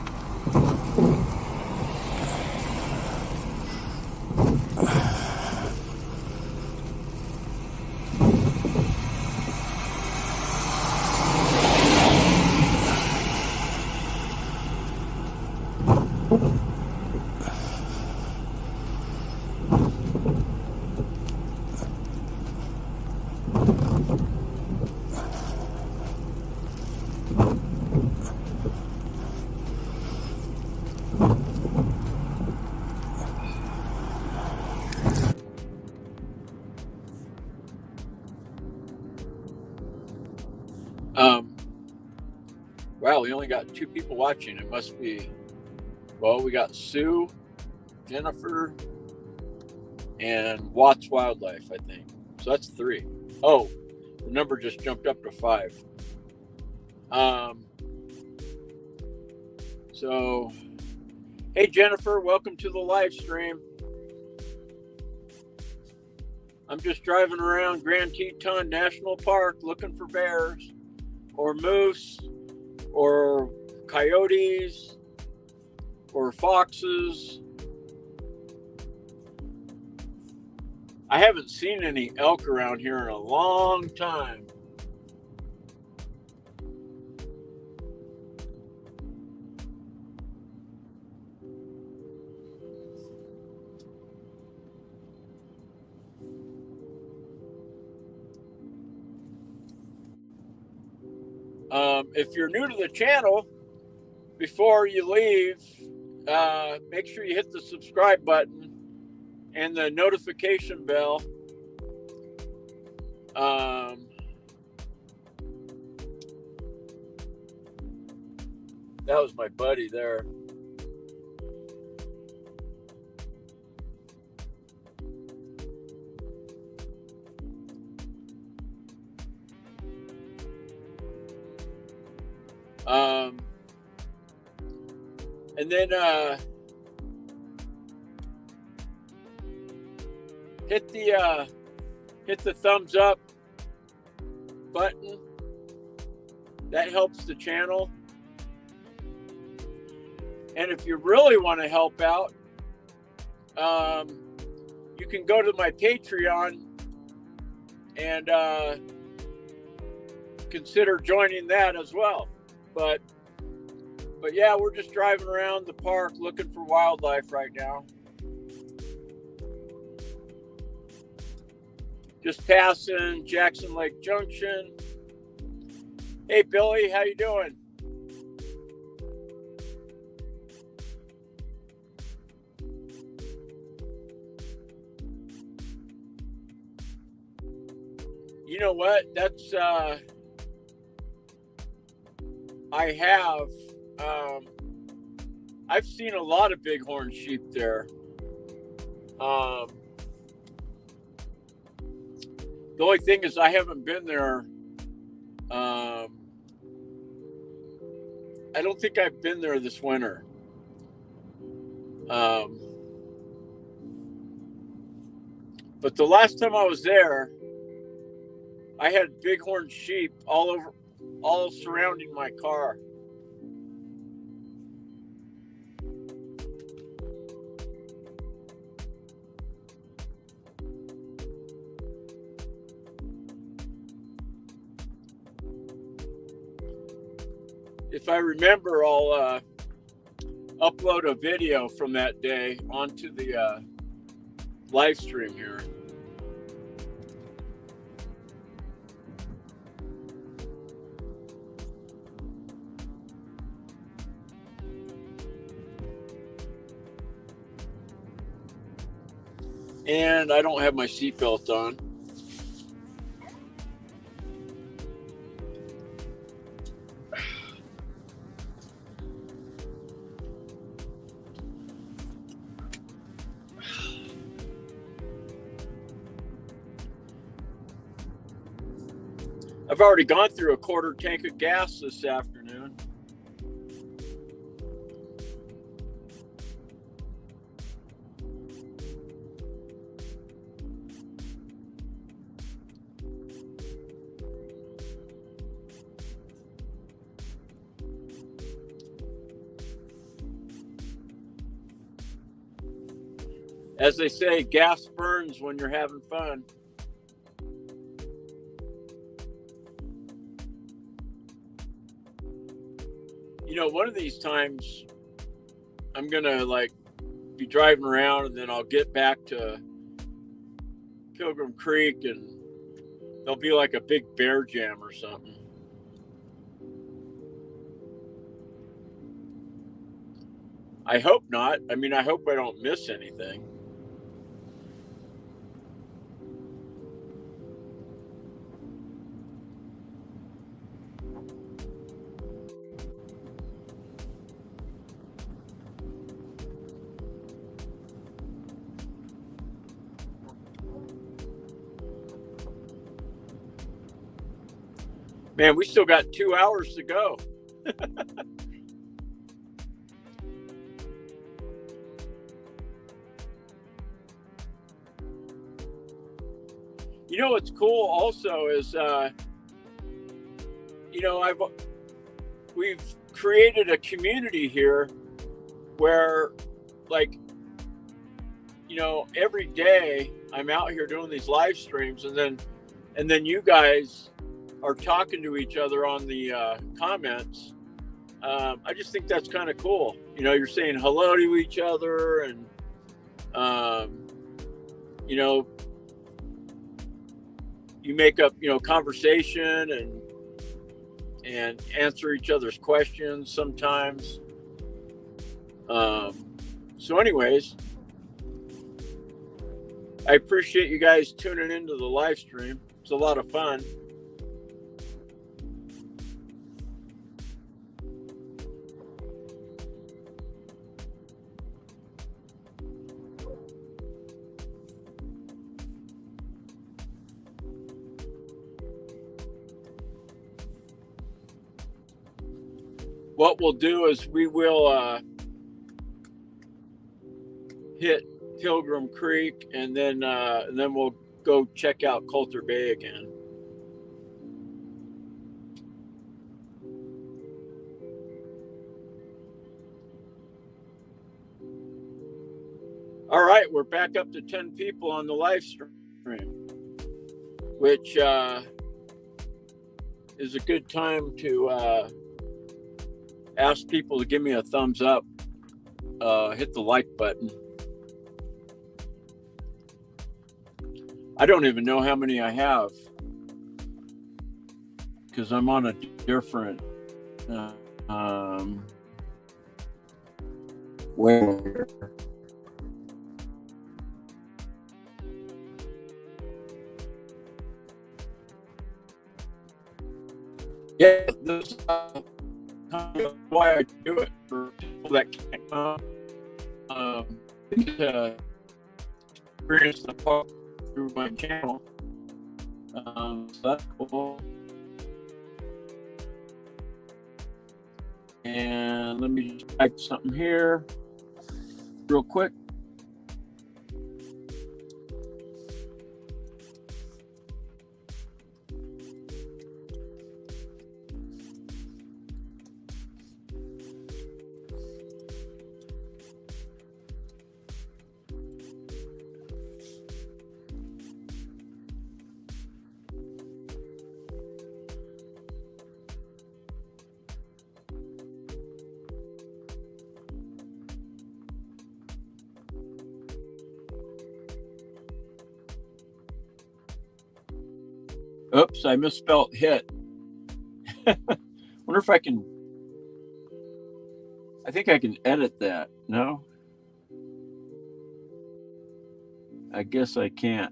Wow, we only got 2 people watching. It must be, well, we got Sue, Jennifer, and Watts Wildlife, I think. So that's 3. Oh, the number just jumped up to 5. So, hey, Jennifer, welcome to the live stream. I'm just driving around Grand Teton National Park looking for bears or moose or coyotes or foxes. I haven't seen any elk around here in a long time. If you're new to the channel, before you leave, make sure you hit the subscribe button and the notification bell. That was my buddy there. And then hit the thumbs up button. That helps the channel. And if you really want to help out, you can go to my Patreon and consider joining that as well. But yeah, we're just driving around the park looking for wildlife right now. Just passing Jackson Lake Junction. Hey, Billy, how you doing? You know what? That's I have I've seen a lot of bighorn sheep there. The only thing is I haven't been there. I don't think I've been there this winter. But the last time I was there, I had bighorn sheep all surrounding my car. If I remember, I'll upload a video from that day onto the live stream here. And I don't have my seatbelt on. I've already gone through a quarter tank of gas this afternoon. As they say, gas burns when you're having fun. You know, one of these times I'm gonna be driving around, and then I'll get back to Pilgrim Creek, and there'll be like a big bear jam or something. I hope not. I mean, I hope I don't miss anything. Man, we still got 2 hours to go. You know what's cool also is, we've created a community here where, every day I'm out here doing these live streams, and then you guys are talking to each other on the comments. I just think that's kind of cool. You're saying hello to each other, and you make up conversation and answer each other's questions sometimes. So anyways, I appreciate you guys tuning into the live stream. It's a lot of fun. What we'll do is we will hit Pilgrim Creek, and then we'll go check out Coulter Bay again. All right, we're back up to 10 people on the live stream, which is a good time to ask people to give me a thumbs up, hit the like button. I don't even know how many I have, because I'm on a different where. Yeah, this is why I do it. that came up to experience the park through my channel. So that's cool. And let me just type something here real quick. Oops, I misspelled hit. Wonder if I can. I think I can edit that. No? I guess I can't.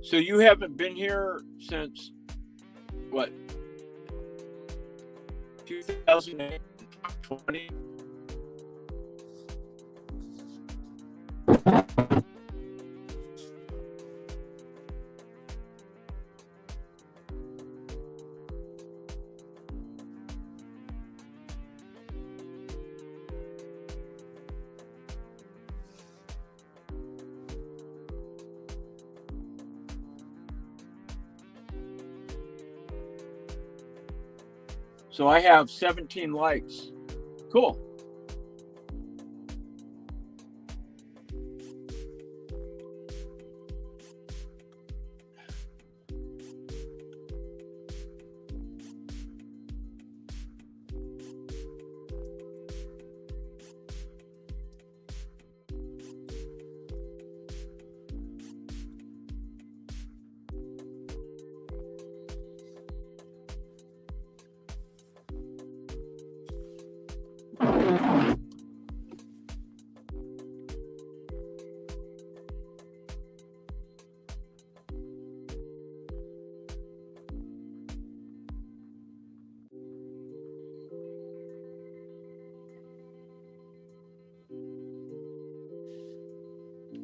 So you haven't been here since what? 2020? So I have 17 likes. Cool.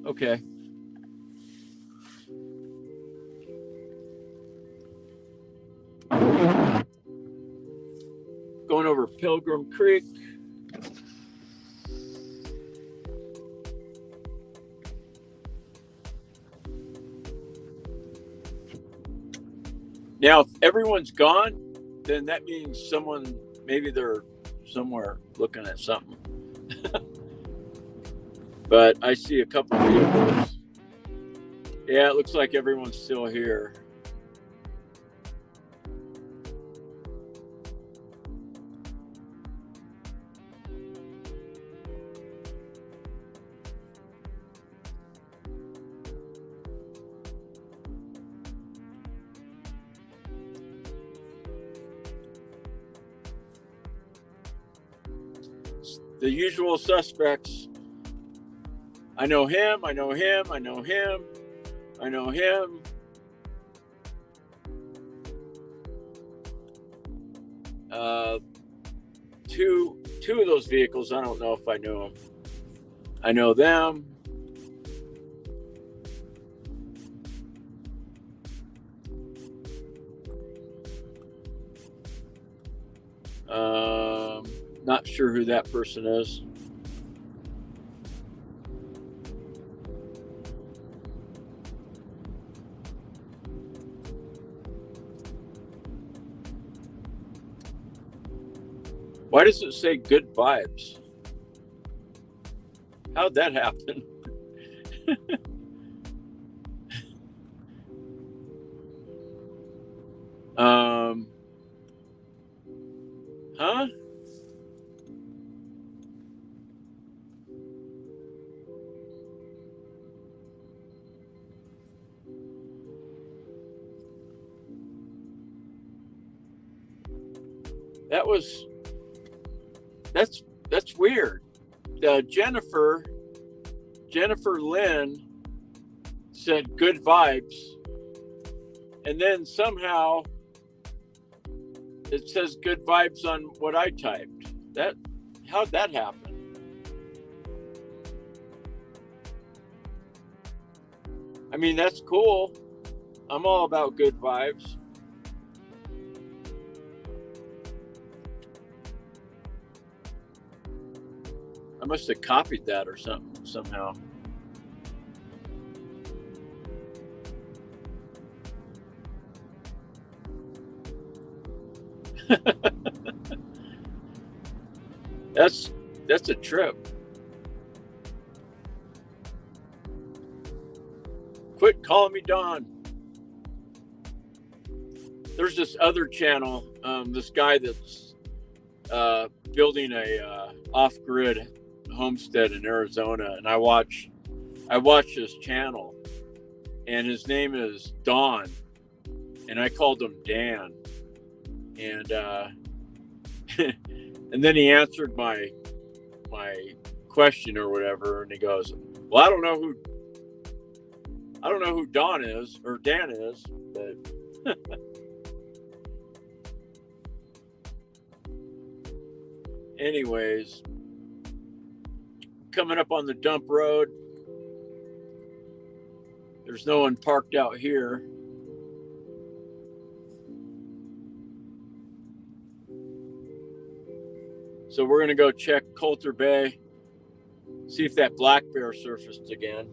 Okay. Going over Pilgrim Creek. Now, if everyone's gone, then that means maybe they're somewhere looking at something. But I see a couple vehicles. Yeah, it looks like everyone's still here. The usual suspects. I know him, I know him, I know him, I know him. Two of those vehicles, I don't know if I know them. I know them. Not sure who that person is. Why does it say good vibes? How'd that happen? Huh? That's weird. Jennifer Lynn said good vibes, and then somehow it says good vibes on what I typed. How'd that happen? I mean, that's cool. I'm all about good vibes. I must have copied that or something somehow. That's a trip. Quit calling me Don. There's this other channel, this guy that's building a off-grid homestead in Arizona, and I watch his channel, and his name is Don, and I called him Dan, and and then he answered my question or whatever, and he goes, well, I don't know who Don is or Dan is, but anyways, coming up on the dump road. There's no one parked out here. So we're going to go check Coulter Bay, see if that black bear surfaced again.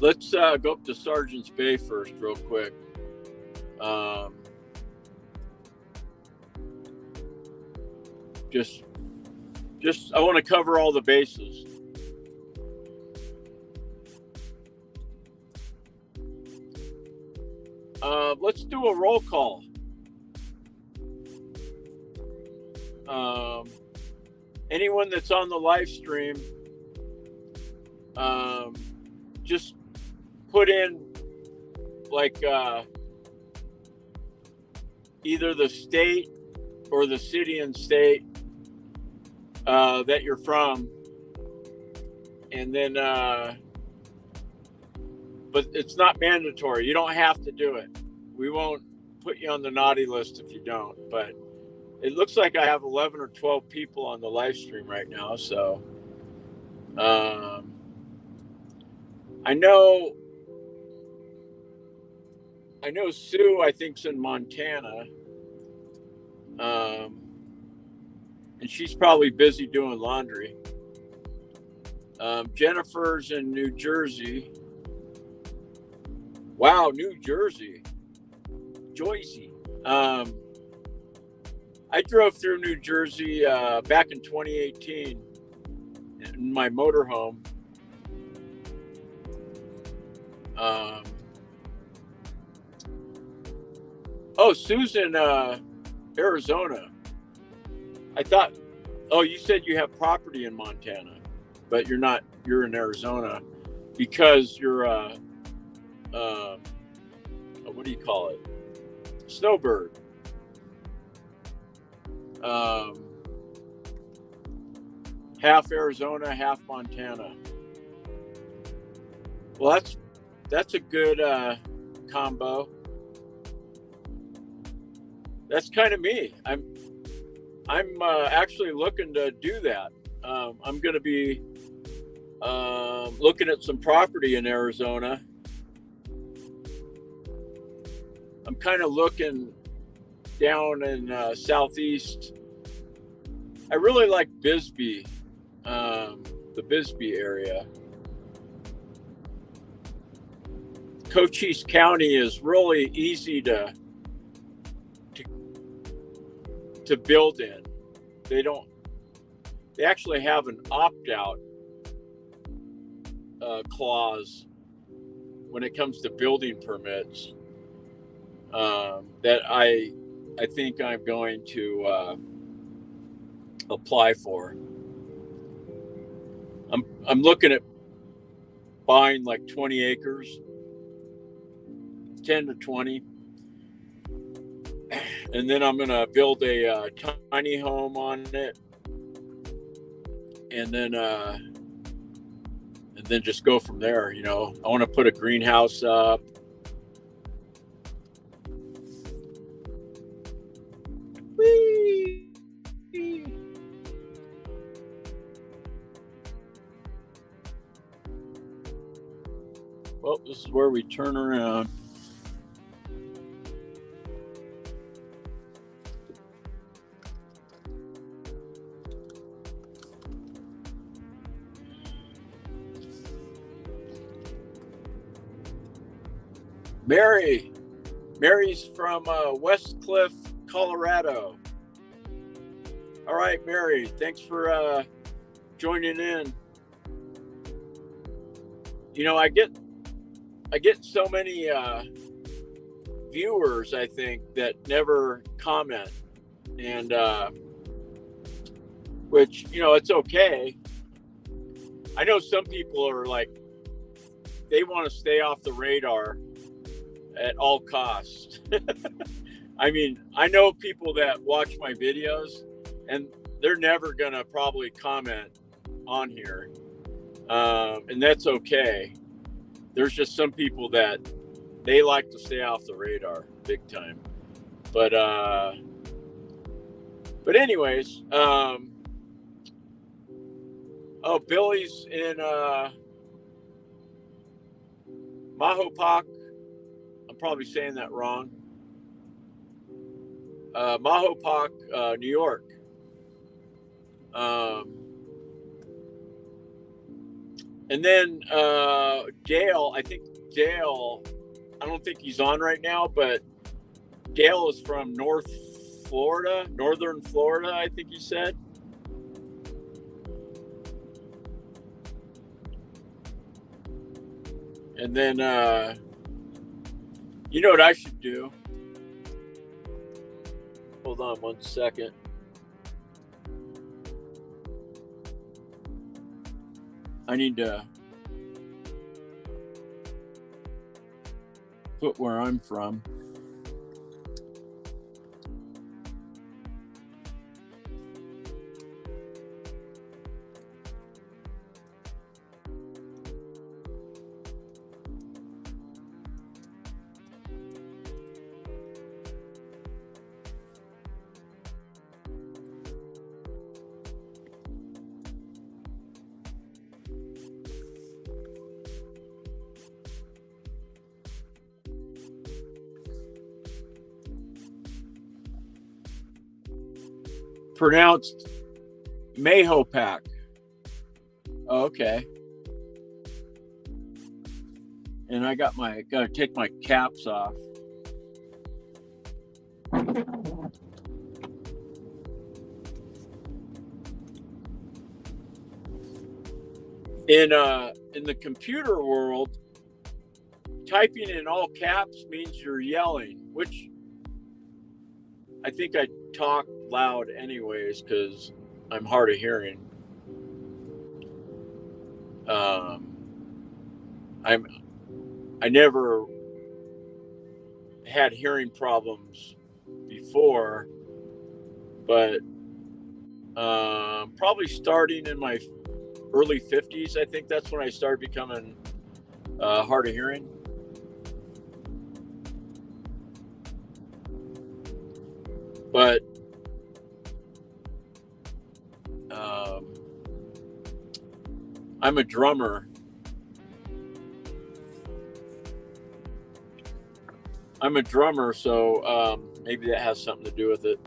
Let's go up to Sergeant's Bay first real quick. Just I want to cover all the bases. Let's do a roll call. Anyone that's on the live stream, just put in like either the state or the city and state that you're from, and then but it's not mandatory. You don't have to do it. We won't put you on the naughty list if you don't, but it looks like I have 11 or 12 people on the live stream right now, so I know Sue, I think's in Montana, and she's probably busy doing laundry. Jennifer's in New Jersey. Wow, New Jersey. Joycey. I drove through New Jersey back in 2018 in my motorhome. Oh, Sue's in Arizona. I thought, oh, you said you have property in Montana, but you're not, you're in Arizona because you're what do you call it? Snowbird. Half Arizona, half Montana. Well, that's a good combo. That's kind of me. I'm actually looking to do that. I'm going to be looking at some property in Arizona. I'm kind of looking down in southeast. I really like Bisbee, the Bisbee area. Cochise County is really easy to build in. They actually have an opt-out clause when it comes to building permits that I think I'm going to apply for. I'm looking at buying like 20 acres, 10 to 20, and then I'm going to build a tiny home on it, and then just go from there. You know, I want to put a greenhouse up. Whee! Well, this is where we turn around. Mary's from West Cliff, Colorado. All right, Mary, thanks for joining in. You know, I get so many viewers, I think, that never comment, and which, you know, it's okay. I know some people are like, they want to stay off the radar at all costs. I mean, I know people that watch my videos and they're never gonna probably comment on here, and that's okay. There's just some people that they like to stay off the radar big time. But anyways, oh, Billy's in Mahopac. I'm probably saying that wrong. Mahopac, New York. And then Dale, I don't think he's on right now, but Dale is from northern Florida, I think he said. And then, you know what I should do? Hold on 1 second. I need to put where I'm from. Pronounced Mahopac. Oh, okay. And I gotta take my caps off. In the computer world, typing in all caps means you're yelling, which I think I talk loud anyways because I'm hard of hearing. I never had hearing problems before, but probably starting in my early 50s, I think that's when I started becoming hard of hearing. But I'm a drummer. I'm a drummer, so maybe that has something to do with it.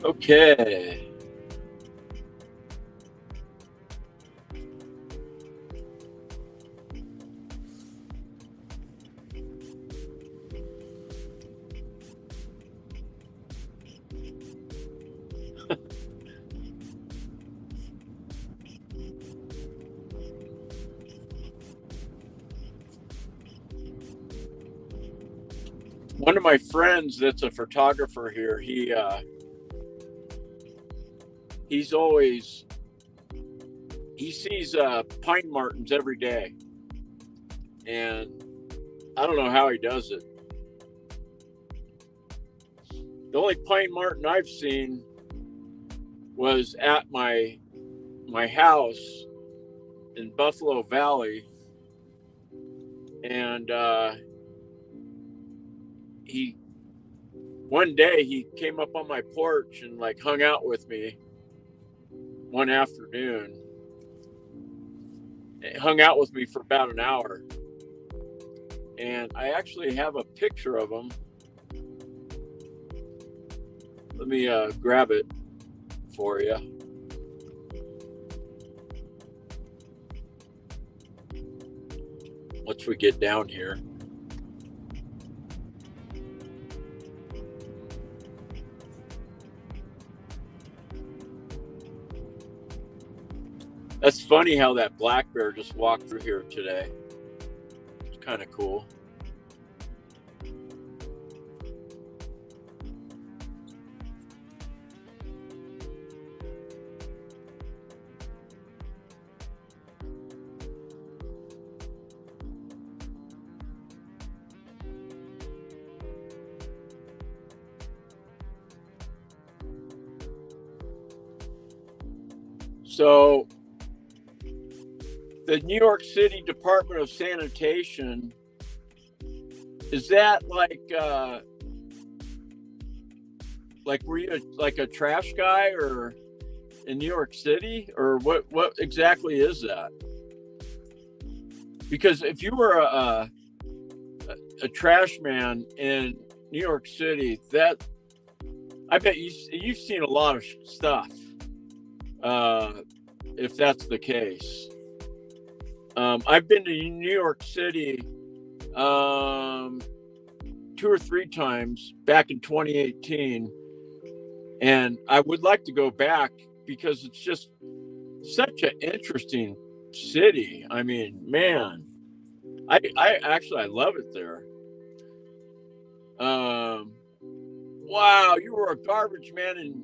Okay. One of my friends that's a photographer here, he sees pine martens every day, and I don't know how he does it. The only pine marten I've seen was at my house in Buffalo Valley, and one day he came up on my porch and like hung out with me one afternoon. He hung out with me for about an hour, and I actually have a picture of him. Let me grab it for you. Once we get down here. That's funny how that black bear just walked through here today. It's kind of cool. So the New York City Department of Sanitation, is that like were you like a trash guy or in New York City, or what exactly is that? Because if you were a trash man in New York City, that I bet you've seen a lot of stuff. If that's the case. I've been to New York City 2 or 3 times back in 2018, and I would like to go back because it's just such an interesting city. I mean, man, I love it there. Wow, you were a garbage man in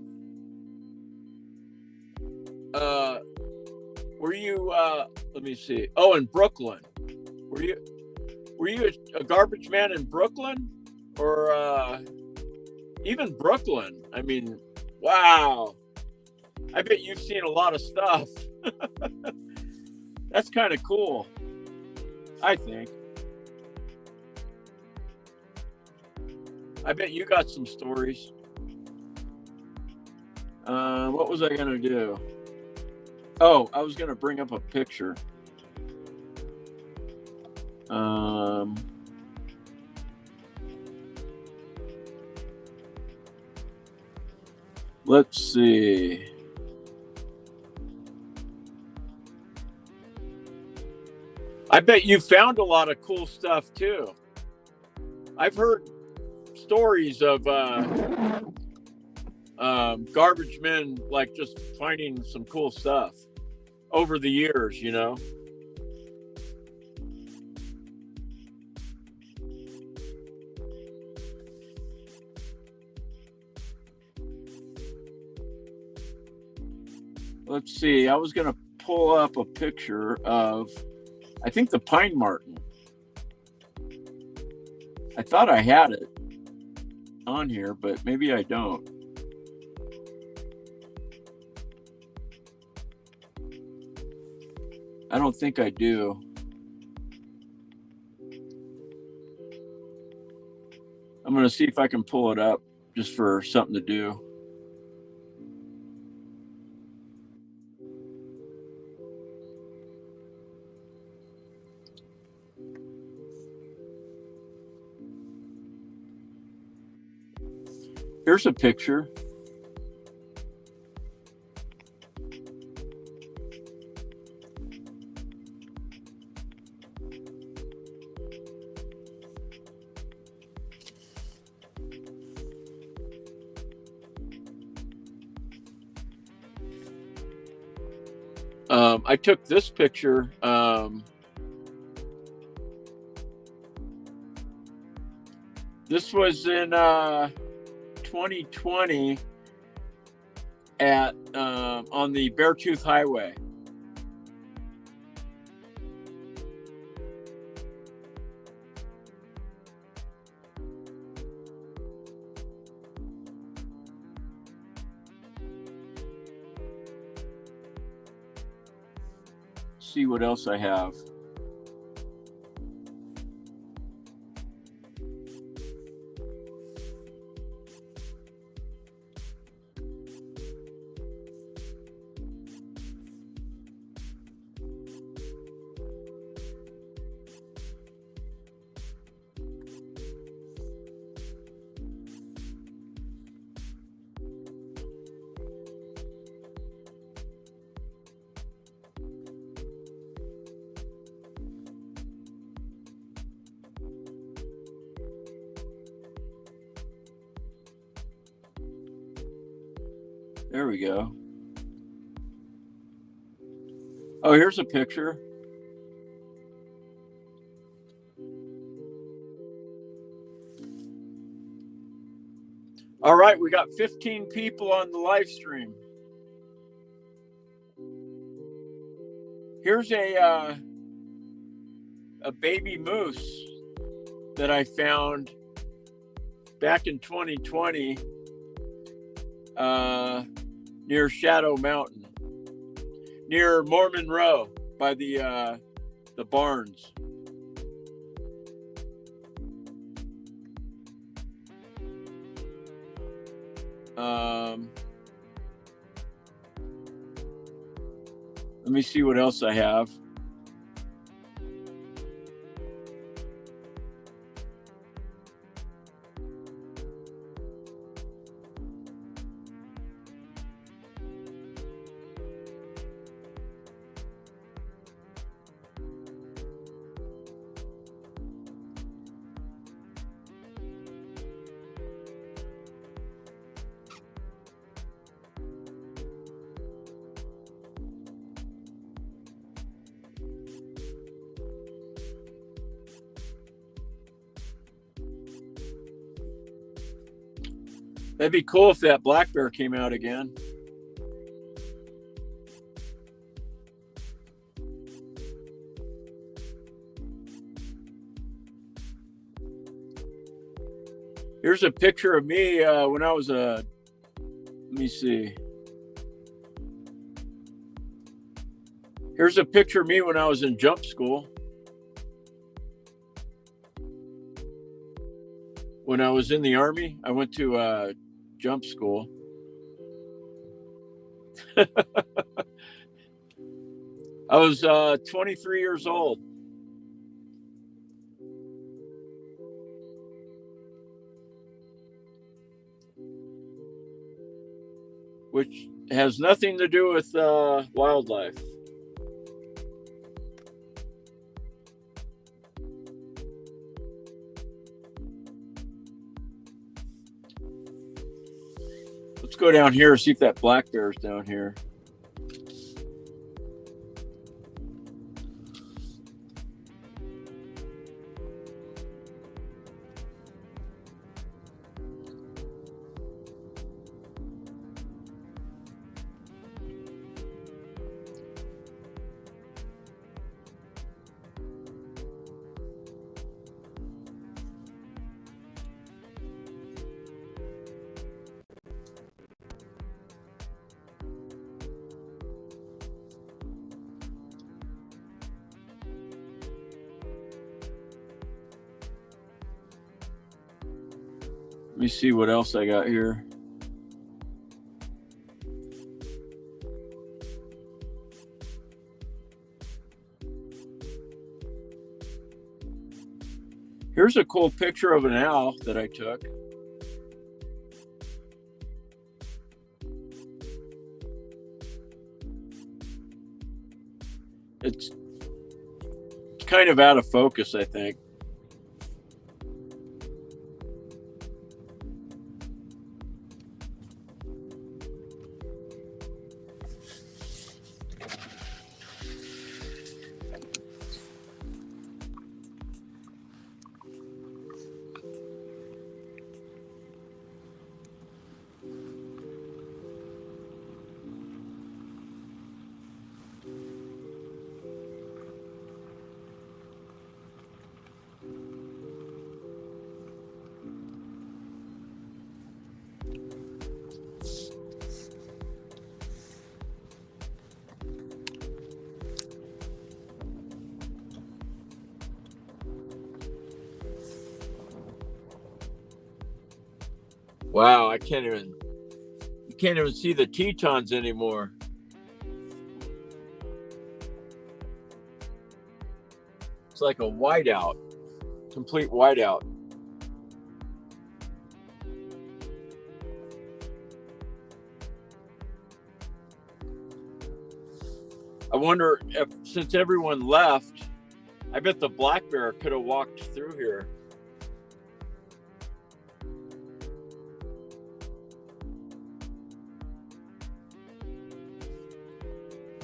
were you let me see. Oh, in Brooklyn. Were you a garbage man in Brooklyn, or even Brooklyn? I mean, wow. I bet you've seen a lot of stuff. That's kind of cool, I think. I bet you got some stories. What was I going to do? Oh, I was going to bring up a picture. Let's see. I bet you found a lot of cool stuff too. I've heard stories of garbage men like just finding some cool stuff over the years, you know. Let's see. I was going to pull up a picture of, I think, the pine marten. I thought I had it on here, but maybe I don't. I don't think I do. I'm going to see if I can pull it up just for something to do. Here's a picture. I took this picture. This was in 2020 at on the Beartooth Highway. See what else I have. There we go. Oh, here's a picture. All right, we got 15 people on the live stream. Here's a baby moose that I found back in 2020 near Shadow Mountain, near Mormon Row by the barns. Let me see what else I have. That'd be cool if that black bear came out again. Here's a picture of me when I was let me see. Here's a picture of me when I was in jump school. When I was in the Army, I went to jump school. I was 23 years old. Which has nothing to do with wildlife. Let's go down here and see if that black bear is down here. Let me see what else I got here. Here's a cool picture of an owl that I took. It's kind of out of focus, I think. Wow, you can't even see the Tetons anymore. It's like a whiteout, complete whiteout. I wonder if, since everyone left, I bet the black bear could have walked through here.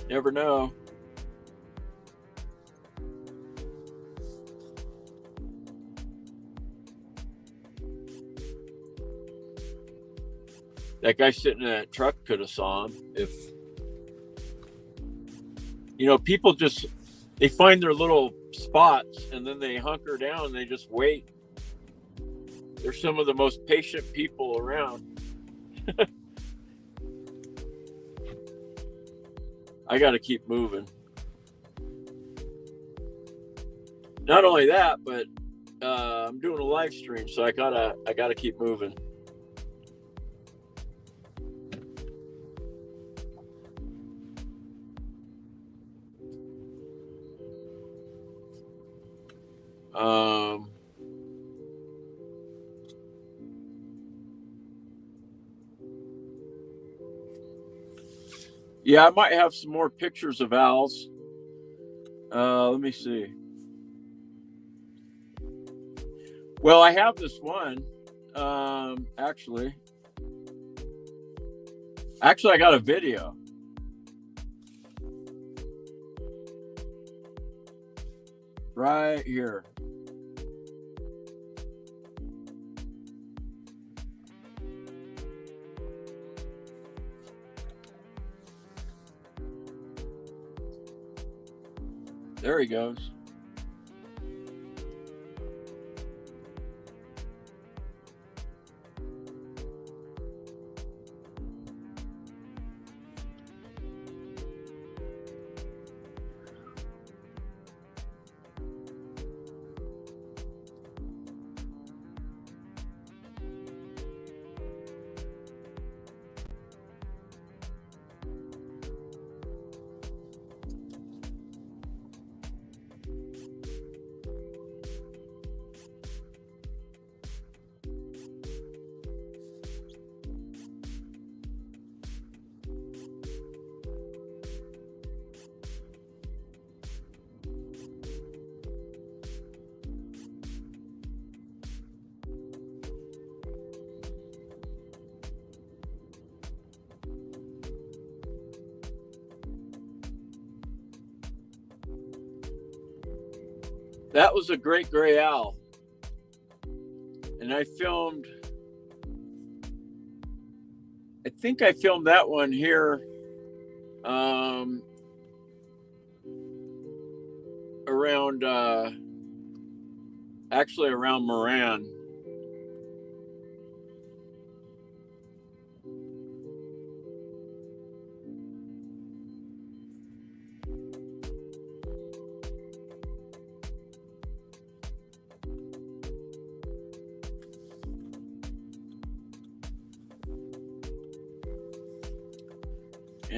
Never know. That guy sitting in that truck could have saw him. If, you know, people just, they find their little spots and then they hunker down and they just wait. They're some of the most patient people around. I got to keep moving. Not only that, but I'm doing a live stream, so I gotta keep moving. Yeah, I might have some more pictures of owls. Let me see. Well, I have this one. Actually, I got a video. Right here. There he goes. That was a great gray owl. And I think I filmed that one here around, actually around Moran.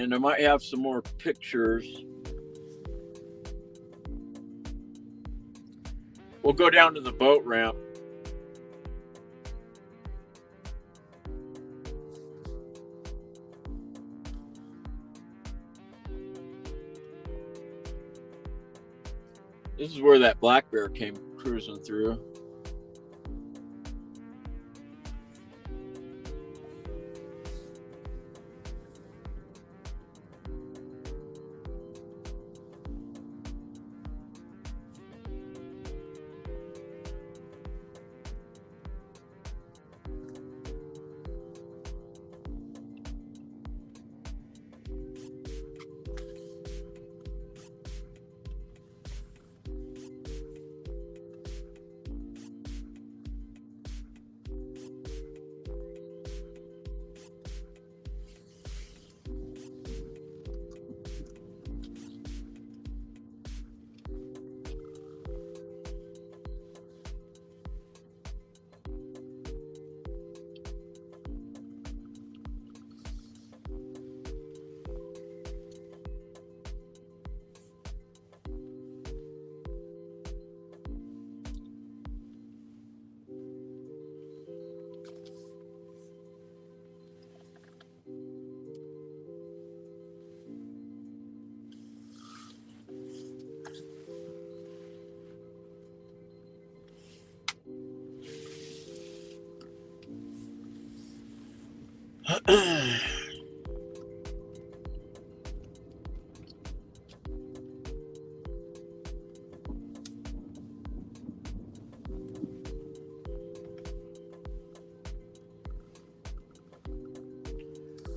And I might have some more pictures. We'll go down to the boat ramp. This is where that black bear came cruising through.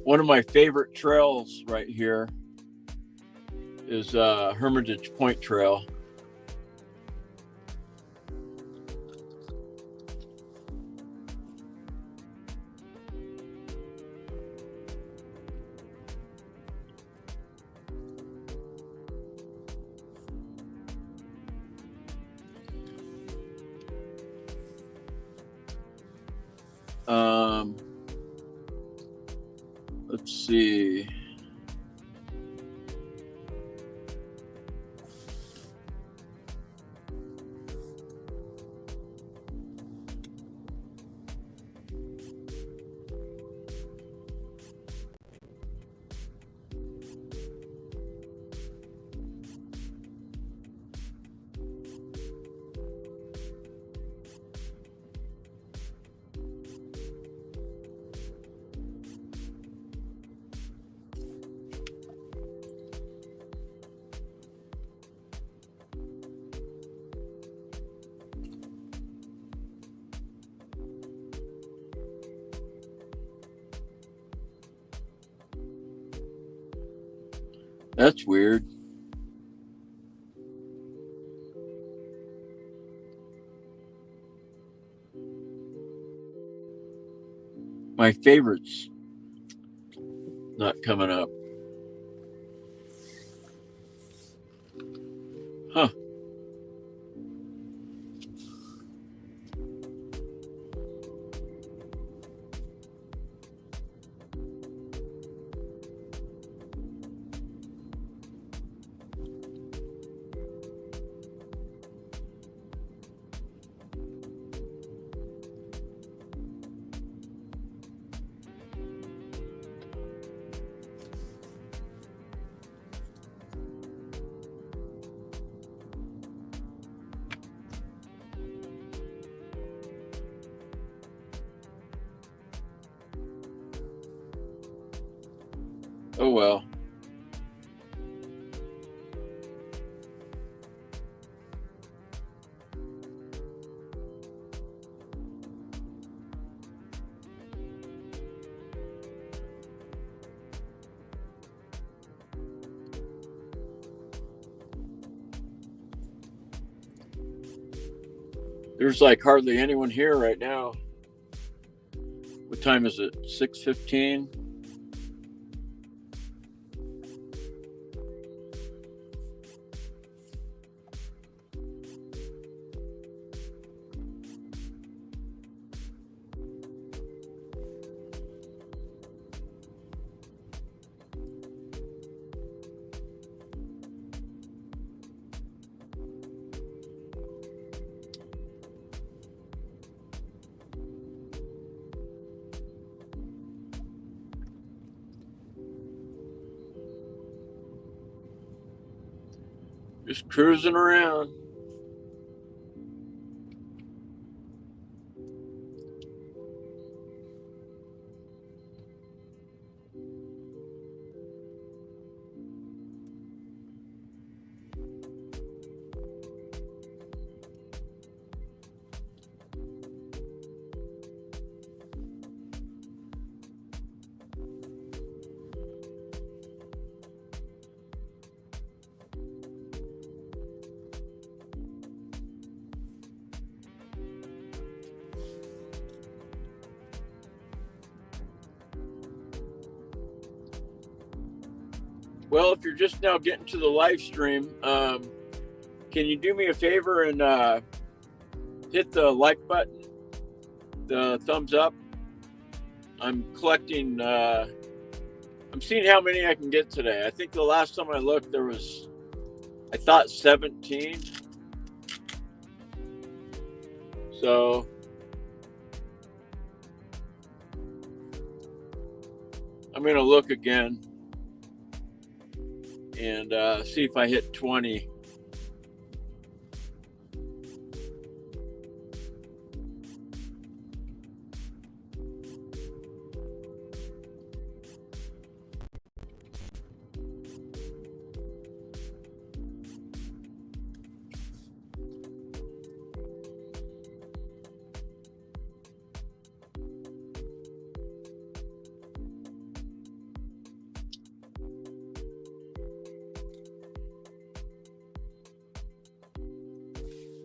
One of my favorite trails right here is Hermitage Point Trail. Let's see. That's weird. My favorites not coming up. Huh. Oh well. There's like hardly anyone here right now. What time is it? 6:15. Just cruising around. Well, if you're just now getting to the live stream, can you do me a favor and hit the like button, the thumbs up? I'm collecting, I'm seeing how many I can get today. I think the last time I looked, there was, I thought 17. So I'm going to look again and see if I hit 20.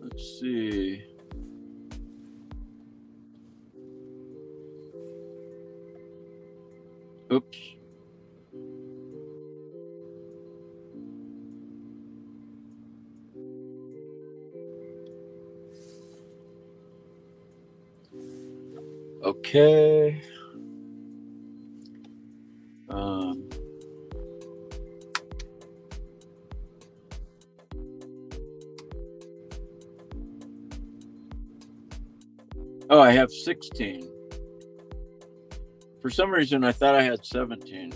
Let's see. Oops. Okay. Oh, I have 16. For some reason, I thought I had 17.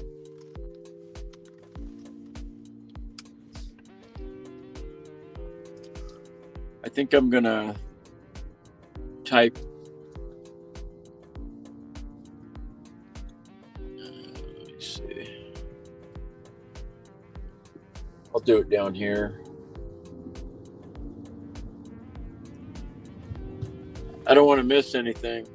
I think I'm gonna type. Let me see. I'll do it down here. I don't want to miss anything.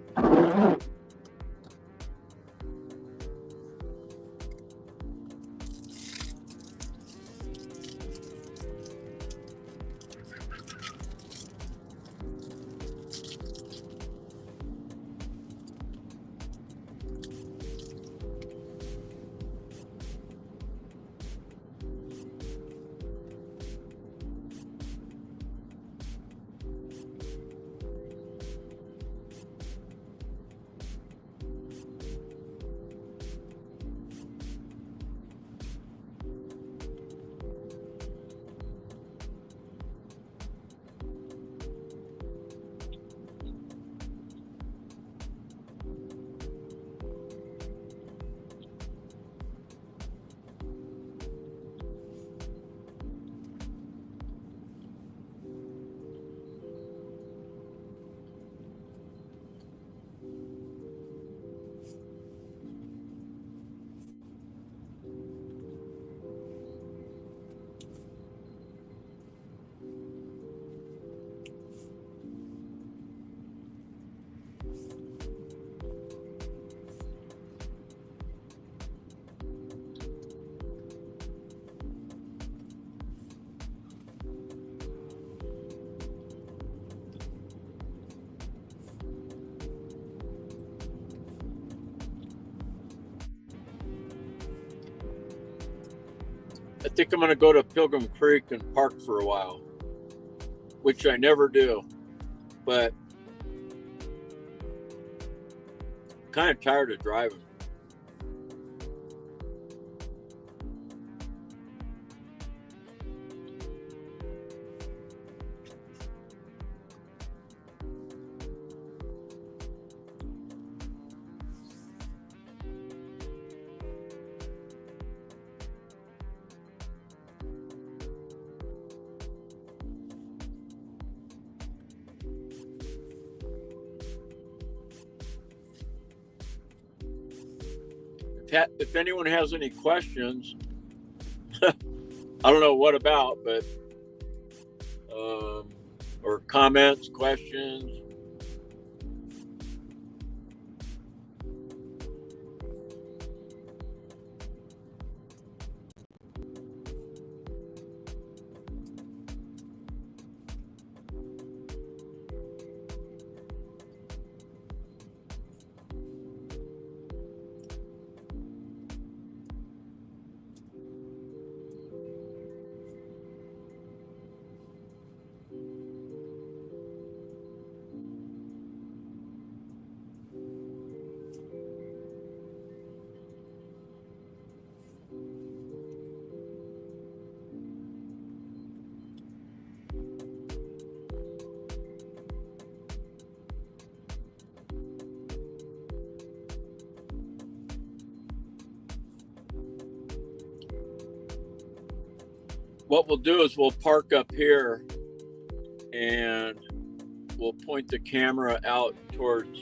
I think I'm going to go to Pilgrim Creek and park for a while, which I never do, but I'm kind of tired of driving. if anyone has any questions, I don't know what about, but or comments, questions. What we'll do is we'll park up here and we'll point the camera out towards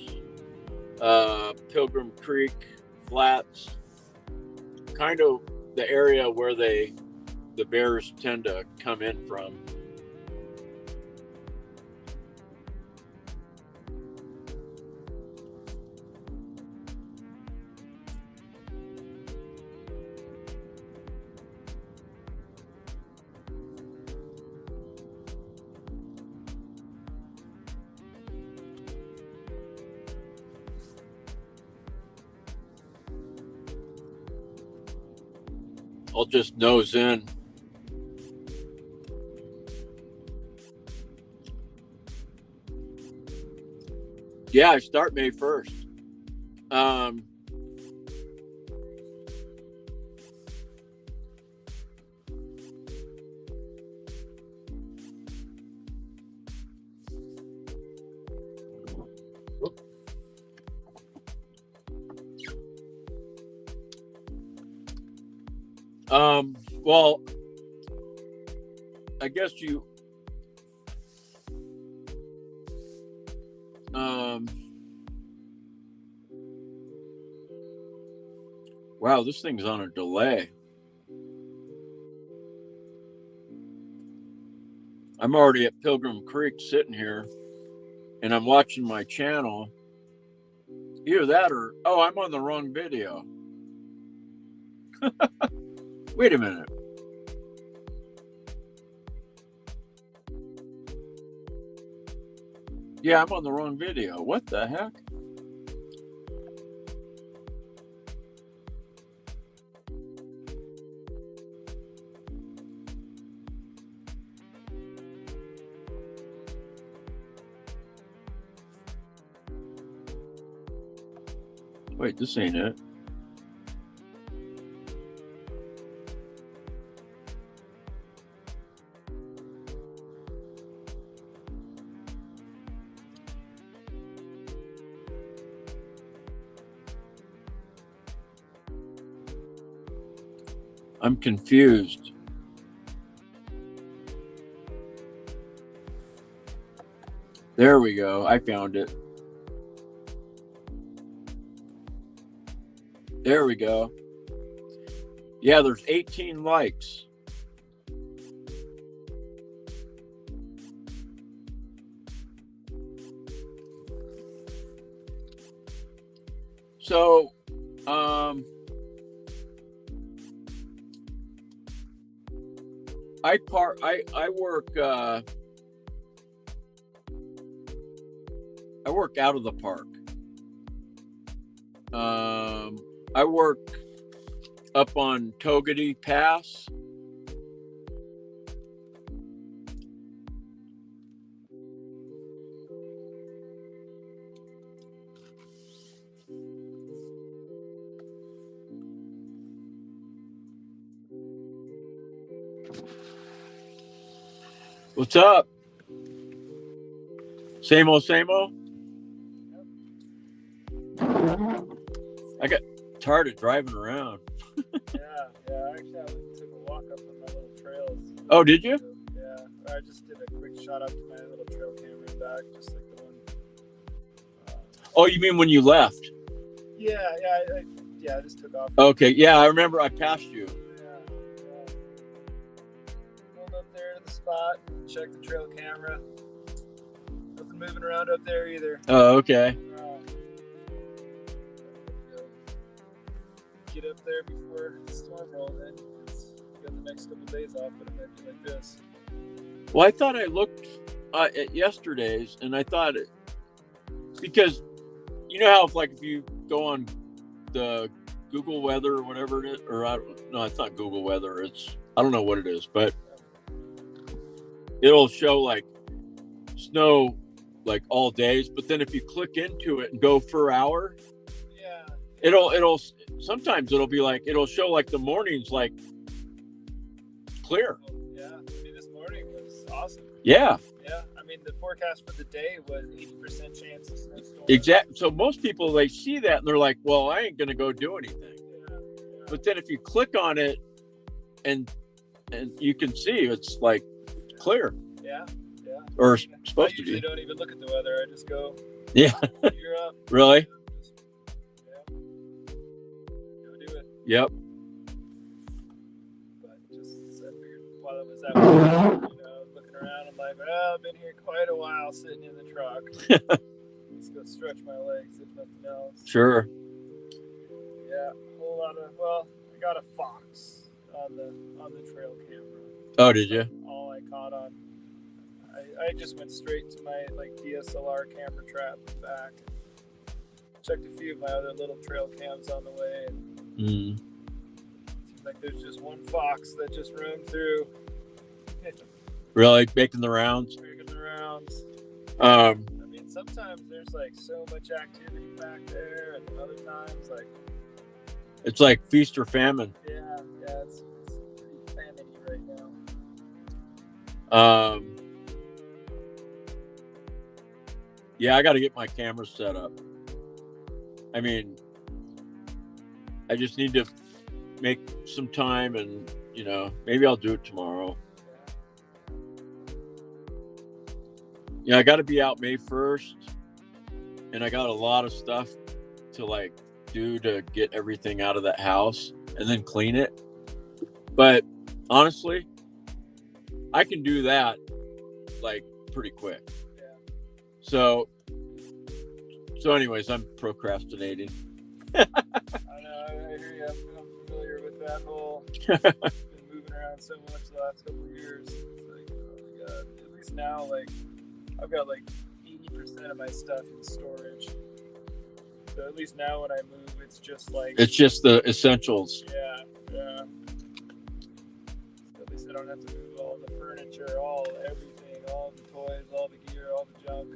Pilgrim Creek Flats, kind of the area where the bears tend to come in from. I'll just nose in. Yeah, I start May 1st. Well, I guess you, wow, this thing's on a delay. I'm already at Pilgrim Creek sitting here and I'm watching my channel. Either that or, oh, I'm on the wrong video. Wait a minute. Yeah, I'm on the wrong video. What the heck? Wait, this ain't it. I'm confused. There we go. I found it. There we go. Yeah, there's 18 likes. So, I work out of the park. I work up on Togety Pass. What's up? Same old, same old? I got tired of driving around. Yeah. Actually, I took a walk up on my little trails. Oh, did you? Yeah. I just did a quick shot up to my little trail camera and back, just like the one. Oh, you mean when you left? Yeah. I Yeah, I just took off. Okay, yeah, I remember I passed you. Yeah. Pulled up there to the spot, checked the trail camera. Nothing moving around up there either. Oh, okay. Get up there before the storm rolled in. Got the next couple days off, but it might be like this. Well, I thought I looked at yesterday's, and I thought because you know how if you go on the Google weather or whatever it is, or no, it's not Google weather. It's I don't know what it is, but it'll show like snow like all days. But then if you click into it and go per hour, yeah, it'll sometimes it'll be like it'll show like the mornings like clear. Yeah, I mean this morning was awesome. Yeah. Yeah, I mean the forecast for the day was 80% chance of snowstorm. Exactly. So most people they see that and they're like, "Well, I ain't gonna go do anything." Yeah. But then if you click on it, and you can see it's like clear. Yeah. Or I supposed to usually be. don't even look at the weather. I just go. Yeah. You're up. Really? Yeah. Go do it. Yep. But just I figured while I was at work, looking around, I'm like, well, I've been here quite a while sitting in the truck. Let's go stretch my legs if nothing else. Sure. Yeah, a whole lot of I got a fox on the trail camera. Oh, did you? All I caught on. I just went straight to my DSLR camera trap and back. Checked a few of my other little trail cams on the way, and Mm. seems like there's just one fox that just roamed through. Really making the rounds. Making the rounds. I mean, sometimes there's like so much activity back there, and other times It's like feast or famine. yeah, it's pretty famine-y right now. Yeah, I got to get my camera set up. I mean, I just need to make some time, and maybe I'll do it tomorrow. Yeah, I got to be out May 1st, and I got a lot of stuff to do to get everything out of that house and then clean it. But honestly, I can do that pretty quick. So anyways, I'm procrastinating. I know, I hear you. I'm familiar with that whole been moving around so much the last couple of years. It's like, oh my god. At least now, I've got 80% of my stuff in storage. So at least now when I move, it's just it's just the essentials. Yeah. At least I don't have to move all the furniture, everything, all the toys, all the gear, all the junk.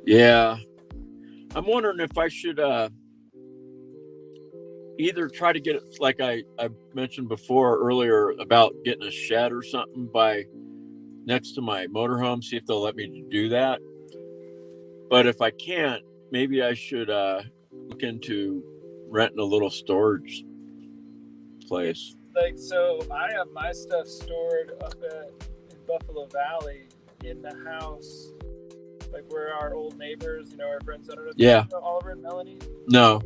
Yeah. I'm wondering if I should either try to get it like I mentioned before earlier about getting a shed or something by next to my motorhome, see if they'll let me do that. But if I can't, maybe I should look into renting a little storage place. So I have my stuff stored up in Buffalo Valley in the house, where our old neighbors, our friends, I don't know if you know Oliver and Melanie. No.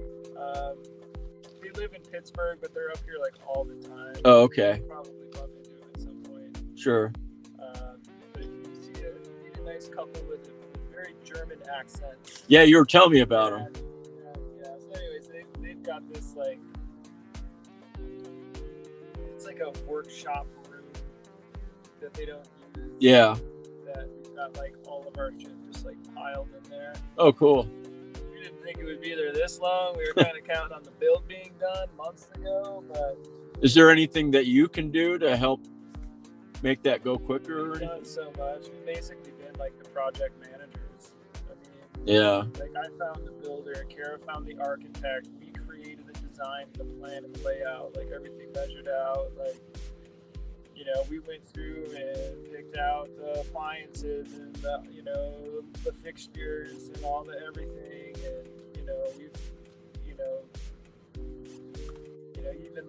They live in Pittsburgh, but they're up here all the time. Oh, okay. I'll probably bump into them at some point. Sure. But if you need a nice couple with a very German accent. Yeah, you were telling me about them. Yeah. So anyways, they've got this it's like a workshop room that they don't use. Yeah. That we've got all of our shit just piled in there. Oh, cool. We didn't think it would be there this long. We were kind of counting on the build being done months ago, but is there anything that you can do to help make that go quicker? We've done so much. We've basically been the project managers. I mean, yeah. I found the builder, Kara found the architect. We created the design, the plan, and the layout. Everything measured out. We went through and picked out the appliances and the fixtures and all the everything, and we've even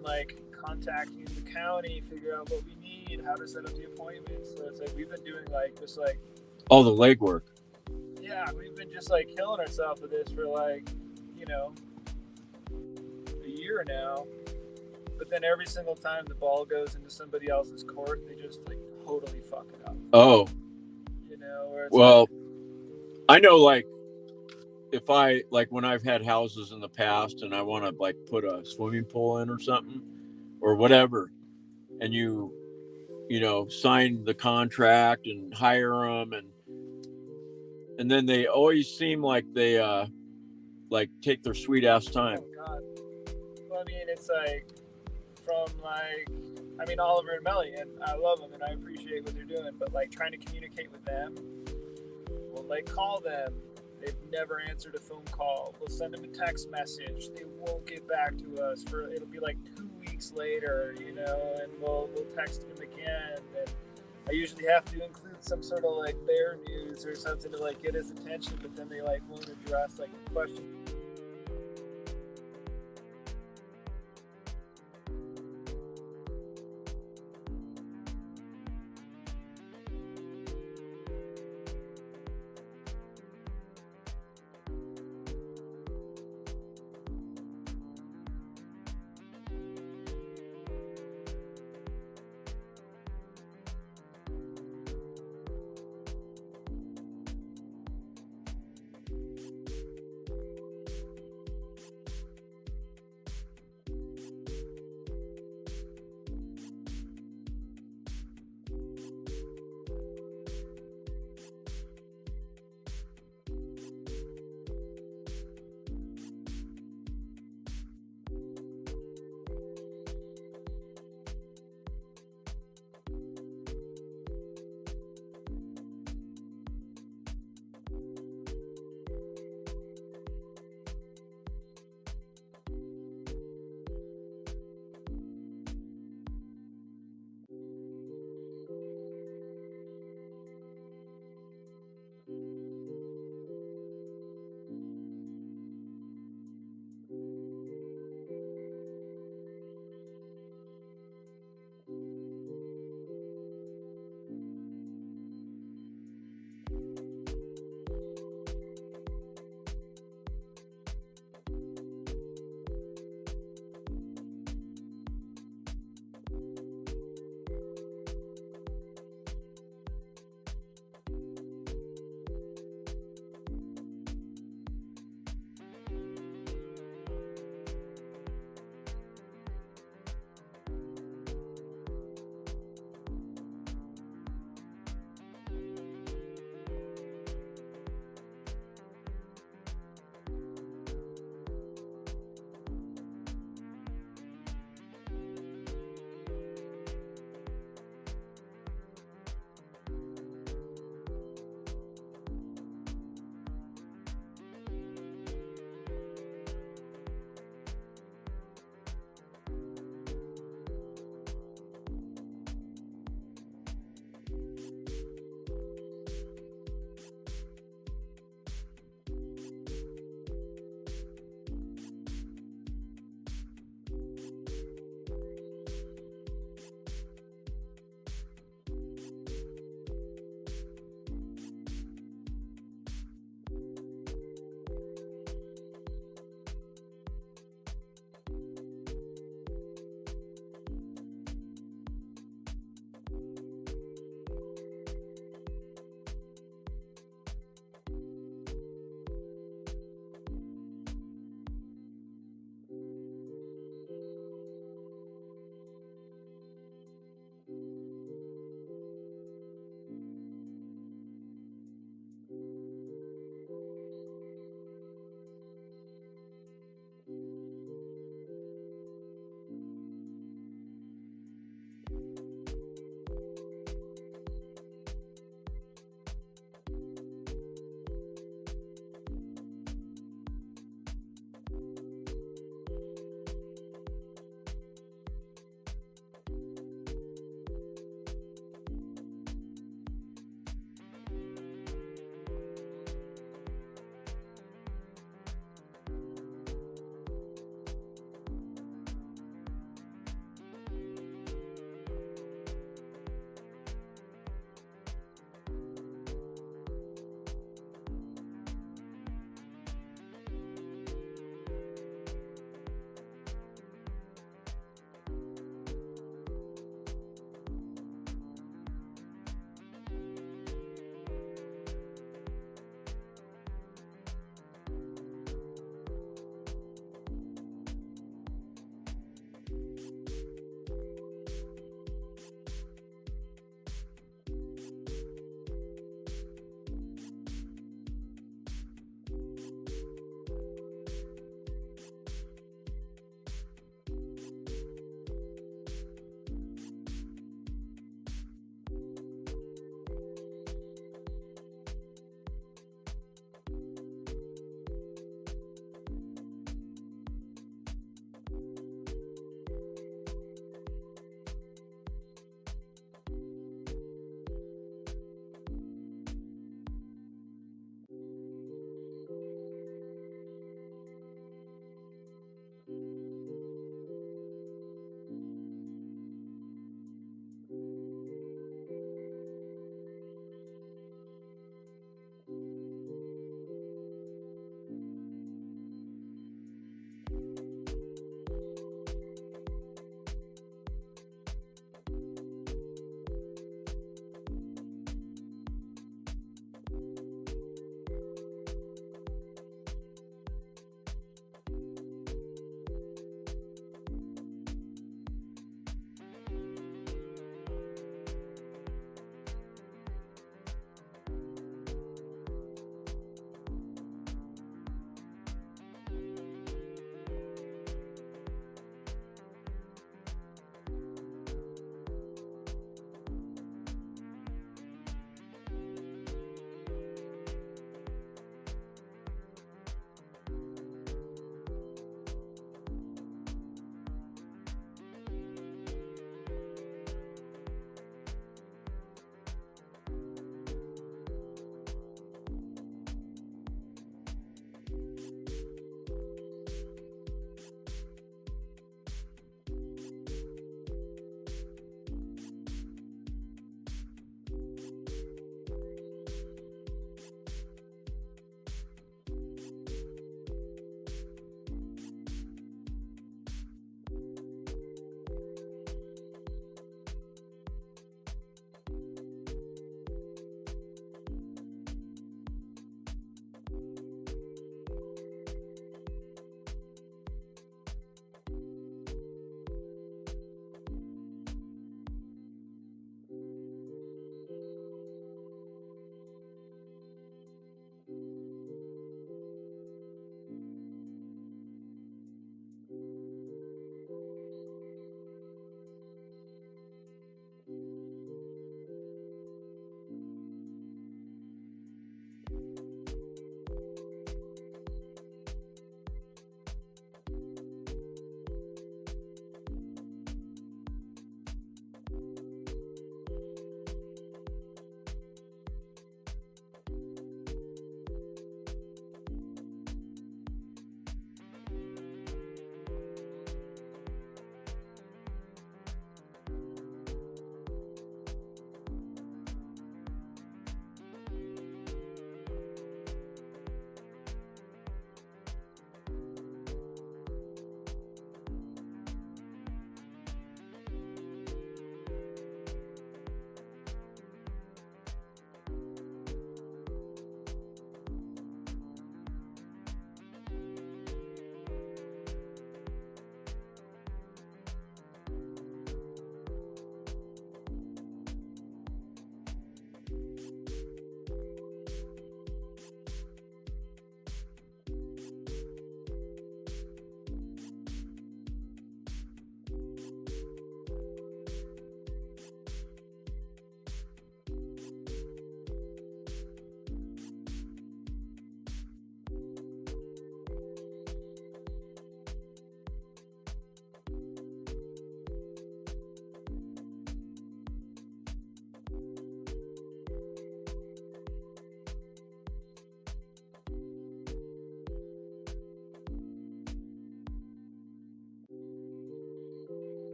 contacting the county, figure out what we need, how to set up the appointments. So it's we've been doing just all the legwork. Yeah, we've been just killing ourselves with this for year now. But then every single time the ball goes into somebody else's court, they just like totally fuck it up. Oh, You know, where it's well, like, I know, like, if I, like, when I've had houses in the past and I want to, like, put a swimming pool in or something or whatever, and you know, sign the contract and hire them, and then they always seem like they, like, take their sweet ass time. oh God. Well, I mean, it's like, from like, I mean, Oliver and Melly, and I love them and I appreciate what they're doing, but like trying to communicate with them, we'll like call them, they've never answered a phone call, we'll send them a text message, they won't get back to us for, it'll be like 2 weeks later, you know, and we'll text them again, and I usually have to include some sort of like bear news or something to like get his attention, but then they like won't address like the question.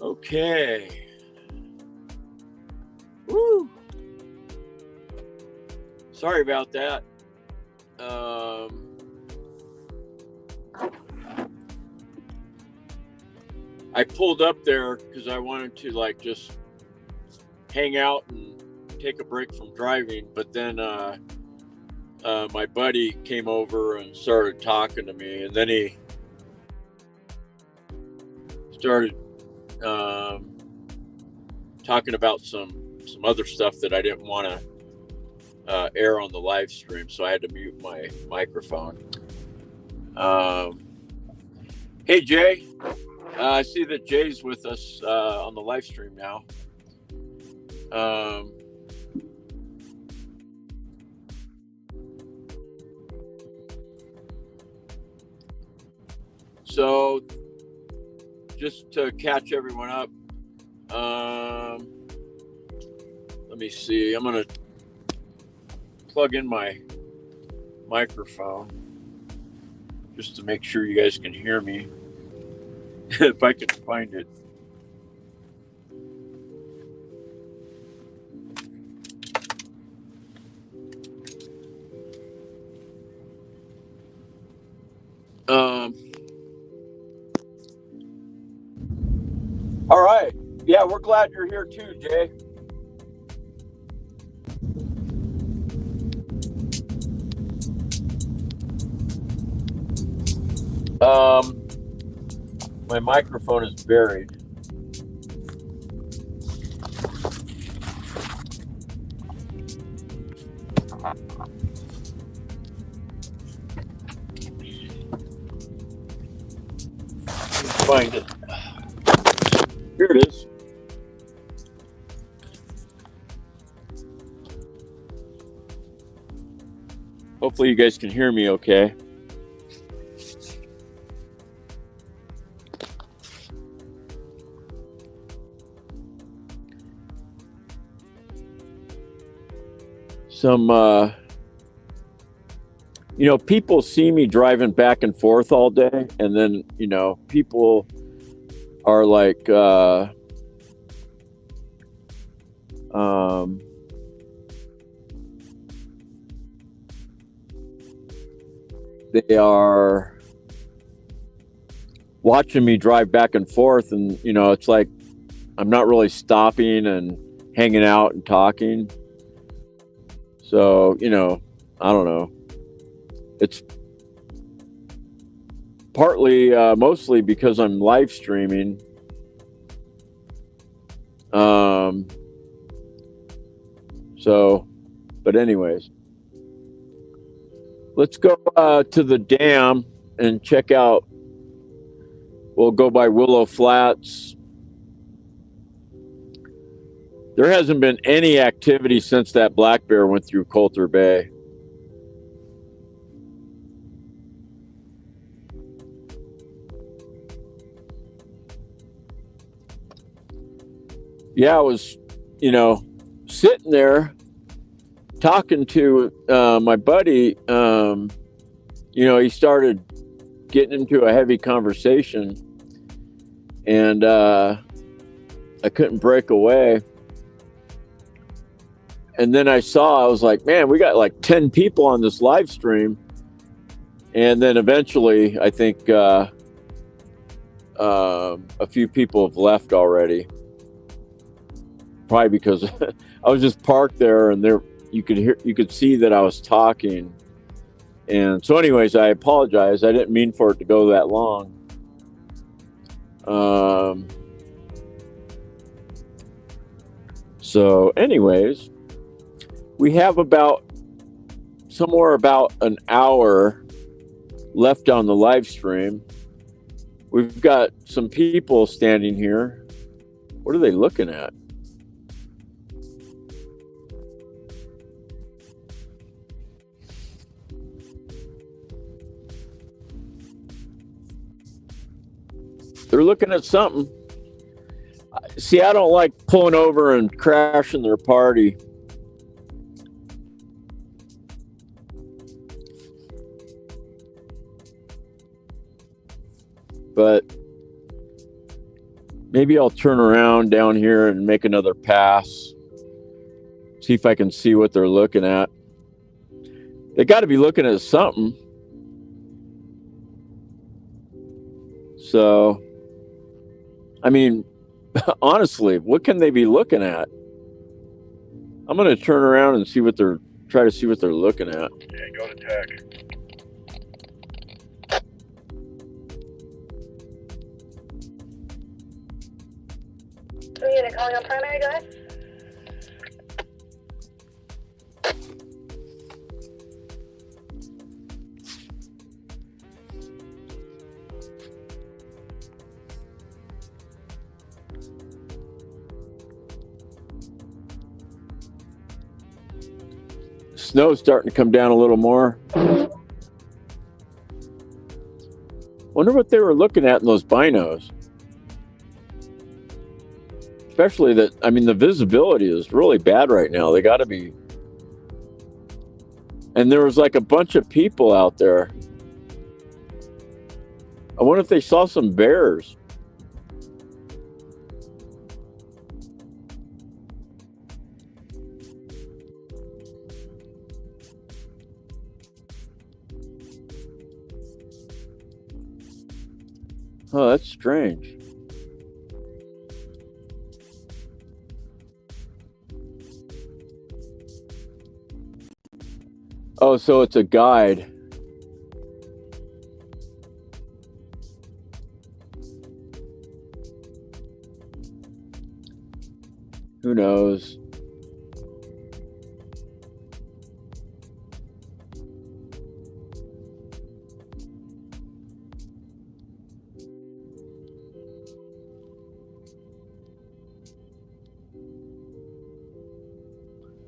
Okay. Woo. Sorry about that. I pulled up there because I wanted to like just hang out and take a break from driving, but then my buddy came over and started talking to me, and then he started talking about some other stuff that I didn't want to air on the live stream, so I had to mute my microphone. Hey Jay, I see that Jay's with us on the live stream now. So just to catch everyone up, let me see. I'm going to plug in my microphone just to make sure you guys can hear me if I can find it. All right. Yeah, we're glad you're here too, Jay. My microphone is buried. Find it. Here it is. Hopefully you guys can hear me okay. People see me driving back and forth all day, and then, people are like, they are watching me drive back and forth, and, it's like I'm not really stopping and hanging out and talking. So, I don't know. It's partly, mostly because I'm live streaming. But anyways, let's go to the dam and check out. We'll go by Willow Flats. There hasn't been any activity since that black bear went through Coulter Bay. Yeah, I was, sitting there talking to my buddy. He started getting into a heavy conversation, and I couldn't break away. And then I was like, man, we got like 10 people on this live stream. And then eventually, I think a few people have left already. Probably because I was just parked there, and you could see that I was talking. And so anyways, I apologize. I didn't mean for it to go that long. So anyways, we have somewhere about an hour left on the live stream. We've got some people standing here. What are they looking at? They're looking at something. See, I don't like pulling over and crashing their party. But Maybe I'll turn around down here and make another pass. See if I can see what they're looking at. They got to be looking at something. So, I mean, honestly, what can they be looking at? I'm going to turn around and try to see what they're looking at. Yeah, go to tag. Unit calling on primary, go ahead. Snow's starting to come down a little more. Wonder what they were looking at in those binos. Especially that, I mean, the visibility is really bad right now. They got to be. And there was like a bunch of people out there. I wonder if they saw some bears. Oh, that's strange. Oh, so it's a guide. Who knows?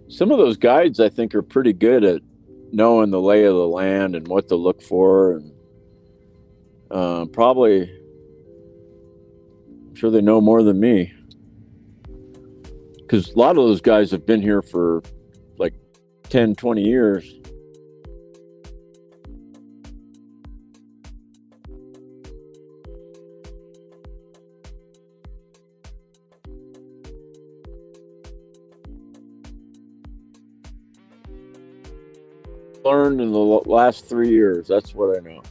Some of those guides, I think, are pretty good at knowing the lay of the land and what to look for, and probably, I'm sure they know more than me, because a lot of those guys have been here for like 10, 20 years. Learned in the last 3 years. That's what I know.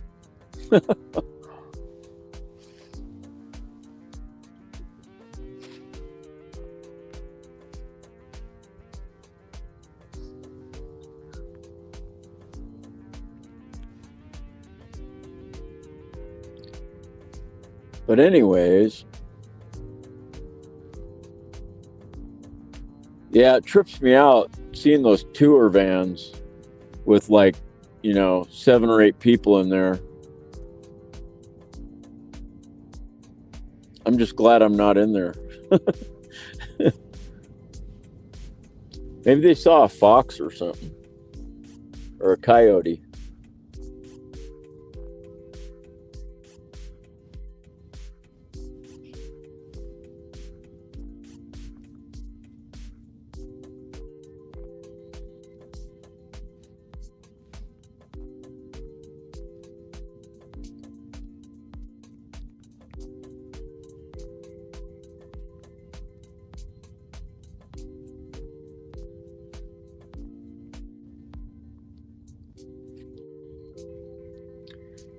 But anyways, yeah, it trips me out seeing those tour vans with like, 7 or 8 people in there. I'm just glad I'm not in there. Maybe they saw a fox or something, or a coyote.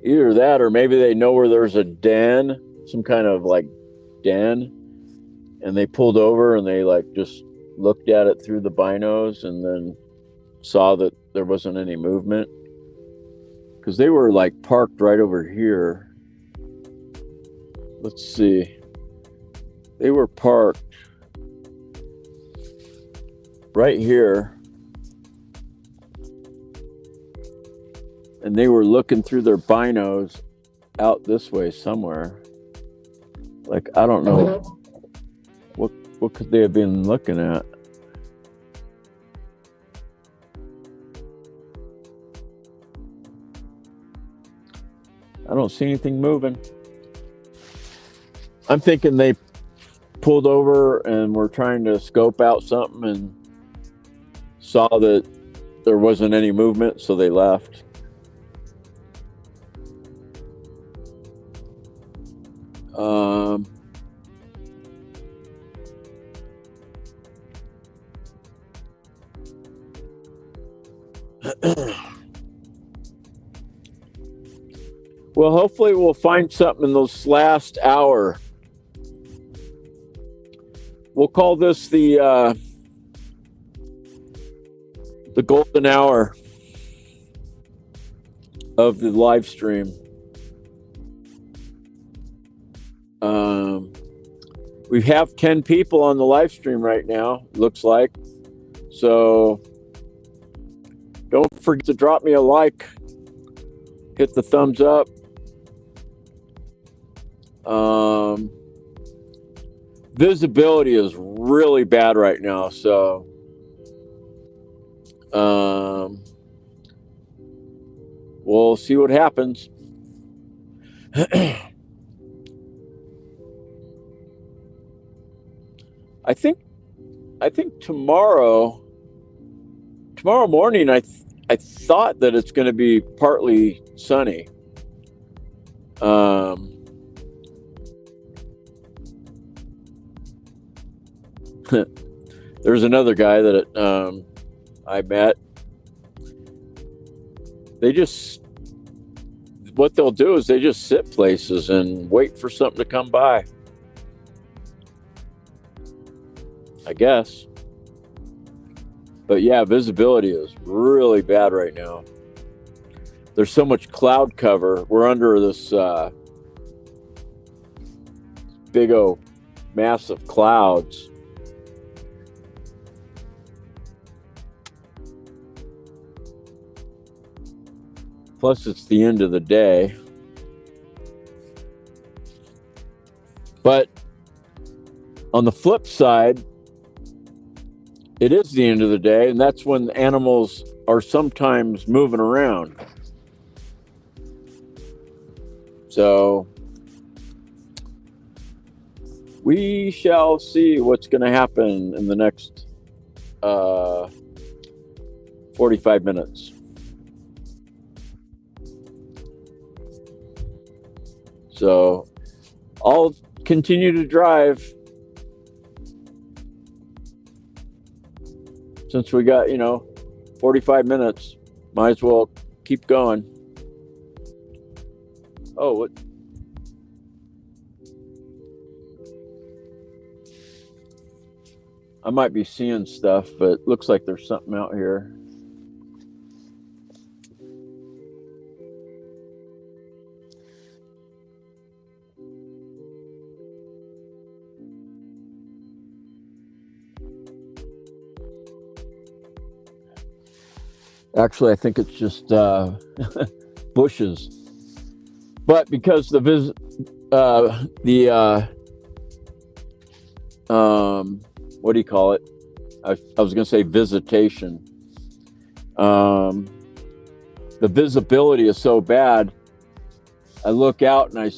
Either that, or maybe they know where there's a den, some kind of like den, and they pulled over and they like just looked at it through the binos and then saw that there wasn't any movement, because they were like parked right over here. Let's see. They were parked right here. And they were looking through their binos out this way somewhere. Like, I don't know. What could they have been looking at? I don't see anything moving. I'm thinking they pulled over and were trying to scope out something and saw that there wasn't any movement, so they left. Well, hopefully we'll find something in this last hour. We'll call this the golden hour of the live stream. We have 10 people on the live stream right now, looks like. So don't forget to drop me a like, hit the thumbs up. Visibility is really bad right now, so we'll see what happens. I think tomorrow morning I thought that it's going to be partly sunny. There's another guy that I met. What they'll do is they just sit places and wait for something to come by, I guess. But yeah, visibility is really bad right now. There's so much cloud cover. We're under this big old massive clouds. Plus, it's the end of the day. But on the flip side, it is the end of the day, and that's when animals are sometimes moving around. So we shall see what's going to happen in the next 45 minutes. So I'll continue to drive since we got, 45 minutes. Might as well keep going. Oh, what? I might be seeing stuff, but it looks like there's something out here. Actually, I think it's just bushes. But because what do you call it? I was going to say visitation. The visibility is so bad. I look out and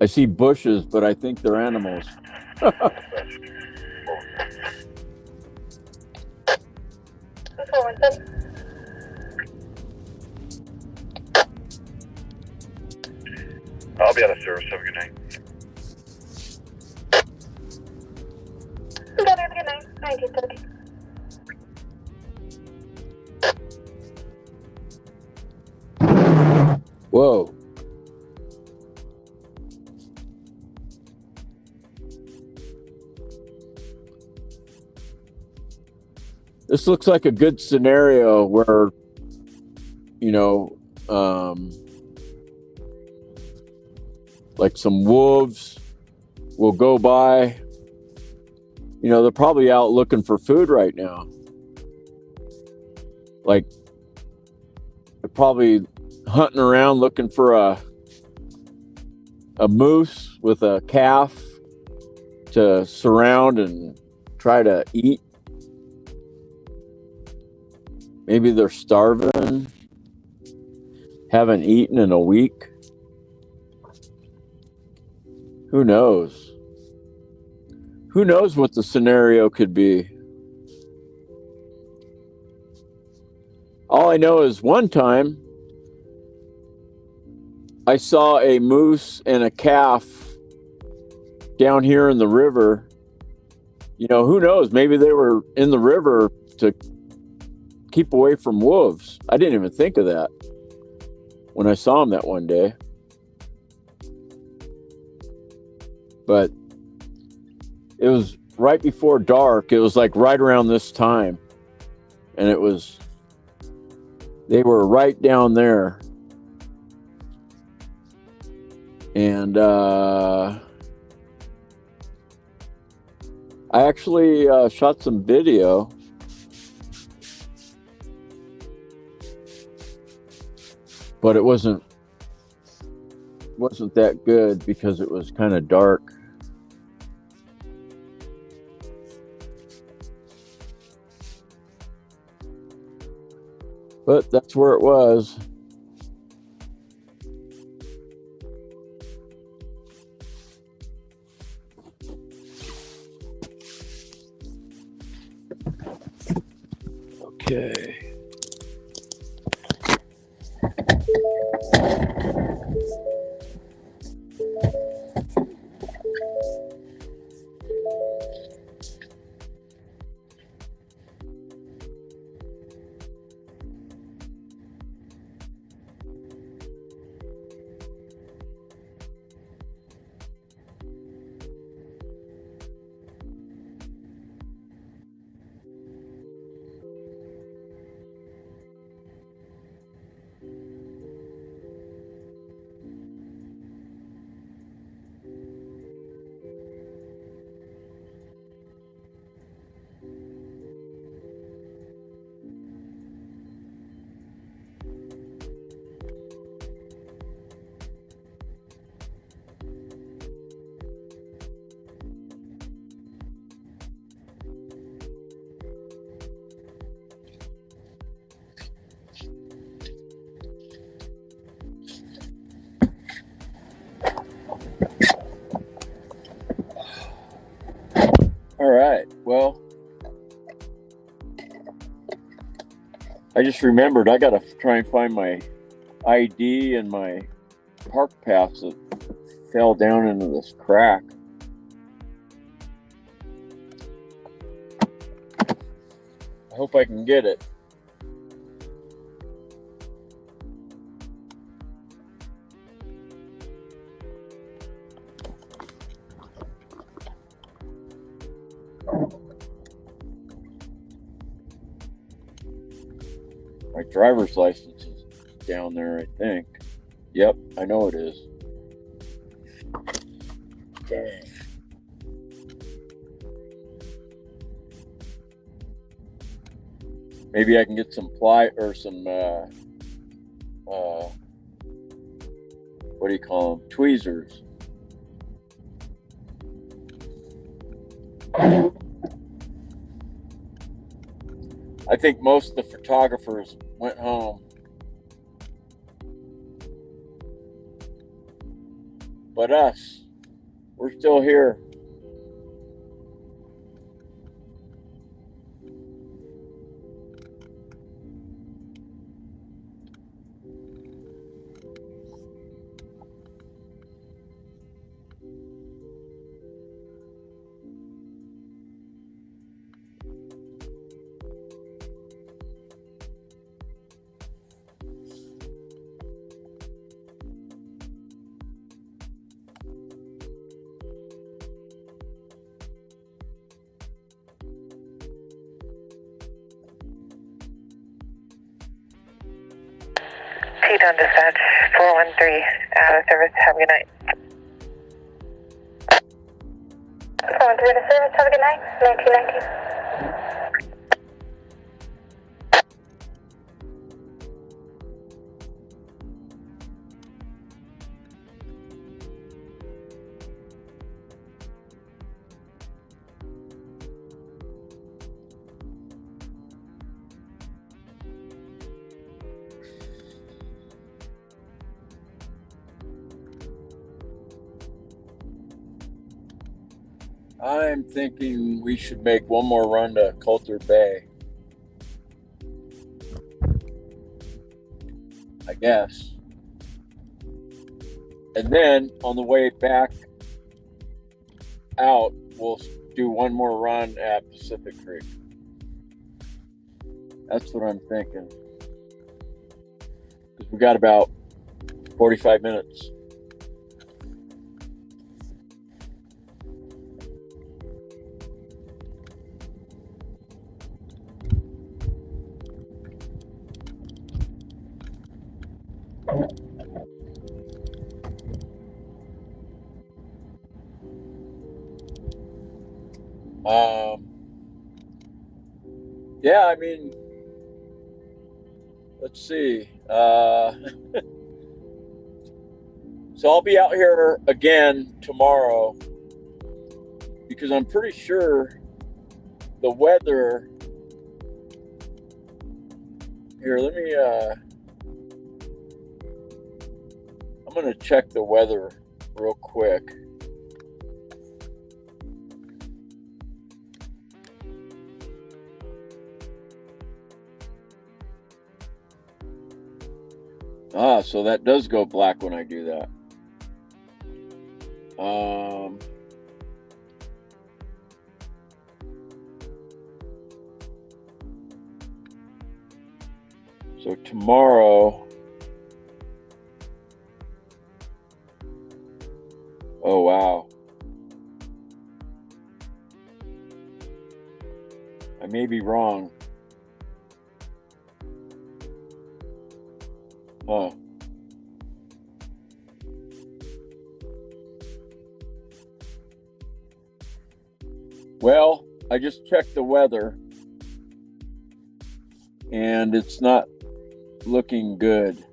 I see bushes, but I think they're animals. I'll be out of service. Have a good night. Have a good night. 1930. Whoa. This looks like a good scenario where, like some wolves will go by. They're probably out looking for food right now. Like, they're probably hunting around looking for a moose with a calf to surround and try to eat. Maybe they're starving, haven't eaten in a week. Who knows? Who knows what the scenario could be? All I know is one time I saw a moose and a calf down here in the river. Who knows? Maybe they were in the river to keep away from wolves. I didn't even think of that when I saw them that one day. But it was right before dark. It was like right around this time. And they were right down there. And I actually shot some video. But it wasn't that good because it was kind of dark. But that's where it was. Okay. All right, well, I just remembered I gotta try and find my ID and my park pass that fell down into this crack. I hope I can get it. My driver's license is down there, I think. Yep, I know it is. Dang. Maybe I can get some ply or some what do you call them? Tweezers. I think most of the photographers went home. But us, we're still here. Teton Dispatch 413, out of service. Have a good night. 413 to service. Have a good night. 1919. I'm thinking we should make one more run to Coulter Bay. I guess. And then on the way back out, we'll do one more run at Pacific Creek. That's what I'm thinking. Because we got about 45 minutes. Yeah, I mean, let's see. So I'll be out here again tomorrow because I'm pretty sure the weather here, let me I'm gonna check the weather real quick. So that does go black when I do that. So tomorrow, oh wow, I may be wrong. Huh. Well, I just checked the weather and it's not looking good.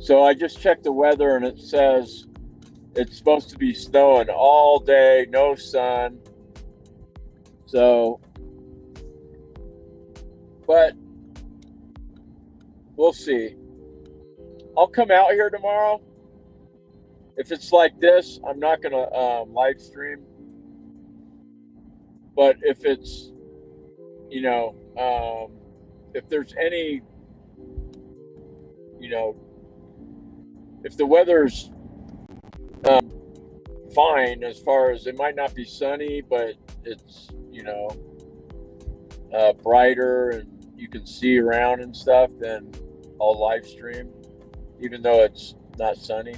So I just checked the weather and it says it's supposed to be snowing all day, no sun. So, but we'll see. I'll come out here tomorrow. If it's like this, I'm not going to live stream. But if it's, you know, if there's any, you know, if the weather's fine as far as it might not be sunny, but it's, you know, brighter and you can see around and stuff, then I'll live stream, even though it's not sunny.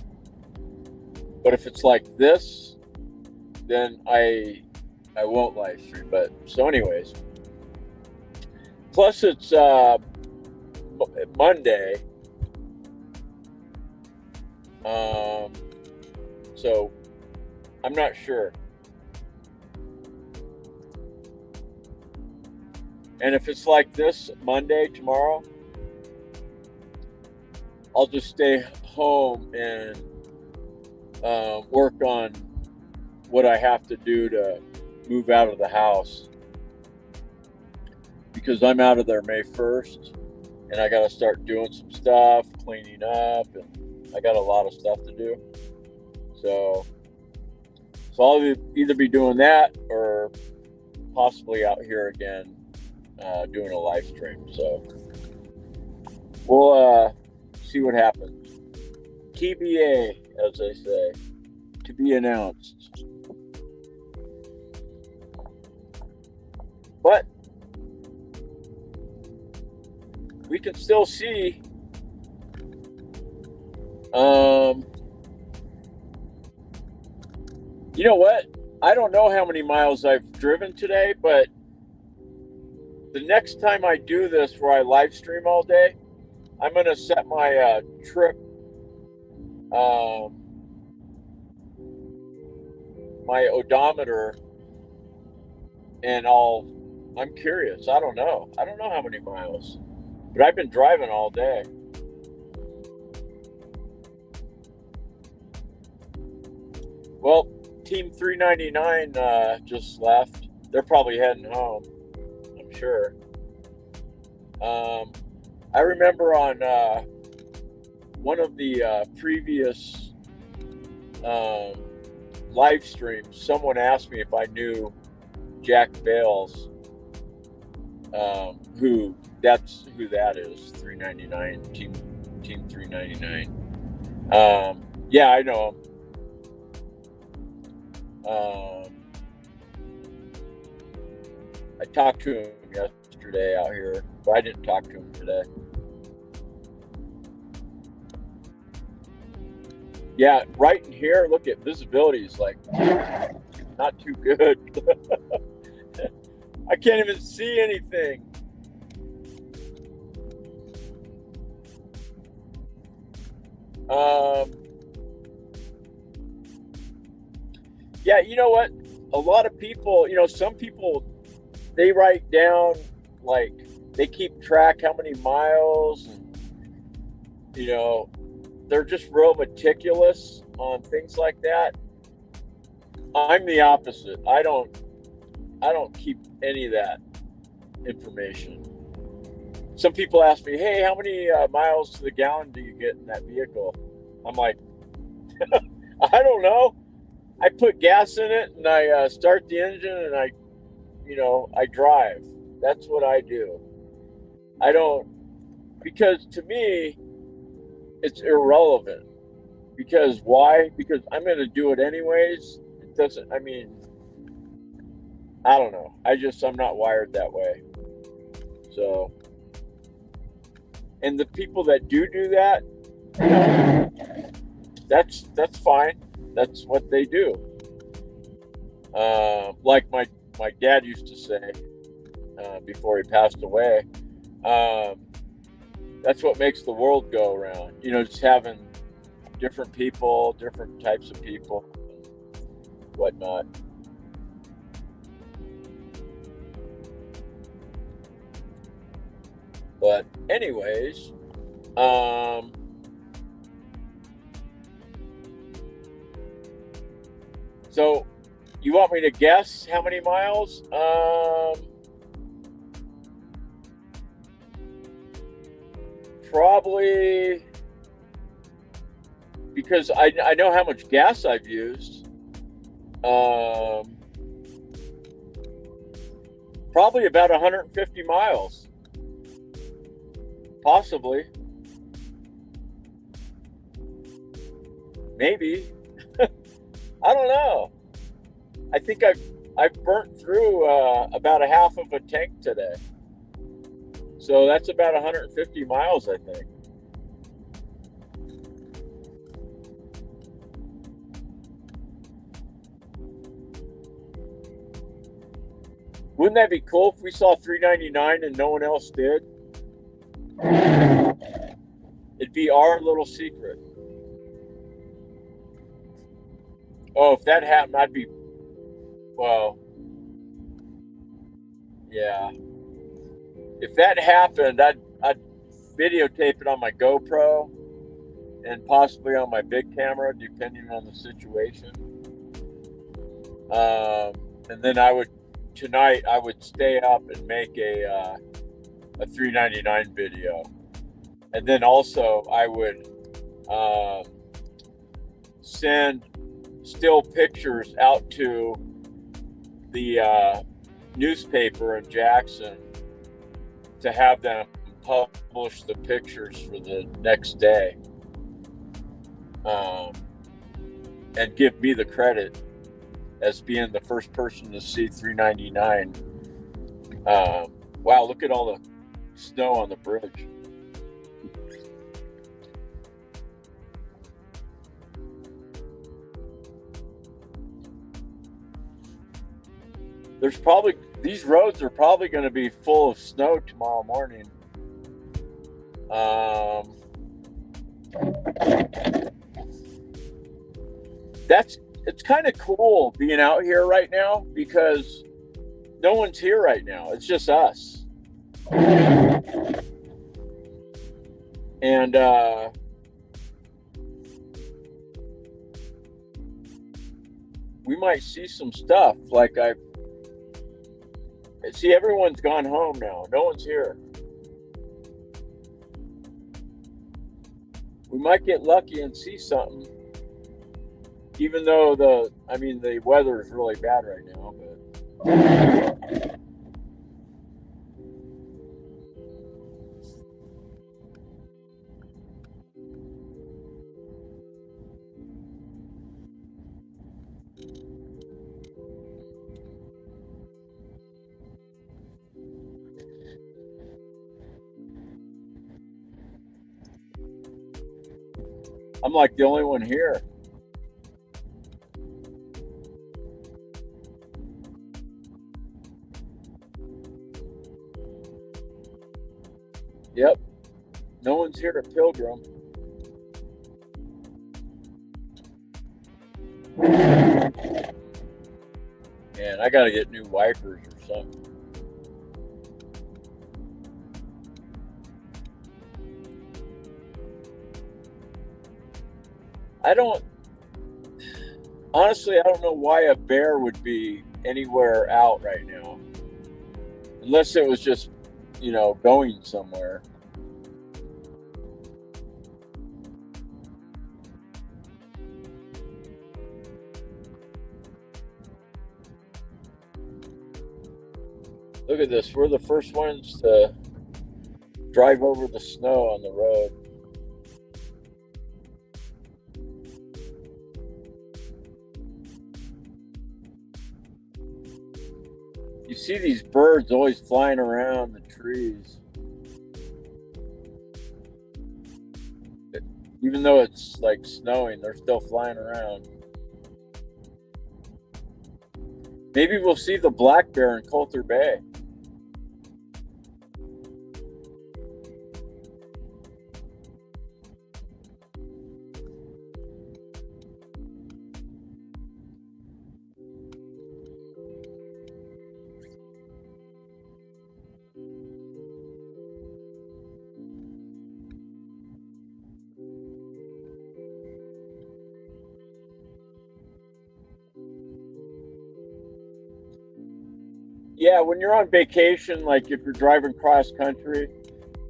But if it's like this, then I won't live stream. But so anyways, plus it's Monday. So I'm not sure. And if it's like this Monday tomorrow, I'll just stay home and work on what I have to do to move out of the house, because I'm out of there May 1st and I got to start doing some stuff, cleaning up, and I got a lot of stuff to do. So I'll either be doing that or possibly out here again doing a live stream. So we'll see what happens. TBA, as they say, to be announced. But we can still see you know what? I don't know how many miles I've driven today, but the next time I do this where I live stream all day, I'm going to set my trip, my odometer, and I'm curious. I don't know how many miles, but I've been driving all day. Well, Team 399 just left. They're probably heading home, I'm sure. I remember on one of the previous live streams, someone asked me if I knew Jack Bales, who that is, 399 Team Team 399. Yeah, I know him. I talked to him yesterday out here, but I didn't talk to him today. Yeah, right in here, look at visibility is like not too good. I can't even see anything. Yeah, you know what? A lot of people, some people, they write down, like, they keep track how many miles, and, they're just real meticulous on things like that. I'm the opposite. I don't keep any of that information. Some people ask me, hey, how many miles to the gallon do you get in that vehicle? I'm like, I don't know. I put gas in it and I start the engine and I drive. That's what I do. I don't, because to me, it's irrelevant. Because why? Because I'm going to do it anyways. It doesn't, I don't know. I'm not wired that way. So, and the people that do that, that's fine. That's what they do. Like my dad used to say before he passed away, that's what makes the world go around. Just having different people, different types of people, and whatnot. But anyways, so you want me to guess how many miles? Probably, because I know how much gas I've used. Probably about 150 miles. Possibly. Maybe. I don't know. I think I've burnt through about a half of a tank today. So that's about 150 miles, I think. Wouldn't that be cool if we saw 399 and no one else did? It'd be our little secret. Oh, if that happened, I'd be, well, yeah. If that happened, I'd videotape it on my GoPro and possibly on my big camera, depending on the situation. And then tonight I would stay up and make a 399 video. And then also I would send still pictures out to the newspaper in Jackson to have them publish the pictures for the next day, and give me the credit as being the first person to see 399. Wow, look at all the snow on the bridge. These roads are probably going to be full of snow tomorrow morning. It's kind of cool being out here right now because no one's here right now. It's just us. And we might see some stuff. Like see, everyone's gone home now. No one's here. We might get lucky and see something. Even though the weather is really bad right now, but I'm like the only one here. Yep. No one's here at Pilgrim. Man, I gotta get new wipers or something. Honestly, I don't know why a bear would be anywhere out right now. Unless it was just, going somewhere. Look at this. We're the first ones to drive over the snow on the road. You see these birds always flying around the trees. Even though it's like snowing, they're still flying around. Maybe we'll see the black bear in Coulter Bay. Yeah, when you're on vacation, like if you're driving cross country,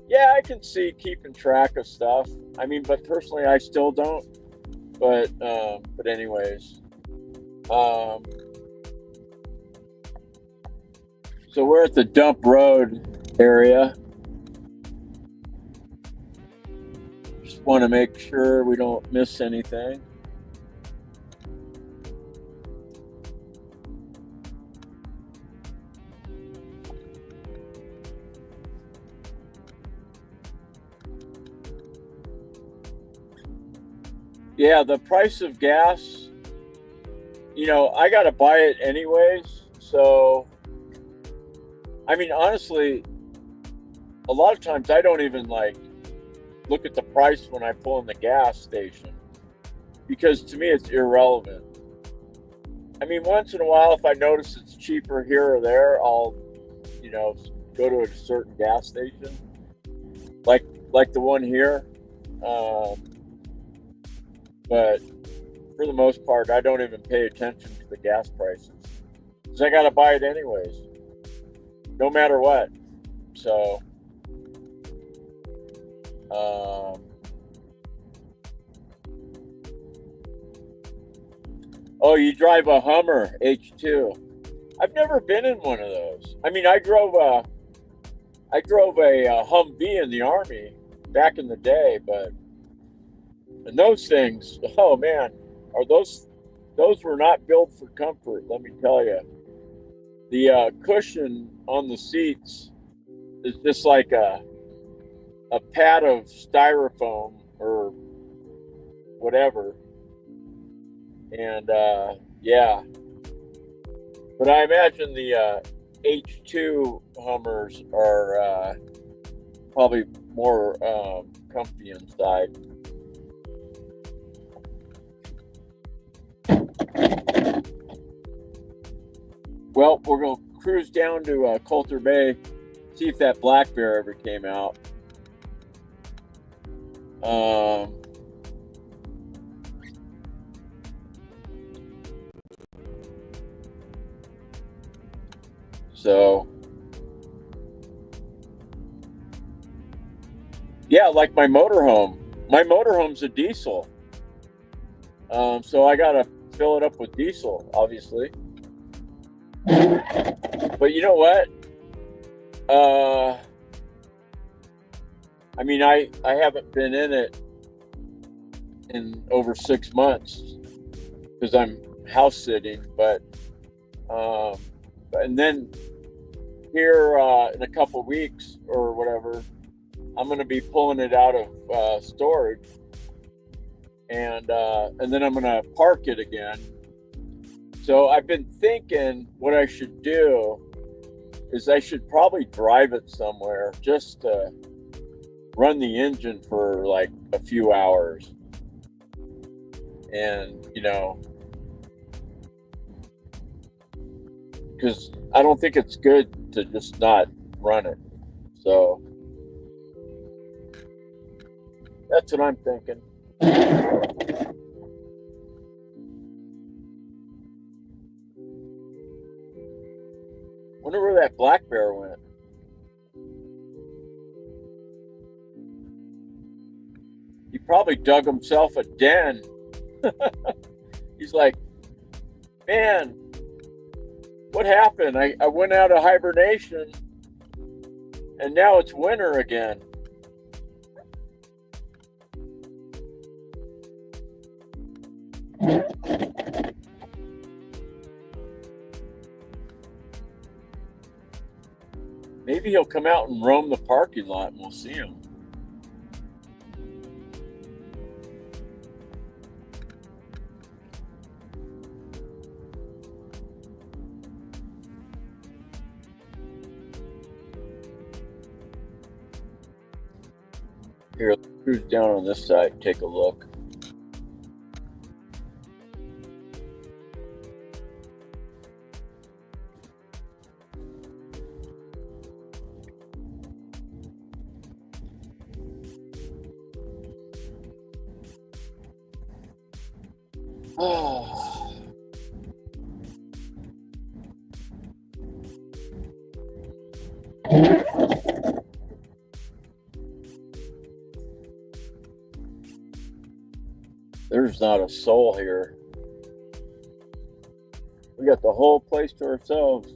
yeah, I can see keeping track of stuff. I mean, but personally, I still don't. But anyways, so we're at the dump road area. Just want to make sure we don't miss anything. Yeah, the price of gas, I got to buy it anyways. So, I mean, honestly, a lot of times I don't even look at the price when I pull in the gas station because to me it's irrelevant. I mean, once in a while, if I notice it's cheaper here or there, I'll, go to a certain gas station, like the one here. But for the most part, I don't even pay attention to the gas prices because I got to buy it anyways, no matter what. So, oh, you drive a Hummer H2. I've never been in one of those. I mean, I drove a Humvee in the Army back in the day, and those things, oh man, those were not built for comfort, let me tell you. The cushion on the seats is just like a pad of styrofoam or whatever. And yeah. But I imagine the H2 Hummers are probably more comfy inside. Well, we're going to cruise down to Coulter Bay, see if that black bear ever came out. So, yeah, like my motorhome. My motorhome's a diesel. So I got to fill it up with diesel, obviously. But you know what? I mean, I haven't been in it in over 6 months because I'm house sitting, but and then here in a couple weeks or whatever, I'm going to be pulling it out of storage. and then I'm gonna park it again. So I've been thinking what I should do is I should probably drive it somewhere just to run the engine for like a few hours, and because I don't think it's good to just not run it. So that's what I'm thinking. Wonder where that black bear went. He probably dug himself a den. He's like, man, what happened? I went out of hibernation and now it's winter again. Maybe he'll come out and roam the parking lot and we'll see him. Here, let's cruise down on this side and take a look. Oh. There's not a soul here. We got the whole place to ourselves.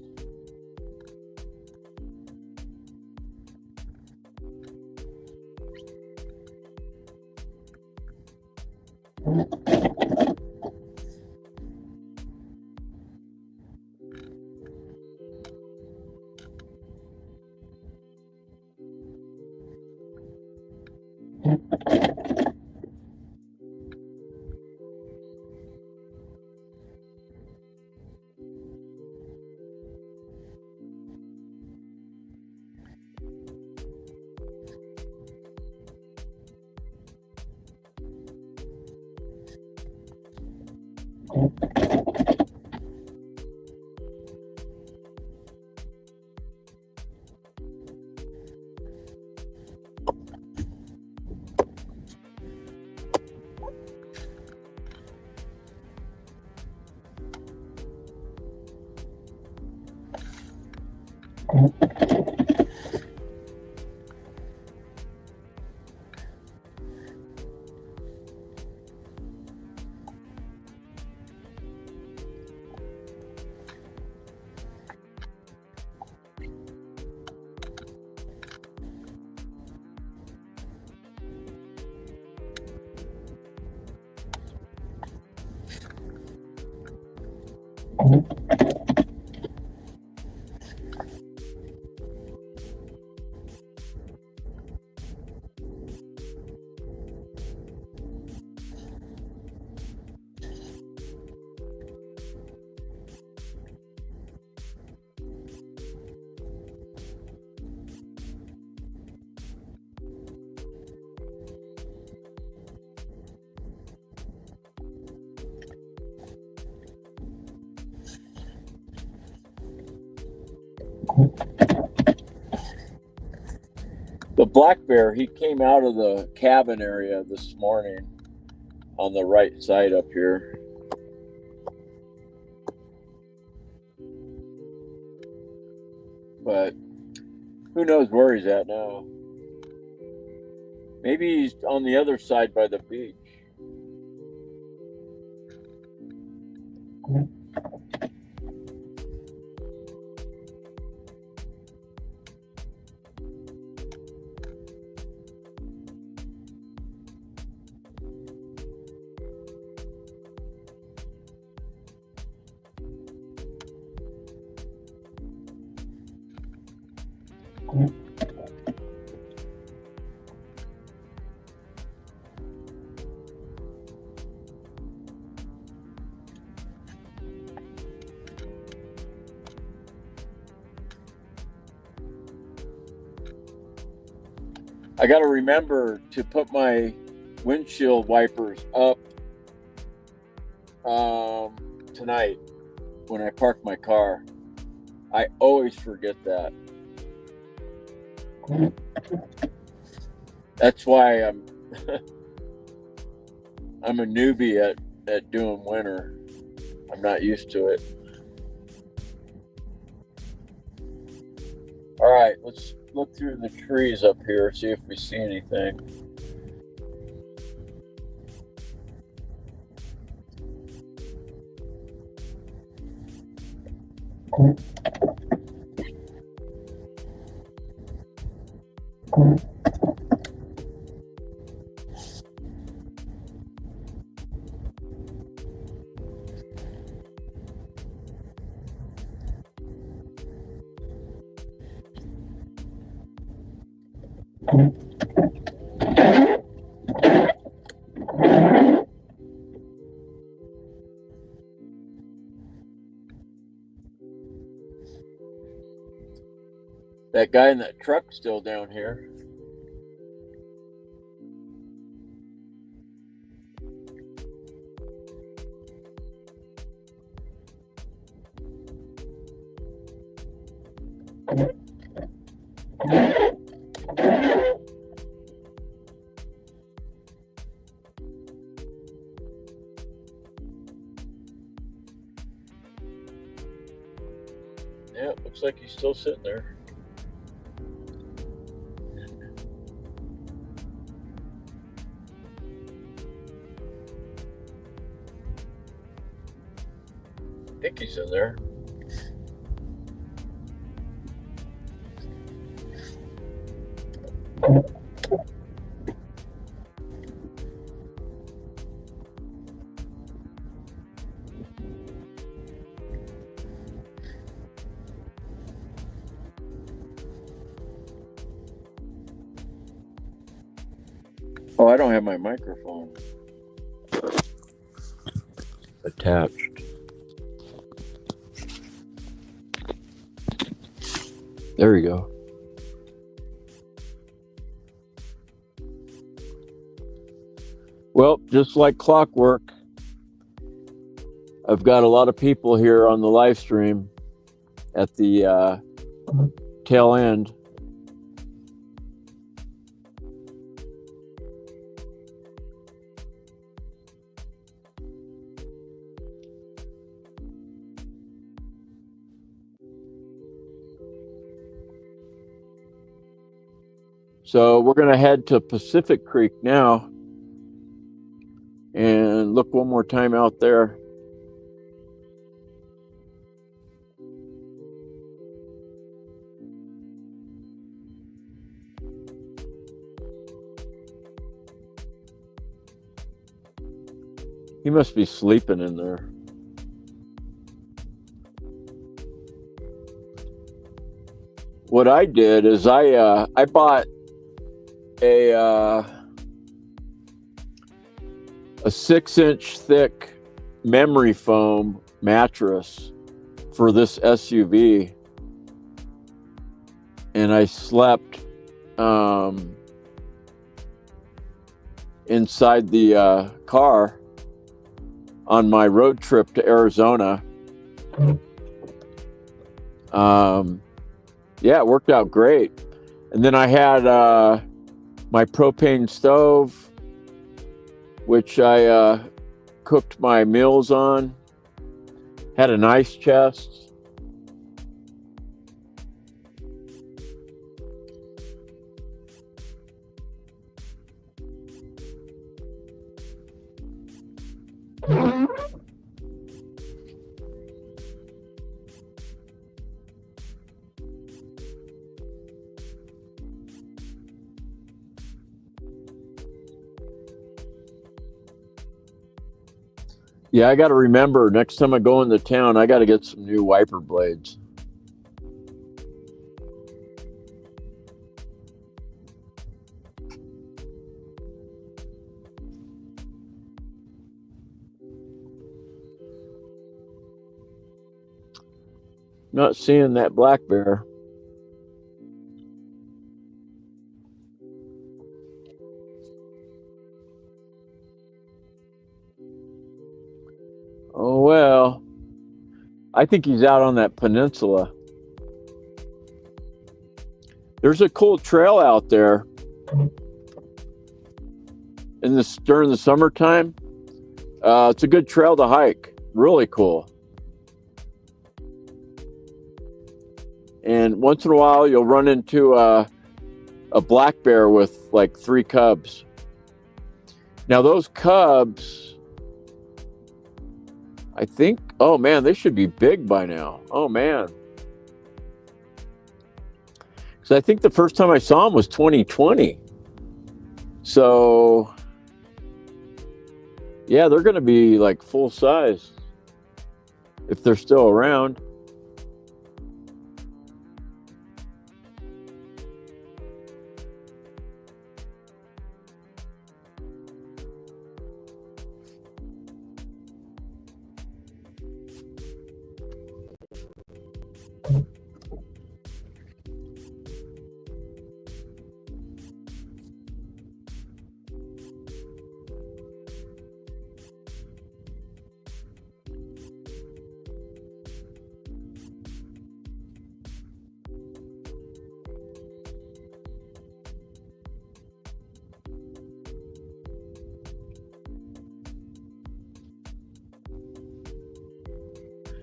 The black bear, he came out of the cabin area this morning on the right side up here. But who knows where he's at now. Maybe he's on the other side by the beach. I got to remember to put my windshield wipers up tonight when I park my car. I always forget that. That's why I'm I'm a newbie at doing winter. I'm not used to it. All right, let's look through the trees up here, see if we see anything. That guy in that truck's still down here. Yeah, looks like he's still sitting there. I think he's in there. Oh, I don't have my microphone attached. There we go. Well, just like clockwork, I've got a lot of people here on the live stream at the tail end. So we're going to head to Pacific Creek now and look one more time out there. He must be sleeping in there. What I did is I bought a 6-inch thick memory foam mattress for this SUV, and I slept inside the car on my road trip to Arizona. Yeah, it worked out great. And then I had my propane stove, which I cooked my meals on. Had an ice chest. Yeah, I got to remember next time I go into town, I got to get some new wiper blades. Not seeing that black bear. Well, I think he's out on that peninsula. There's a cool trail out there during the summertime. It's a good trail to hike. Really cool. And once in a while, you'll run into a black bear with like 3 cubs. Now those cubs, I think, oh man, they should be big by now. Oh man. Because I think the first time I saw them was 2020. So, yeah, they're going to be like full size if they're still around.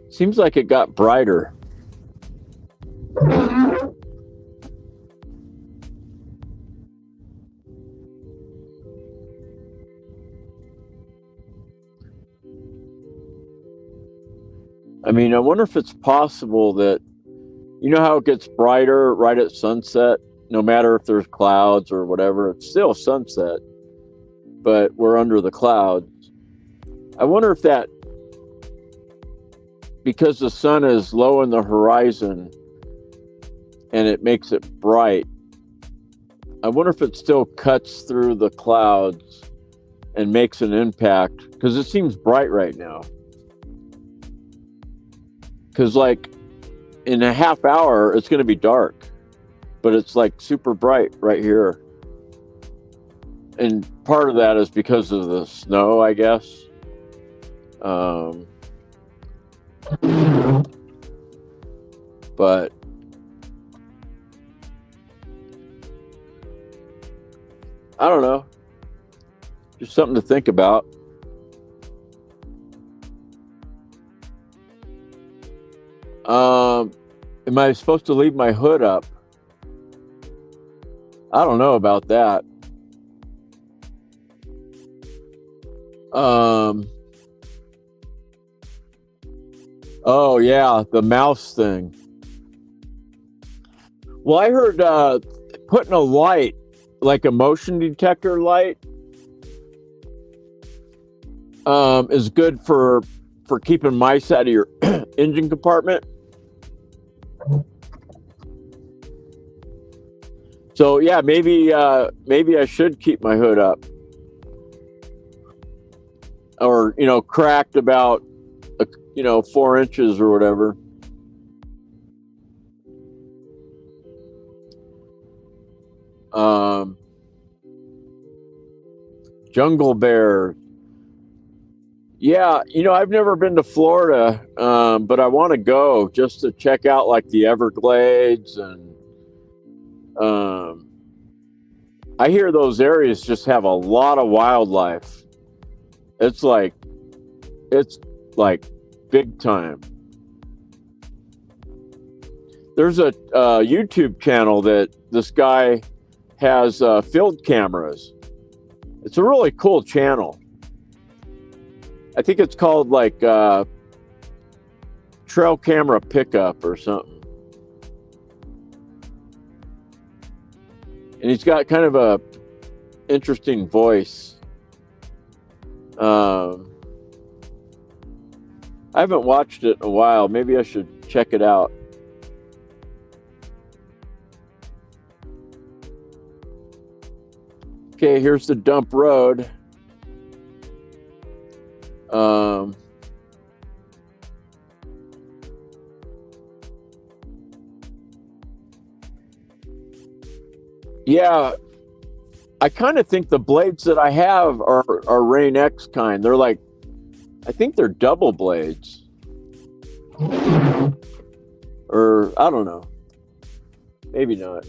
Seems like it got brighter. I mean, I wonder if it's possible that, you know how it gets brighter right at sunset, no matter if there's clouds or whatever, it's still sunset, but we're under the clouds. I wonder if that, because the sun is low in the horizon and it makes it bright, I wonder if it still cuts through the clouds and makes an impact, because it seems bright right now. Because like in a half hour, it's going to be dark, but it's like super bright right here. And part of that is because of the snow, I guess. But I don't know. Just something to think about. Am I supposed to leave my hood up? I don't know about that. Oh yeah, the mouse thing. Well, I heard putting a light, like a motion detector light, is good for keeping mice out of your engine compartment. So yeah, maybe I should keep my hood up, or cracked about 4 inches or whatever. Jungle bear. Yeah, I've never been to Florida, but I want to go just to check out like the Everglades, and I hear those areas just have a lot of wildlife. It's like big time. There's a YouTube channel that this guy has field cameras. It's a really cool channel. I think it's called like Trail Camera Pickup or something. And he's got kind of a interesting voice. I haven't watched it in a while. Maybe I should check it out. Okay, here's the dump road. Yeah, I kind of think the blades that I have are Rain X kind. They're like I think they're double blades. Or, I don't know. Maybe not.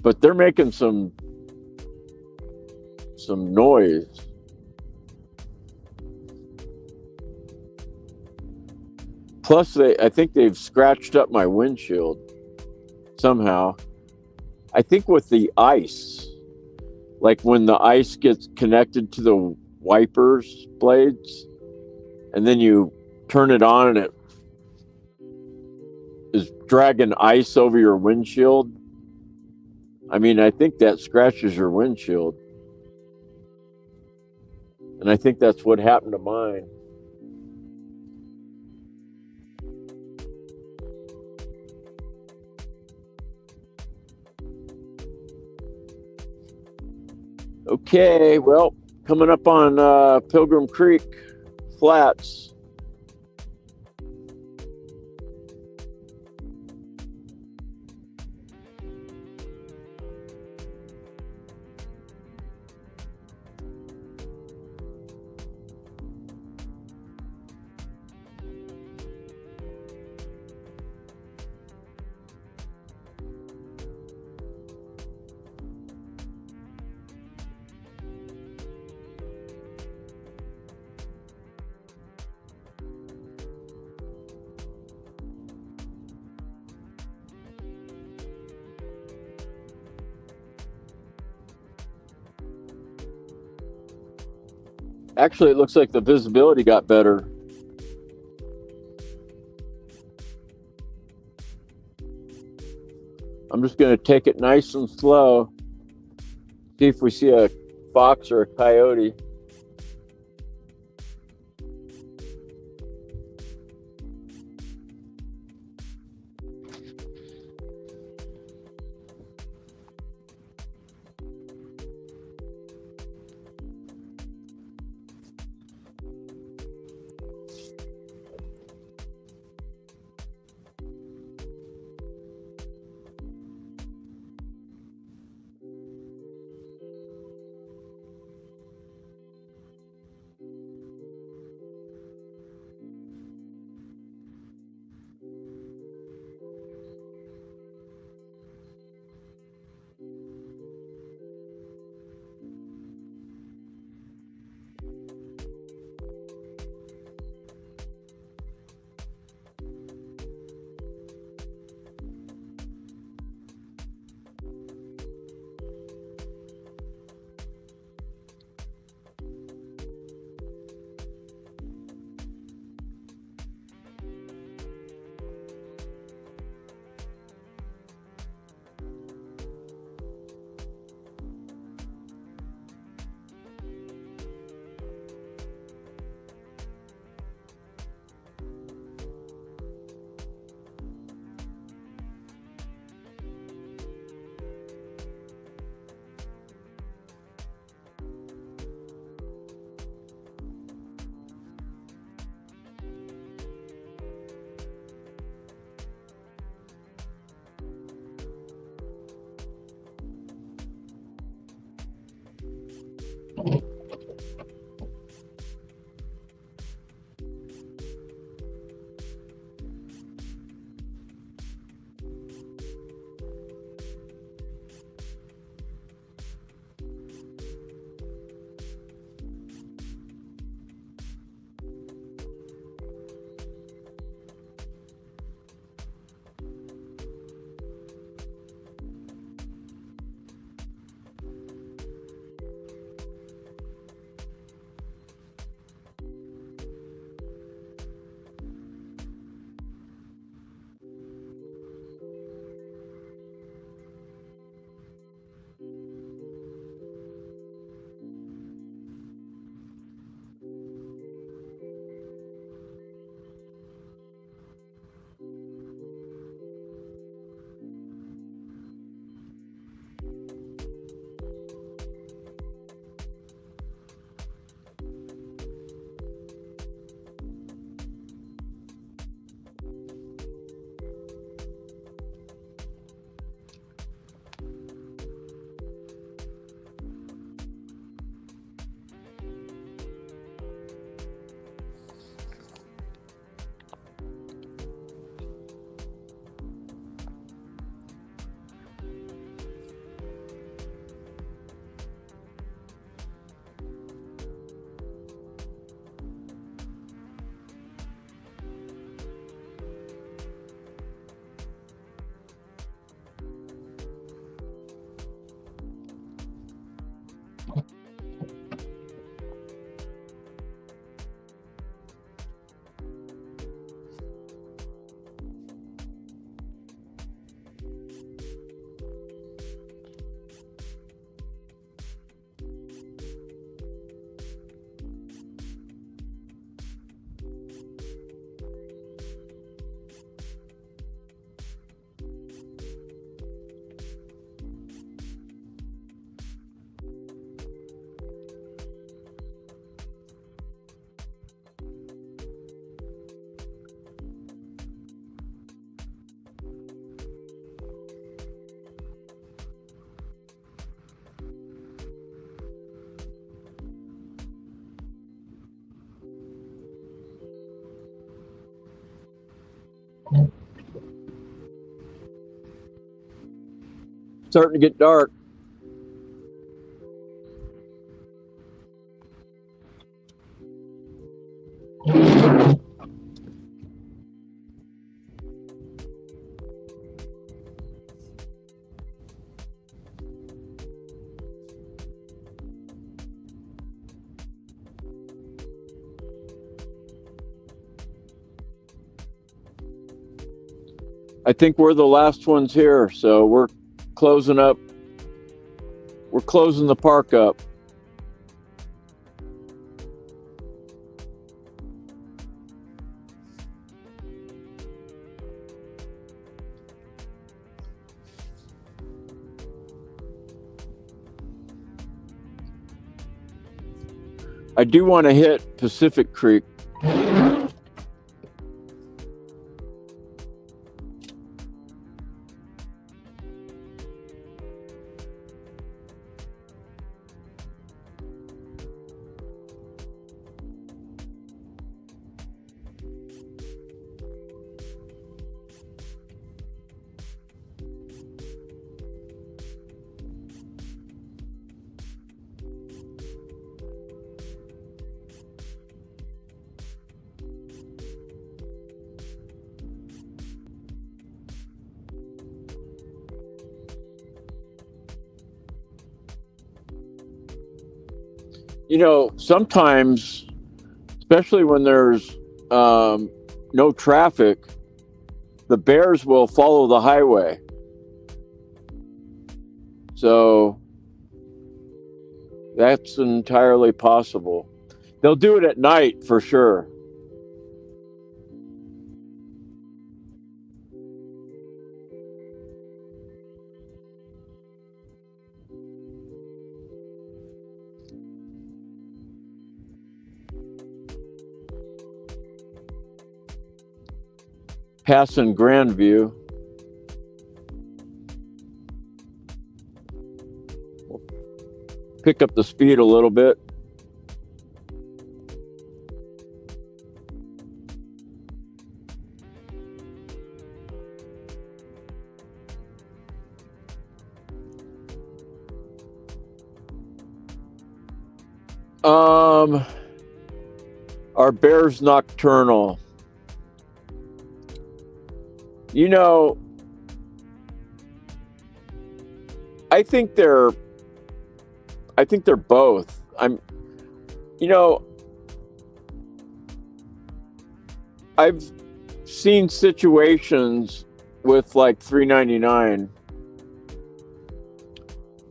But they're making some noise. Plus, I think they've scratched up my windshield somehow. I think with the ice, like when the ice gets connected to the wipers blades, and then you turn it on and it is dragging ice over your windshield. I mean, I think that scratches your windshield. And I think that's what happened to mine. Okay, well, coming up on Pilgrim Creek Flats. Actually, it looks like the visibility got better. I'm just going to take it nice and slow. See if we see a fox or a coyote. Starting to get dark. I think we're the last ones here, so we're closing up. We're closing the park up. I do want to hit Pacific Creek. You know, sometimes, especially when there's no traffic, the bears will follow the highway. So that's entirely possible. They'll do it at night for sure. Passing Grandview. Pick up the speed a little bit. Are bears nocturnal? You know, I think they're both. You know, I've seen situations with like 399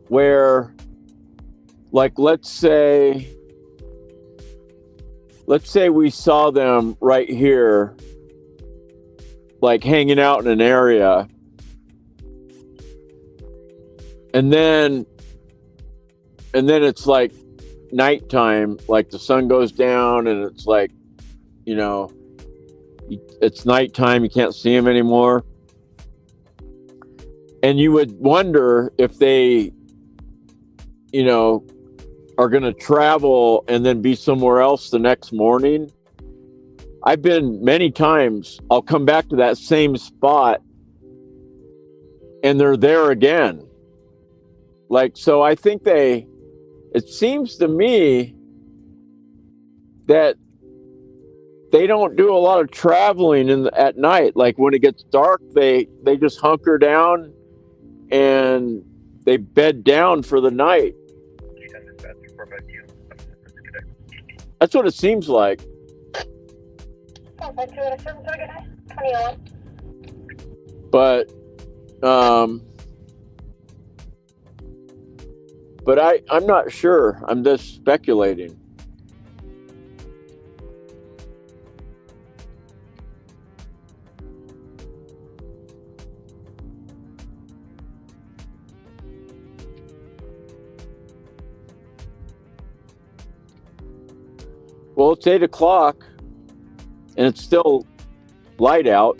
where, like, let's say we saw them right here, like hanging out in an area, and then it's like nighttime, like the sun goes down and it's like, you know, it's nighttime, you can't see them anymore. And you would wonder if they, you know, are going to travel and then be somewhere else the next morning. I've been many times, I'll come back to that same spot and they're there again. Like, so I think it seems to me that they don't do a lot of traveling at night. Like when it gets dark, they just hunker down and they bed down for the night. That's what it seems like. But I'm not sure. I'm just speculating. Well, it's 8 o'clock and it's still light out.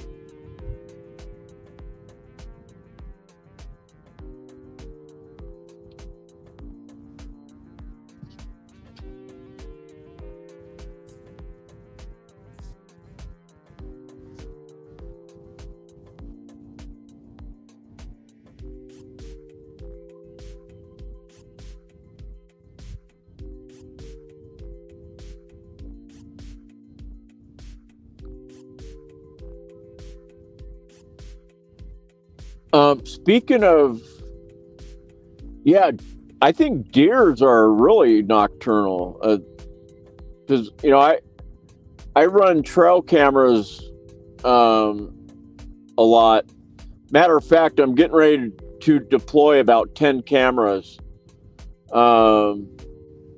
Speaking of, yeah, I think deers are really nocturnal. Because I run trail cameras a lot. Matter of fact, I'm getting ready to deploy about 10 cameras. And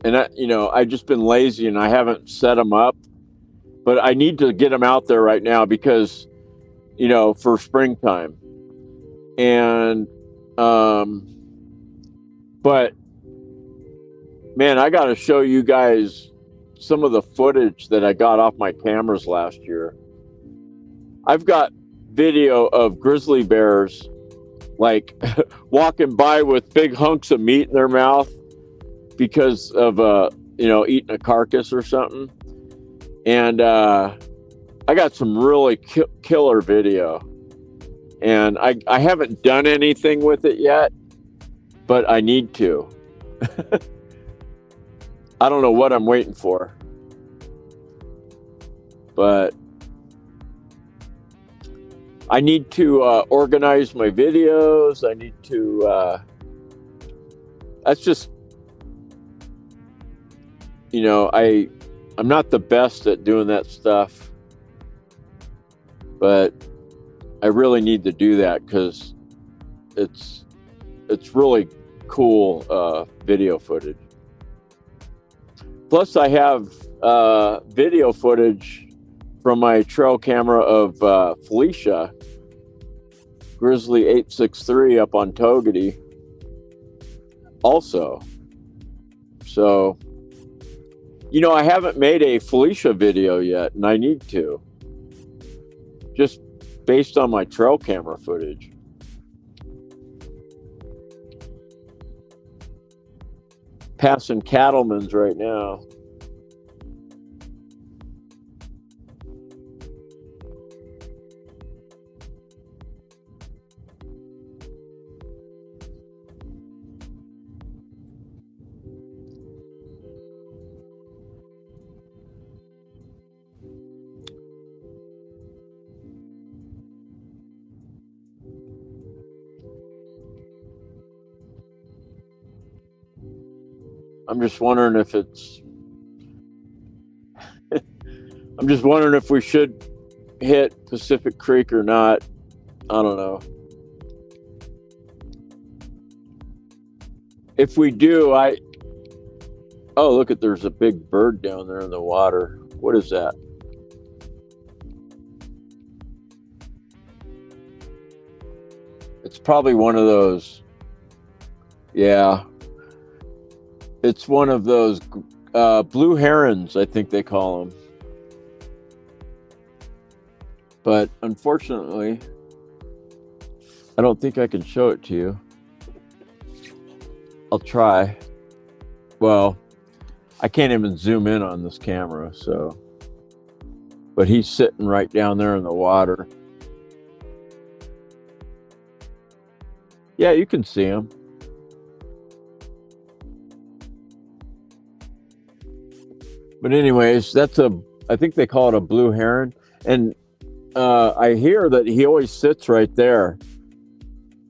I just been lazy and I haven't set them up, but I need to get them out there right now because, for springtime. And, but man, I got to show you guys some of the footage that I got off my cameras last year. I've got video of grizzly bears like walking by with big hunks of meat in their mouth because of eating a carcass or something. And I got some really killer video, and I haven't done anything with it yet, but I need to. I don't know what I'm waiting for, but I need to organize my videos. I need to, that's just, I'm not the best at doing that stuff, but I really need to do that because it's really cool video footage. Plus, I have video footage from my trail camera of Felicia, Grizzly 863 up on Togety also. So, I haven't made a Felicia video yet, and I need to. Just based on my trail camera footage. Passing cattlemen's right now. I'm just wondering if I'm just wondering if we should hit Pacific Creek or not. I don't know. If we do, oh, look there's a big bird down there in the water. What is that? It's probably one of those. Yeah. It's one of those blue herons, I think they call them. But unfortunately, I don't think I can show it to you. I'll try. Well, I can't even zoom in on this camera, so. But he's sitting right down there in the water. Yeah, you can see him. But anyways, I think they call it a blue heron. And I hear that he always sits right there,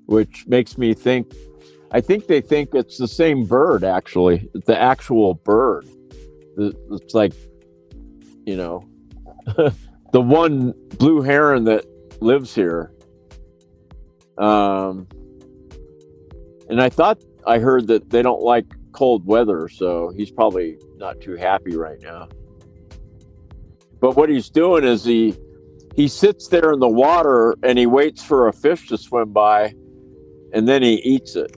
which makes me think, I think they think it's the same bird, actually. It's the actual bird. It's like, the one blue heron that lives here. And I heard that they don't like cold weather, so he's probably not too happy right now. But what he's doing is he sits there in the water and he waits for a fish to swim by, and then he eats it.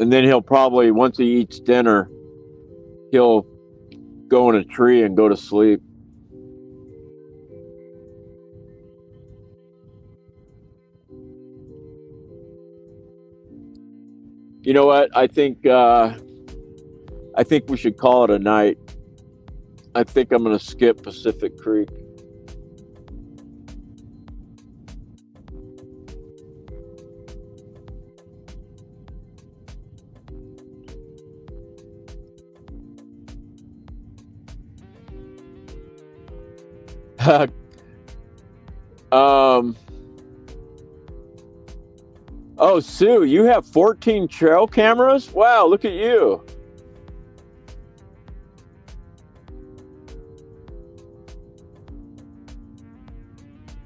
And then he'll probably, once he eats dinner, he'll go in a tree and go to sleep. You know what? I think we should call it a night. I think I'm going to skip Pacific Creek. Oh, Sue, you have 14 trail cameras? Wow, look at you.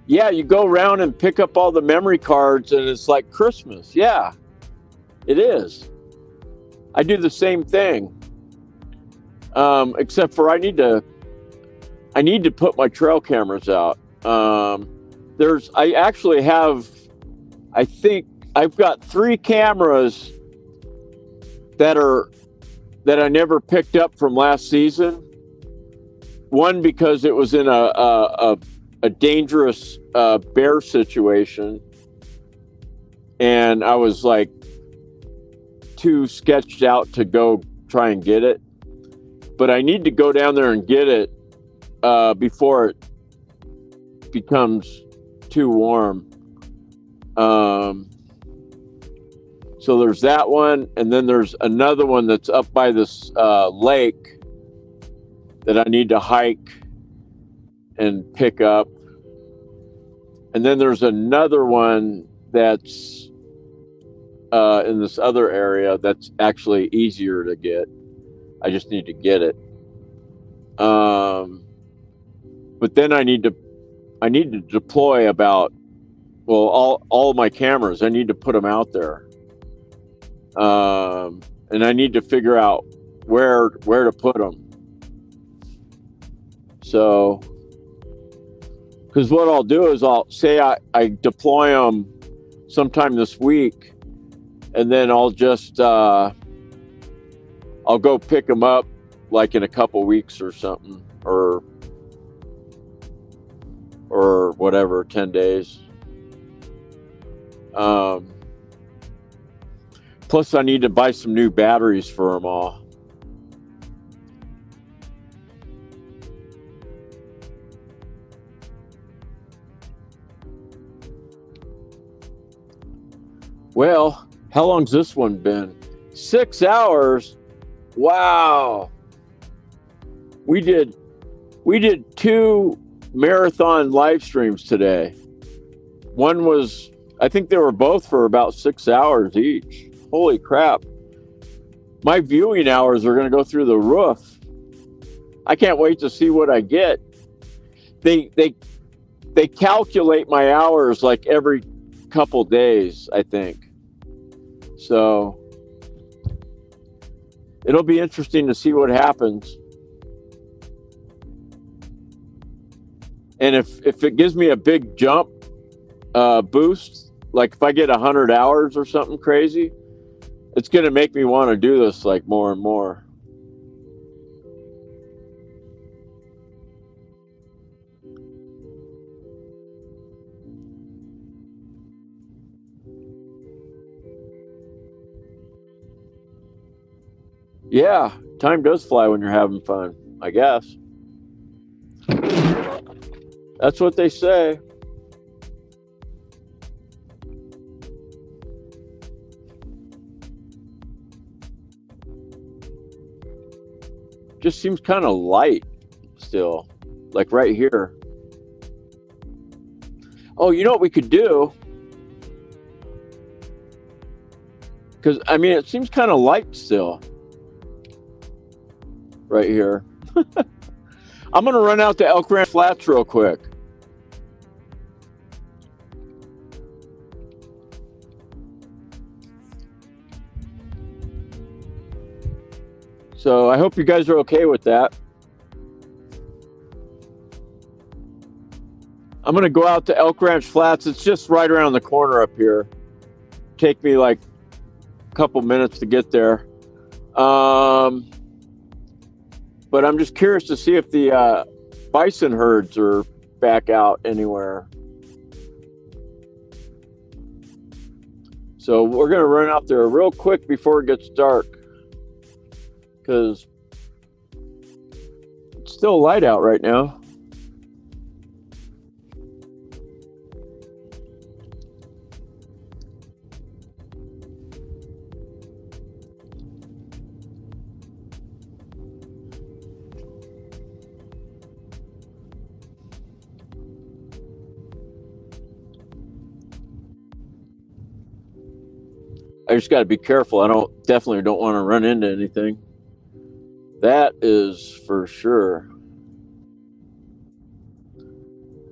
Yeah, you go around and pick up all the memory cards and it's like Christmas. Yeah, it is. I do the same thing. Except for I need to put my trail cameras out. I actually have, I think I've got 3 cameras that I never picked up from last season. One because it was in a dangerous bear situation, and I was like too sketched out to go try and get it. But I need to go down there and get it before it becomes too warm. So there's that one, and then there's another one that's up by this lake that I need to hike and pick up. And then there's another one that's in this other area that's actually easier to get. I just need to get it. But then I need to deploy about, well, all my cameras. I need to put them out there. And I need to figure out where to put them. So, because what I'll do is I'll say I deploy them sometime this week, and then I'll just I'll go pick them up like in a couple weeks or something, or whatever, 10 days. Plus I need to buy some new batteries for them all. Well, how long's this one been? 6 hours? Wow. We did 2 marathon live streams today. One was, I think they were both for about 6 hours each. Holy crap. My viewing hours are going to go through the roof. I can't wait to see what I get. They calculate my hours like every couple days, I think. So it'll be interesting to see what happens. And if it gives me a big jump boost, like if I get 100 hours or something crazy, it's going to make me want to do this like more and more. Yeah, time does fly when you're having fun, I guess. That's what they say. Just seems kind of light still, like right here. Oh, you know what we could do? Because, I mean, it seems kind of light still. Right here. I'm going to run out to Elk Ranch Flats real quick. So I hope you guys are okay with that. I'm going to go out to Elk Ranch Flats. It's just right around the corner up here. Take me like a couple minutes to get there. But I'm just curious to see if the bison herds are back out anywhere. So we're going to run out there real quick before it gets dark, because it's still light out right now. I just got to be careful. I definitely don't want to run into anything. That is for sure.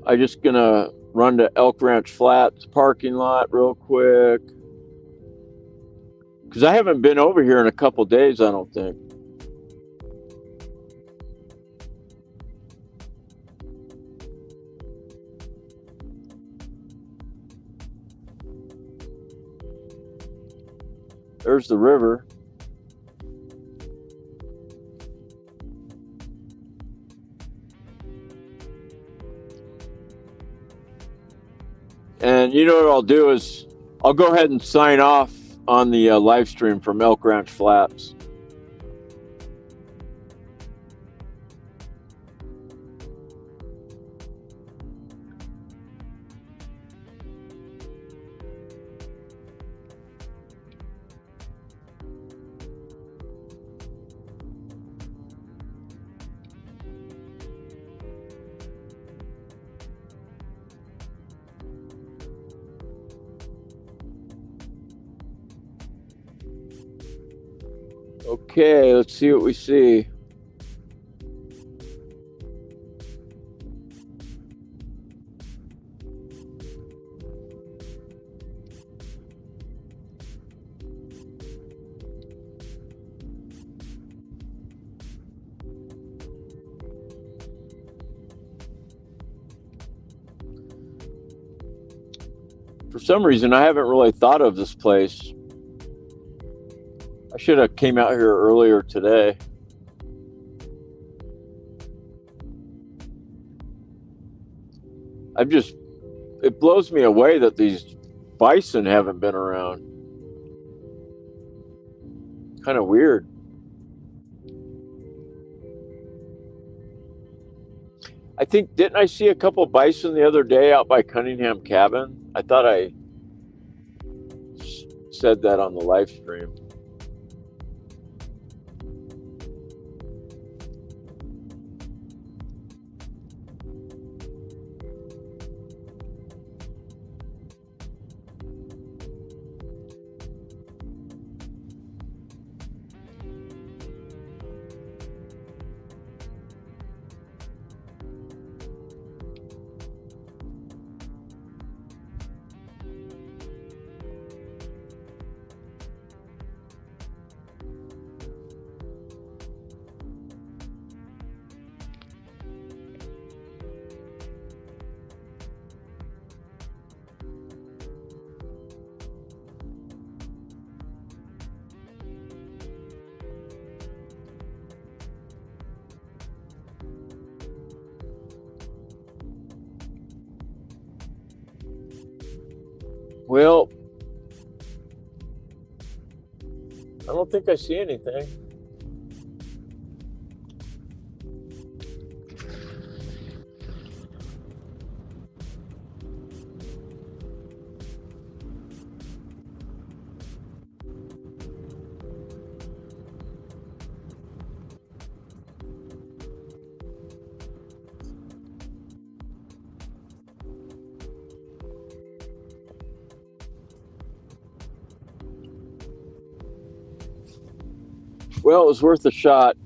I'm just gonna run to Elk Ranch Flats parking lot real quick, because I haven't been over here in a couple days, I don't think. There's the river. And you know what I'll do is I'll go ahead and sign off on the live stream from Elk Ranch Flats. Okay, let's see what we see. For some reason, I haven't really thought of this place. I should have came out here earlier today. It blows me away that these bison haven't been around. Kind of weird. I think, didn't I see a couple bison the other day out by Cunningham Cabin? I thought I said that on the live stream. Well, I don't think I see anything. Well, it was worth a shot.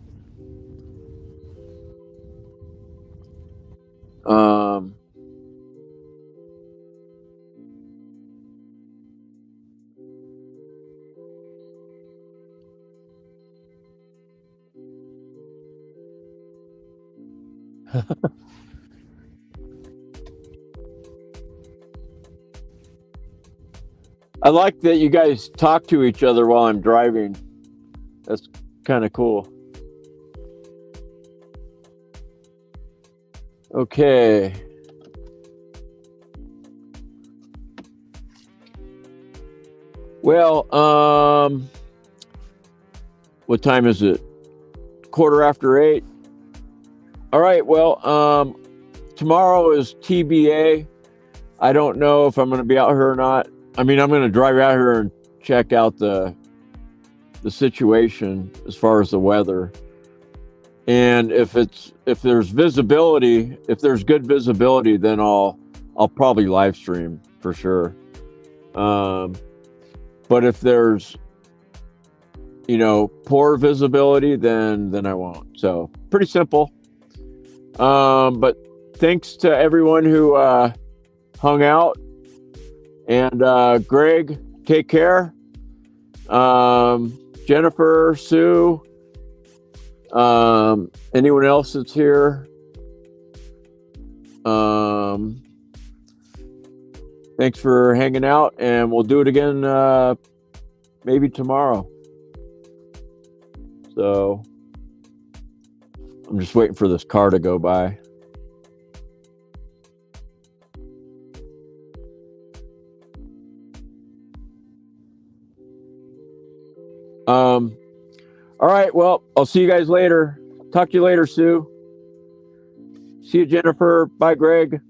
I like that you guys talk to each other while I'm driving. That's kind of cool. Okay. Well, what time is it? 8:15. All right. Well, tomorrow is TBA. I don't know if I'm going to be out here or not. I mean, I'm going to drive out here and check out the situation as far as the weather. And if there's visibility, if there's good visibility, then I'll probably live stream for sure. But if there's, you know, poor visibility, then I won't. So pretty simple. But thanks to everyone who hung out. And Greg, take care. Jennifer, Sue, anyone else that's here. Thanks for hanging out, and we'll do it again maybe tomorrow. So I'm just waiting for this car to go by. All right, well, I'll see you guys later. Talk to you later, Sue. See you, Jennifer. Bye, Greg.